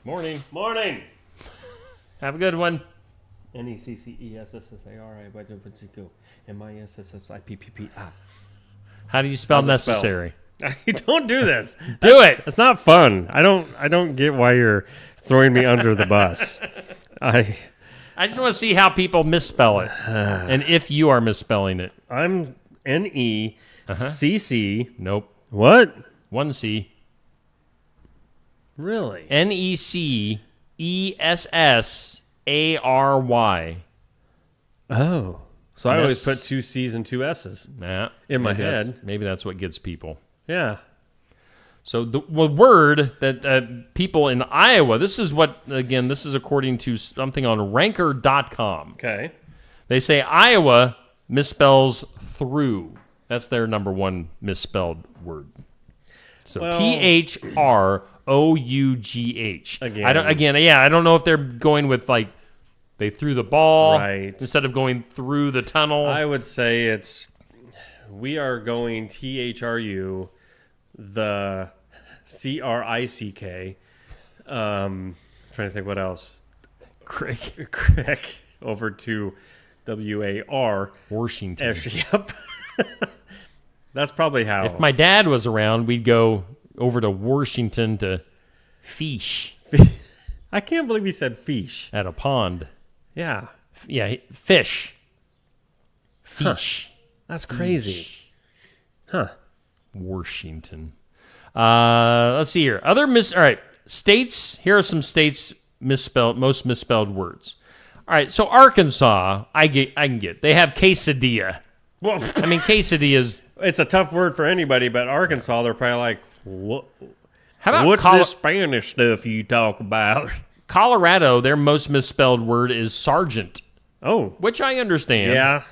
[SPEAKER 4] Morning.
[SPEAKER 6] Morning.
[SPEAKER 4] Have a good one.
[SPEAKER 6] N-E-C-C-E-S-S-S-A-R-I M-I-S-S-S-I-P-P-P-I.
[SPEAKER 4] How do you spell necessary?
[SPEAKER 6] Don't do this.
[SPEAKER 4] Do it.
[SPEAKER 6] It's not fun. I don't get why you're throwing me under the bus. I
[SPEAKER 4] just want to see how people misspell it. And if you are misspelling it.
[SPEAKER 6] I'm N-E-C-C.
[SPEAKER 4] Nope.
[SPEAKER 6] What?
[SPEAKER 4] 1 C.
[SPEAKER 6] Really?
[SPEAKER 4] N-E-C-E-S-S-A-R-Y.
[SPEAKER 6] Oh. So I always put 2 C's and 2 S's in my head.
[SPEAKER 8] Maybe that's what gets people.
[SPEAKER 6] Yeah.
[SPEAKER 8] So the word that people in Iowa, this is according to something on ranker.com.
[SPEAKER 6] Okay.
[SPEAKER 8] They say Iowa misspells through. That's their number one misspelled word. So THROUGH. I don't know if they're going with like they threw the ball instead of going through the tunnel.
[SPEAKER 6] I would say we are going THRU, the CRICK. Trying to think what else. Crick over to WAR.
[SPEAKER 8] Washington.
[SPEAKER 6] Yep. That's probably how.
[SPEAKER 8] If my dad was around, we'd go over to Washington to fish.
[SPEAKER 6] I can't believe he said fish.
[SPEAKER 8] At a pond.
[SPEAKER 6] Yeah.
[SPEAKER 8] Yeah, fish. Fish.
[SPEAKER 6] Huh. That's crazy.
[SPEAKER 8] Fish.
[SPEAKER 6] Huh.
[SPEAKER 8] Washington. Let's see here. All right. States. Here are some states most misspelled words. All right. So Arkansas, I can get. They have quesadilla.
[SPEAKER 6] Well,
[SPEAKER 8] I mean, quesadillas.
[SPEAKER 6] It's a tough word for anybody, but Arkansas, they're probably like, what?
[SPEAKER 8] How about
[SPEAKER 6] what's this Spanish stuff you talk about?
[SPEAKER 8] Colorado, their most misspelled word is sergeant.
[SPEAKER 6] Oh.
[SPEAKER 8] Which I understand.
[SPEAKER 6] Yeah.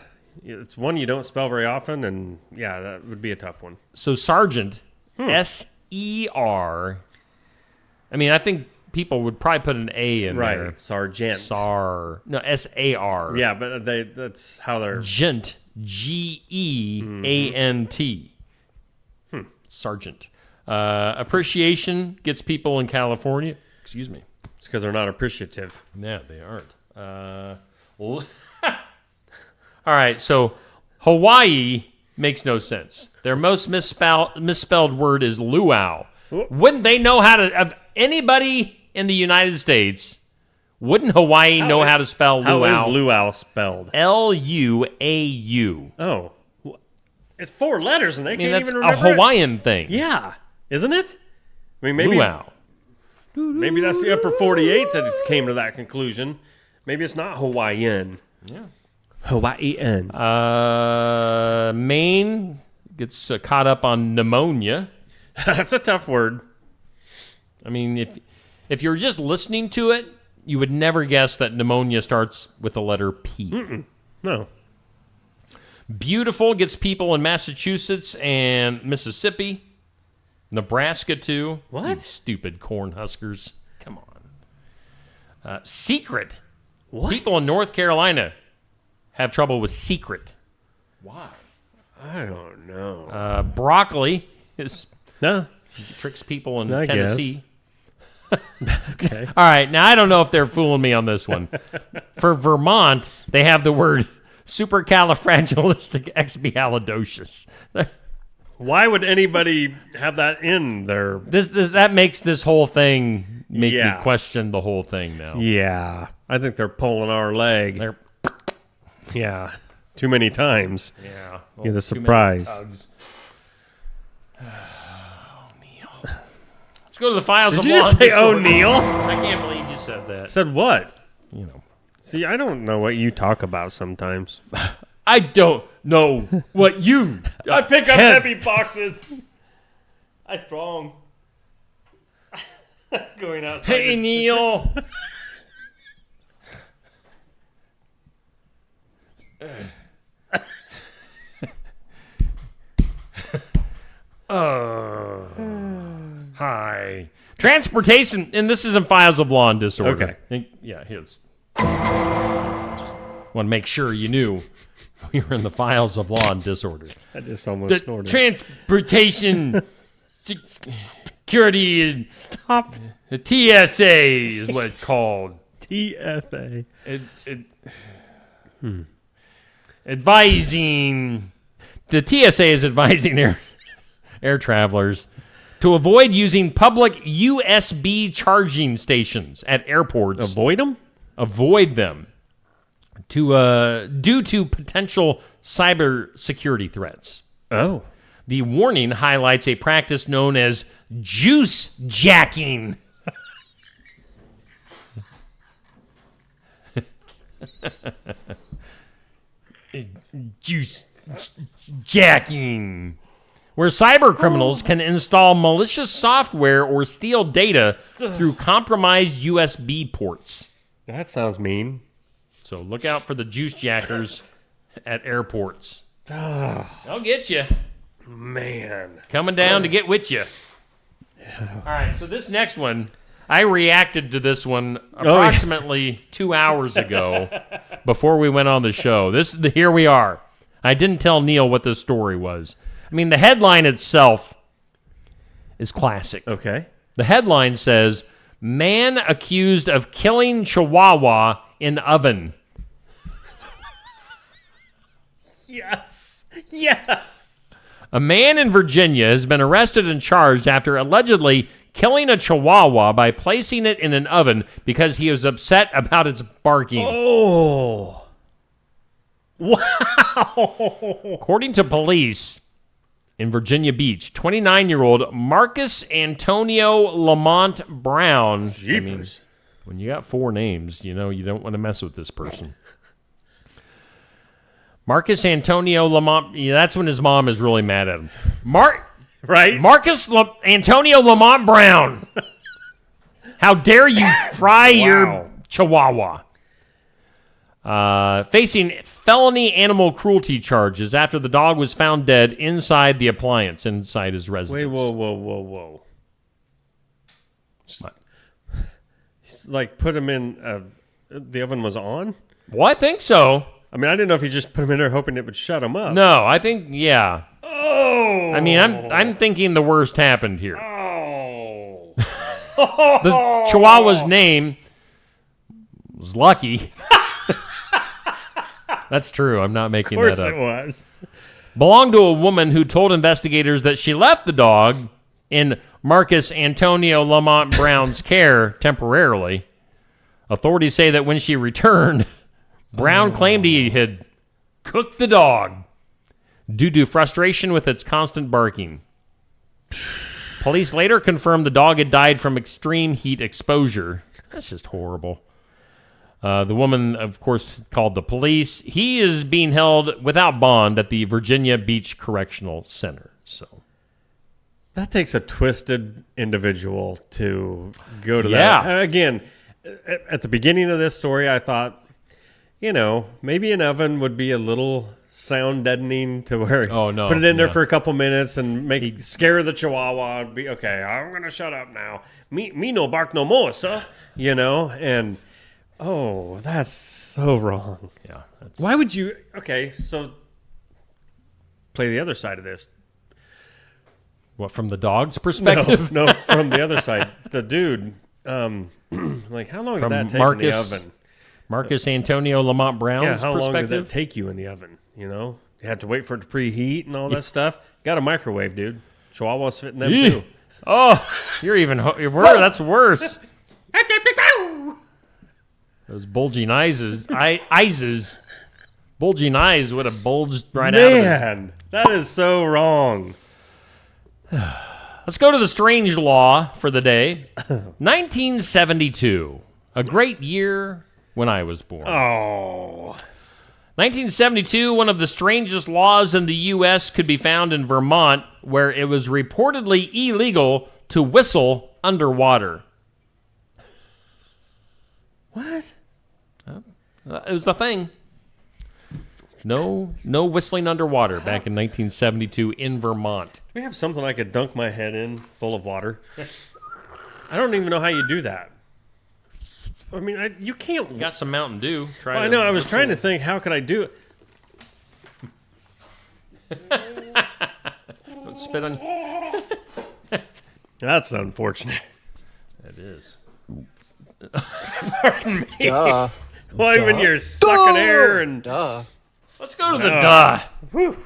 [SPEAKER 6] It's one you don't spell very often, and yeah, that would be a tough one.
[SPEAKER 8] So sergeant, S-E-R. I mean, I think people would probably put an A in there.
[SPEAKER 6] Right, sergeant.
[SPEAKER 8] No, S-A-R.
[SPEAKER 6] Yeah, but that's how they're...
[SPEAKER 8] Gent, G-E-A-N-T. Sergeant. Appreciation gets people in California. Excuse me.
[SPEAKER 6] It's because they're not appreciative.
[SPEAKER 8] Yeah, they aren't. All right, so Hawaii makes no sense. Their most misspelled word is luau. Wouldn't they know how to... Anybody in the United States, wouldn't Hawaii know how to spell luau?
[SPEAKER 6] How is luau spelled?
[SPEAKER 8] L-U-A-U.
[SPEAKER 6] Oh. It's 4 letters, and they can't even remember
[SPEAKER 8] a Hawaiian thing.
[SPEAKER 6] Yeah. Isn't it? I mean, maybe...
[SPEAKER 8] Luau.
[SPEAKER 6] Maybe that's the upper 48 that it came to that conclusion. Maybe it's not Hawaiian.
[SPEAKER 8] Yeah.
[SPEAKER 6] Hawaiian.
[SPEAKER 8] Maine gets caught up on pneumonia.
[SPEAKER 6] That's a tough word.
[SPEAKER 8] I mean, if you're just listening to it, you would never guess that pneumonia starts with the letter P.
[SPEAKER 6] No.
[SPEAKER 8] Beautiful gets people in Massachusetts and Mississippi. Nebraska, too.
[SPEAKER 6] What?
[SPEAKER 8] You stupid Cornhuskers. Come on. Secret.
[SPEAKER 6] What?
[SPEAKER 8] People in North Carolina have trouble with secret. Why?
[SPEAKER 6] I don't know.
[SPEAKER 8] Broccoli tricks people in
[SPEAKER 6] I
[SPEAKER 8] Tennessee.
[SPEAKER 6] Okay.
[SPEAKER 8] All right. Now, I don't know if they're fooling me on this one. For Vermont, they have the word supercalifragilisticexpialidocious.
[SPEAKER 6] Why would anybody have that in there?
[SPEAKER 8] That makes this whole thing make me question the whole thing now.
[SPEAKER 6] Yeah. I think they're pulling our leg. Yeah. Too many times.
[SPEAKER 8] Yeah.
[SPEAKER 6] Get a surprise.
[SPEAKER 8] O'Neill. Let's go to the files of
[SPEAKER 6] Did you
[SPEAKER 8] law
[SPEAKER 6] just say
[SPEAKER 8] disorder.
[SPEAKER 6] O'Neill?
[SPEAKER 8] I can't believe you said that.
[SPEAKER 6] Said what?
[SPEAKER 8] You know.
[SPEAKER 6] See, I don't know what you talk about sometimes.
[SPEAKER 8] I don't know what you...
[SPEAKER 6] I pick up heavy boxes. I'm strong. Going outside.
[SPEAKER 8] Hey, Neil. Hi. Transportation, and this isn't files of law and disorder.
[SPEAKER 6] Okay.
[SPEAKER 8] Yeah, his. Just want to make sure you knew we were in the files of law and disorder.
[SPEAKER 6] I just almost snorted.
[SPEAKER 8] Transportation security.
[SPEAKER 6] Stop.
[SPEAKER 8] The TSA is what it's called.
[SPEAKER 6] TSA.
[SPEAKER 8] Advising. The TSA is advising air travelers to avoid using public USB charging stations at airports.
[SPEAKER 6] Avoid them?
[SPEAKER 8] Avoid them. Due to potential cybersecurity threats.
[SPEAKER 6] Oh.
[SPEAKER 8] The warning highlights a practice known as juice jacking. juice jacking, where cyber criminals can install malicious software or steal data through compromised USB ports.
[SPEAKER 6] That sounds mean.
[SPEAKER 8] So look out for the juice jackers at airports. They'll get you.
[SPEAKER 6] Man.
[SPEAKER 8] Coming down to get with you. All right, so this next one, I reacted to this one approximately 2 hours ago before we went on the show. Here we are. I didn't tell Neil what this story was. I mean, the headline itself is classic.
[SPEAKER 6] Okay.
[SPEAKER 8] The headline says, "Man accused of killing Chihuahua in oven."
[SPEAKER 6] Yes. Yes.
[SPEAKER 8] A man in Virginia has been arrested and charged after allegedly killing a Chihuahua by placing it in an oven because he was upset about its barking.
[SPEAKER 6] Oh. Wow.
[SPEAKER 8] According to police in Virginia Beach, 29-year-old Marcus Antonio Lamont Brown.
[SPEAKER 6] Jeepers.
[SPEAKER 8] I mean, when you got 4 names, you don't want to mess with this person. Marcus Antonio Lamont. Yeah, that's when his mom is really mad at him.
[SPEAKER 6] Right?
[SPEAKER 8] Marcus Antonio Lamont Brown. How dare you fry your Chihuahua? Facing felony animal cruelty charges after the dog was found dead inside the appliance inside his residence.
[SPEAKER 6] Wait, whoa. He's like put him in, the oven was on?
[SPEAKER 8] Well, I think so.
[SPEAKER 6] I mean, I didn't know if he just put him in there hoping it would shut him up.
[SPEAKER 8] No, I think, yeah.
[SPEAKER 6] Oh!
[SPEAKER 8] I mean, I'm thinking the worst happened here.
[SPEAKER 6] Oh!
[SPEAKER 8] The Chihuahua's name was Lucky. That's true. I'm not making that up.
[SPEAKER 6] Of course it was.
[SPEAKER 8] Belonged to a woman who told investigators that she left the dog in Marcus Antonio Lamont Brown's care temporarily. Authorities say that when she returned, Brown claimed he had cooked the dog due to frustration with its constant barking. Police later confirmed the dog had died from extreme heat exposure. That's just horrible. The woman, of course, called the police. He is being held without bond at the Virginia Beach Correctional Center. So
[SPEAKER 6] that takes a twisted individual to go to that.
[SPEAKER 8] Yeah.
[SPEAKER 6] Again, at the beginning of this story, I thought, maybe an oven would be a little sound deadening to where put it in there for a couple minutes and scare the Chihuahua and be okay. I'm gonna shut up now. Me no bark no more, sir. And that's so wrong.
[SPEAKER 8] Yeah.
[SPEAKER 6] Why would you? Okay, so play the other side of this.
[SPEAKER 8] What, from the dog's perspective?
[SPEAKER 6] No, from the other side. The dude, like how long did that take in the oven?
[SPEAKER 8] Marcus Antonio Lamont Brown's
[SPEAKER 6] how long
[SPEAKER 8] perspective?
[SPEAKER 6] did that take you in the oven? You had to wait for it to preheat and all that stuff. Got a microwave, dude. Chihuahuas fit in them too.
[SPEAKER 8] Oh, you're worse. That's worse. Those bulging bulging eyes would have bulged right out of his.
[SPEAKER 6] Man, that is so wrong.
[SPEAKER 8] Let's go to the strange law for the day. 1972, a great year when I was born.
[SPEAKER 6] Oh.
[SPEAKER 8] 1972, one of the strangest laws in the U.S. could be found in Vermont, where it was reportedly illegal to whistle underwater.
[SPEAKER 6] What?
[SPEAKER 8] It was the thing. No whistling underwater back in 1972 in Vermont.
[SPEAKER 6] We have something I could dunk my head in full of water. I don't even know how you do that. I mean, you can't.
[SPEAKER 8] You got some Mountain Dew.
[SPEAKER 6] I know. I was trying to think, how could I do it?
[SPEAKER 8] Don't spit on.
[SPEAKER 6] That's unfortunate.
[SPEAKER 8] That is.
[SPEAKER 6] Pardon me.
[SPEAKER 22] Duh.
[SPEAKER 6] Why, when you're sucking air and
[SPEAKER 8] Let's go to the duh. Whew.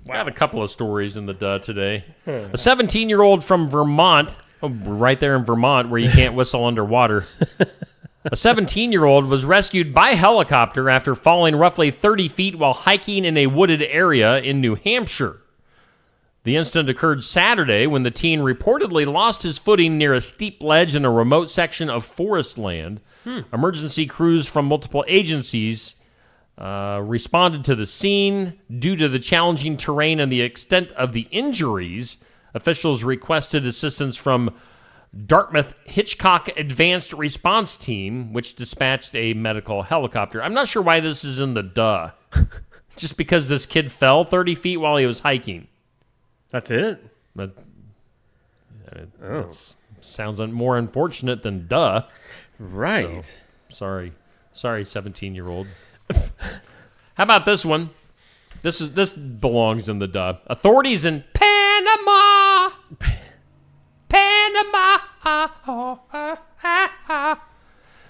[SPEAKER 8] Got a couple of stories in the duh today. A 17-year-old from Vermont, right there in Vermont where you can't whistle underwater. A 17-year-old was rescued by helicopter after falling roughly 30 feet while hiking in a wooded area in New Hampshire. The incident occurred Saturday when the teen reportedly lost his footing near a steep ledge in a remote section of forest land. Emergency crews from multiple agencies responded to the scene. Due to the challenging terrain and the extent of the injuries, officials requested assistance from Dartmouth Hitchcock Advanced Response Team, which dispatched a medical helicopter. I'm not sure why this is in the duh. Just because this kid fell 30 feet while he was hiking.
[SPEAKER 6] That's it?
[SPEAKER 8] But sounds more unfortunate than duh.
[SPEAKER 6] Right.
[SPEAKER 8] So, sorry, 17-year-old. How about this one? This belongs in the duh. Authorities in Panama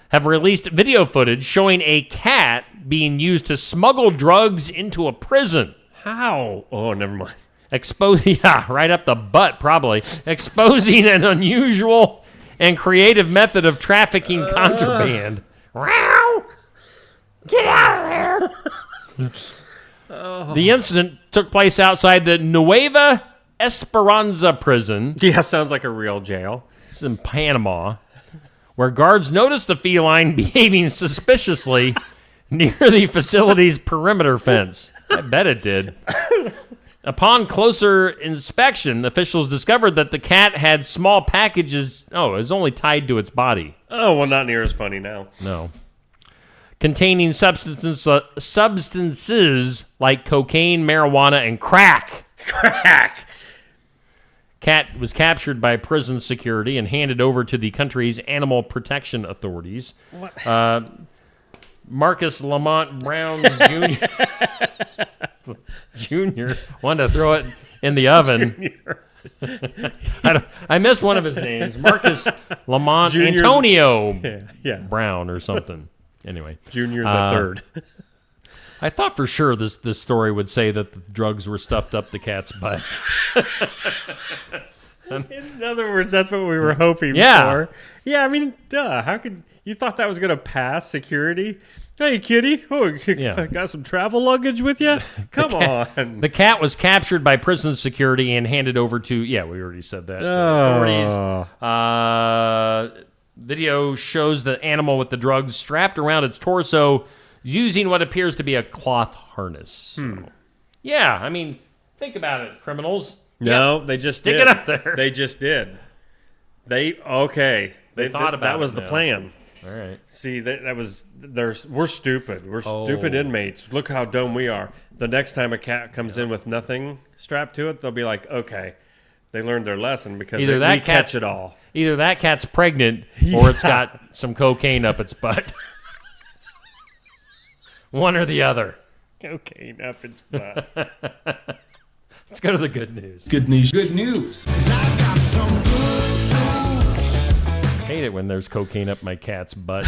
[SPEAKER 8] have released video footage showing a cat being used to smuggle drugs into a prison.
[SPEAKER 6] How? Oh, never mind.
[SPEAKER 8] Right up the butt, probably. Exposing an unusual and creative method of trafficking contraband. Wow! Get out of there! The incident took place outside the Nueva Esperanza prison.
[SPEAKER 6] Yeah, sounds like a real jail.
[SPEAKER 8] It's in Panama, where guards noticed the feline behaving suspiciously near the facility's perimeter fence. I bet it did. Upon closer inspection, officials discovered that the cat had small packages. Oh, it was only tied to its body.
[SPEAKER 6] Oh, well, not near as funny now.
[SPEAKER 8] No. Containing substances like cocaine, marijuana, and crack.
[SPEAKER 6] Crack!
[SPEAKER 8] Cat was captured by prison security and handed over to the country's animal protection authorities.
[SPEAKER 6] What?
[SPEAKER 8] Marcus Lamont Brown Jr. Jr. wanted to throw it in the oven. I missed one of his names. Marcus Lamont
[SPEAKER 6] Junior,
[SPEAKER 8] Antonio
[SPEAKER 6] yeah.
[SPEAKER 8] Brown or something. Anyway.
[SPEAKER 6] Junior the third.
[SPEAKER 8] I thought for sure this story would say that the drugs were stuffed up the cat's butt.
[SPEAKER 6] In other words, that's what we were hoping for. Yeah, I mean, duh. How could you thought that was going to pass security? Hey, kitty. Oh, got some travel luggage with you? Come on.
[SPEAKER 8] The cat was captured by prison security and handed over to, we already said that. Authorities. Video shows the animal with the drugs strapped around its torso using what appears to be a cloth harness. So, yeah, I mean, think about it, criminals.
[SPEAKER 6] No, they just
[SPEAKER 8] stick
[SPEAKER 6] did.
[SPEAKER 8] it up there.
[SPEAKER 6] They just did. They
[SPEAKER 8] thought about
[SPEAKER 6] that was
[SPEAKER 8] it
[SPEAKER 6] the plan.
[SPEAKER 8] All right.
[SPEAKER 6] See, we're stupid. We're stupid inmates. Look how dumb we are. The next time a cat comes in with nothing strapped to it, they'll be like, okay, they learned their lesson because we catch it all.
[SPEAKER 8] Either that cat's pregnant or it's got some cocaine up its butt. One or the other.
[SPEAKER 6] Cocaine up its butt.
[SPEAKER 8] Let's go to the good news.
[SPEAKER 9] Good news. Good news.
[SPEAKER 8] Hate it when there's cocaine up my cat's butt.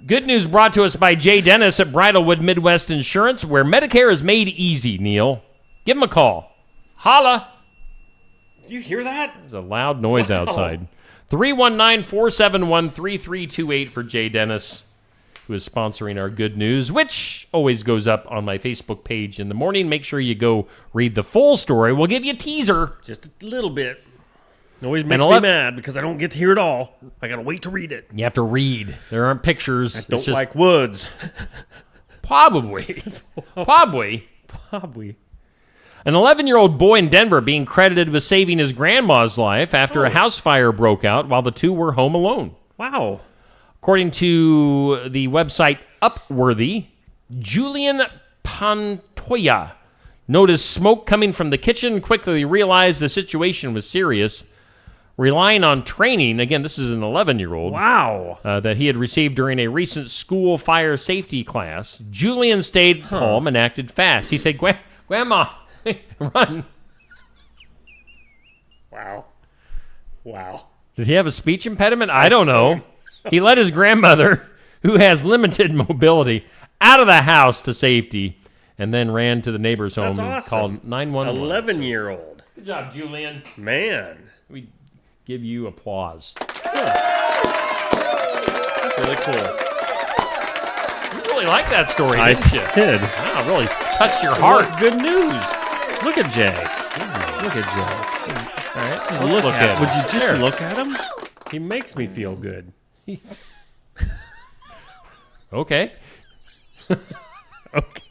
[SPEAKER 8] Good news brought to us by Jay Dennis at Bridalwood Midwest Insurance, where Medicare is made easy, Neil. Give him a call. Holla.
[SPEAKER 6] Did you hear that?
[SPEAKER 8] There's a loud noise outside. 319-471-3328 for Jay Dennis, who is sponsoring our good news, which always goes up on my Facebook page in the morning. Make sure you go read the full story. We'll give you a teaser.
[SPEAKER 6] Just a little bit. It always makes me mad because I don't get to hear it all. I got to wait to read it.
[SPEAKER 8] You have to read. There aren't pictures.
[SPEAKER 6] I don't like woods.
[SPEAKER 8] Probably. An 11-year-old boy in Denver being credited with saving his grandma's life after a house fire broke out while the two were home alone.
[SPEAKER 6] Wow.
[SPEAKER 8] According to the website Upworthy, Julian Pantoya noticed smoke coming from the kitchen, quickly realized the situation was serious. Relying on training, again, this is an 11-year-old.
[SPEAKER 6] Wow.
[SPEAKER 8] That he had received during a recent school fire safety class, Julian stayed calm and acted fast. He said, Grandma, run.
[SPEAKER 6] Wow.
[SPEAKER 8] Does he have a speech impediment? I don't know. He led his grandmother, who has limited mobility, out of the house to safety and then ran to the neighbor's home and called 911.
[SPEAKER 6] 11-year-old.
[SPEAKER 8] Good job, Julian.
[SPEAKER 6] Man.
[SPEAKER 8] We give you applause.
[SPEAKER 6] That's really cool.
[SPEAKER 8] You really like that story, didn't you?
[SPEAKER 6] I did.
[SPEAKER 8] Wow, it really touched your heart.
[SPEAKER 6] Good news. Look at Jay. Look at Jay.
[SPEAKER 8] All right.
[SPEAKER 6] Look at him. Would you just
[SPEAKER 8] There.
[SPEAKER 6] look at him? He makes me feel good.
[SPEAKER 8] Okay.
[SPEAKER 6] broke.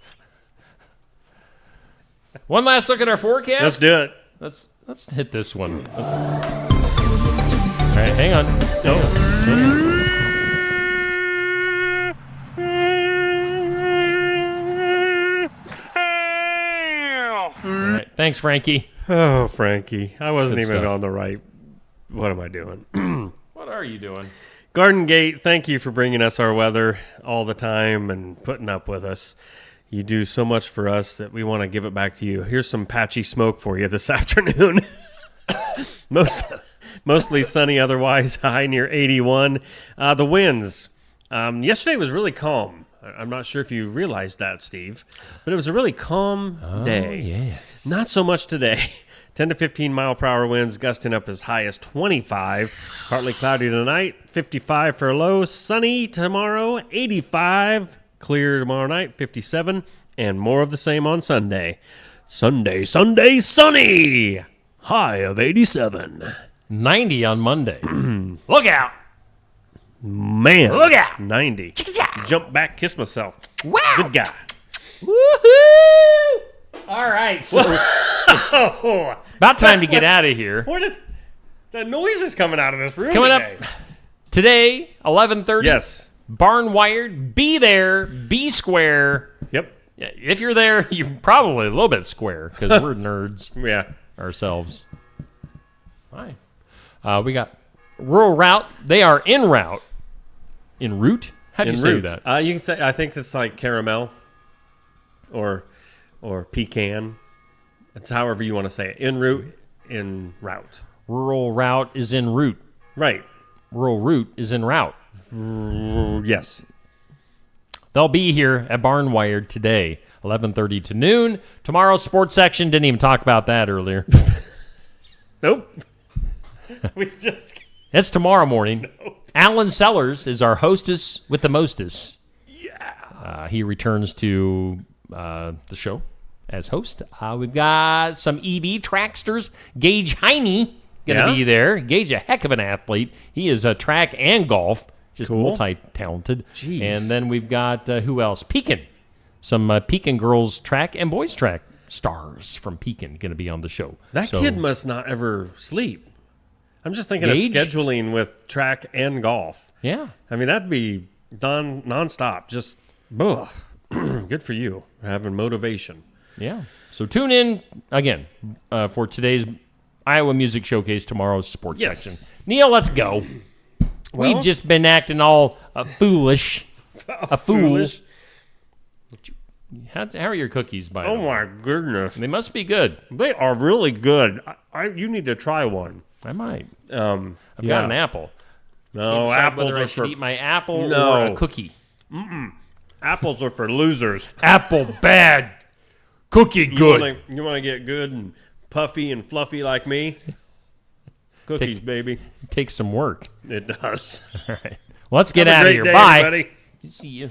[SPEAKER 8] One last look at our forecast.
[SPEAKER 6] Let's do it.
[SPEAKER 8] Let's hit this one. All right, hang on. No. All right, thanks, Frankie.
[SPEAKER 6] Oh, Frankie. I wasn't
[SPEAKER 8] Good
[SPEAKER 6] even
[SPEAKER 8] stuff.
[SPEAKER 6] on the right. What am I doing?
[SPEAKER 8] What are you doing?
[SPEAKER 6] Garden Gate, thank you for bringing us our weather all the time and putting up with us. You do so much for us that we want to give it back to you. Here's some patchy smoke for you this afternoon. Mostly sunny otherwise, high near 81. The winds. Yesterday was really calm. I'm not sure if you realized that, Steve, but it was a really calm day.
[SPEAKER 8] Yes.
[SPEAKER 6] Not so much today. 10 to 15 mile per hour winds gusting up as high as 25. Partly cloudy tonight, 55 for a low. Sunny tomorrow, 85. Clear tomorrow night, 57. And more of the same on Sunday. Sunday, sunny. High of 87.
[SPEAKER 8] 90 on Monday. Look out.
[SPEAKER 6] Man.
[SPEAKER 8] Look out.
[SPEAKER 6] 90. Jump back, kiss myself.
[SPEAKER 8] Wow.
[SPEAKER 6] Good guy.
[SPEAKER 8] Woohoo! All right. So it's about time to get out of here.
[SPEAKER 6] What is the noise is coming out of this room
[SPEAKER 8] Coming
[SPEAKER 6] today?
[SPEAKER 8] up today, 11:30.
[SPEAKER 6] Yes.
[SPEAKER 8] Barn Wired. Be there. Be square.
[SPEAKER 6] Yep.
[SPEAKER 8] If you're there, you're probably a little bit square because we're nerds.
[SPEAKER 6] Yeah.
[SPEAKER 8] Ourselves. Hi. We got Rural Route. They are en route. En route? How do you say that?
[SPEAKER 6] You can say. I think it's like caramel, or pecan. It's however you want to say it. En route, en route.
[SPEAKER 8] Rural Route is en route.
[SPEAKER 6] Right.
[SPEAKER 8] Rural Route is en route.
[SPEAKER 6] Yes.
[SPEAKER 8] They'll be here at Barn Wired today, 11:30 to noon. Tomorrow, sports section. Didn't even talk about that earlier.
[SPEAKER 6] Nope. We just.
[SPEAKER 8] It's tomorrow morning. Nope. Alan Sellers is our hostess with the mostess. Yeah. He returns to the show as host. We've got some EV tracksters. Gage Heine going to be there. Gage, a heck of an athlete. He is a track and golf. Just multi-talented.
[SPEAKER 6] Jeez.
[SPEAKER 8] And then we've got, who else? Pekin. Some Pekin girls track and boys track stars from Pekin going to be on the show.
[SPEAKER 6] That kid must not ever sleep. I'm just thinking
[SPEAKER 8] Gage?
[SPEAKER 6] of scheduling with track and golf.
[SPEAKER 8] Yeah.
[SPEAKER 6] I mean, that'd be nonstop. Just, ugh. Good for you. Having motivation.
[SPEAKER 8] Yeah. So tune in, again, for today's Iowa Music Showcase, tomorrow's sports section. Neil, let's go.
[SPEAKER 6] Well,
[SPEAKER 8] We've just been acting all foolish. A fool.
[SPEAKER 6] Foolish.
[SPEAKER 8] How are your cookies, by the way?
[SPEAKER 6] Oh, my goodness.
[SPEAKER 8] They must be good.
[SPEAKER 6] They are really good. You need to try one.
[SPEAKER 8] I might.
[SPEAKER 6] I've
[SPEAKER 8] I've got an apple.
[SPEAKER 6] No,
[SPEAKER 8] Can't decide
[SPEAKER 6] apples
[SPEAKER 8] whether
[SPEAKER 6] are
[SPEAKER 8] I should
[SPEAKER 6] for...
[SPEAKER 8] eat my apple
[SPEAKER 6] No.
[SPEAKER 8] or a cookie.
[SPEAKER 6] Apples are for losers.
[SPEAKER 8] Apple bad. Cookie good.
[SPEAKER 6] You want to get good and puffy and fluffy like me? Cookies, baby.
[SPEAKER 8] Takes some work.
[SPEAKER 6] It does.
[SPEAKER 8] All right. Well, let's get
[SPEAKER 6] Have a
[SPEAKER 8] out of
[SPEAKER 6] great
[SPEAKER 8] here.
[SPEAKER 6] day,
[SPEAKER 8] Bye.
[SPEAKER 6] everybody.
[SPEAKER 8] See you.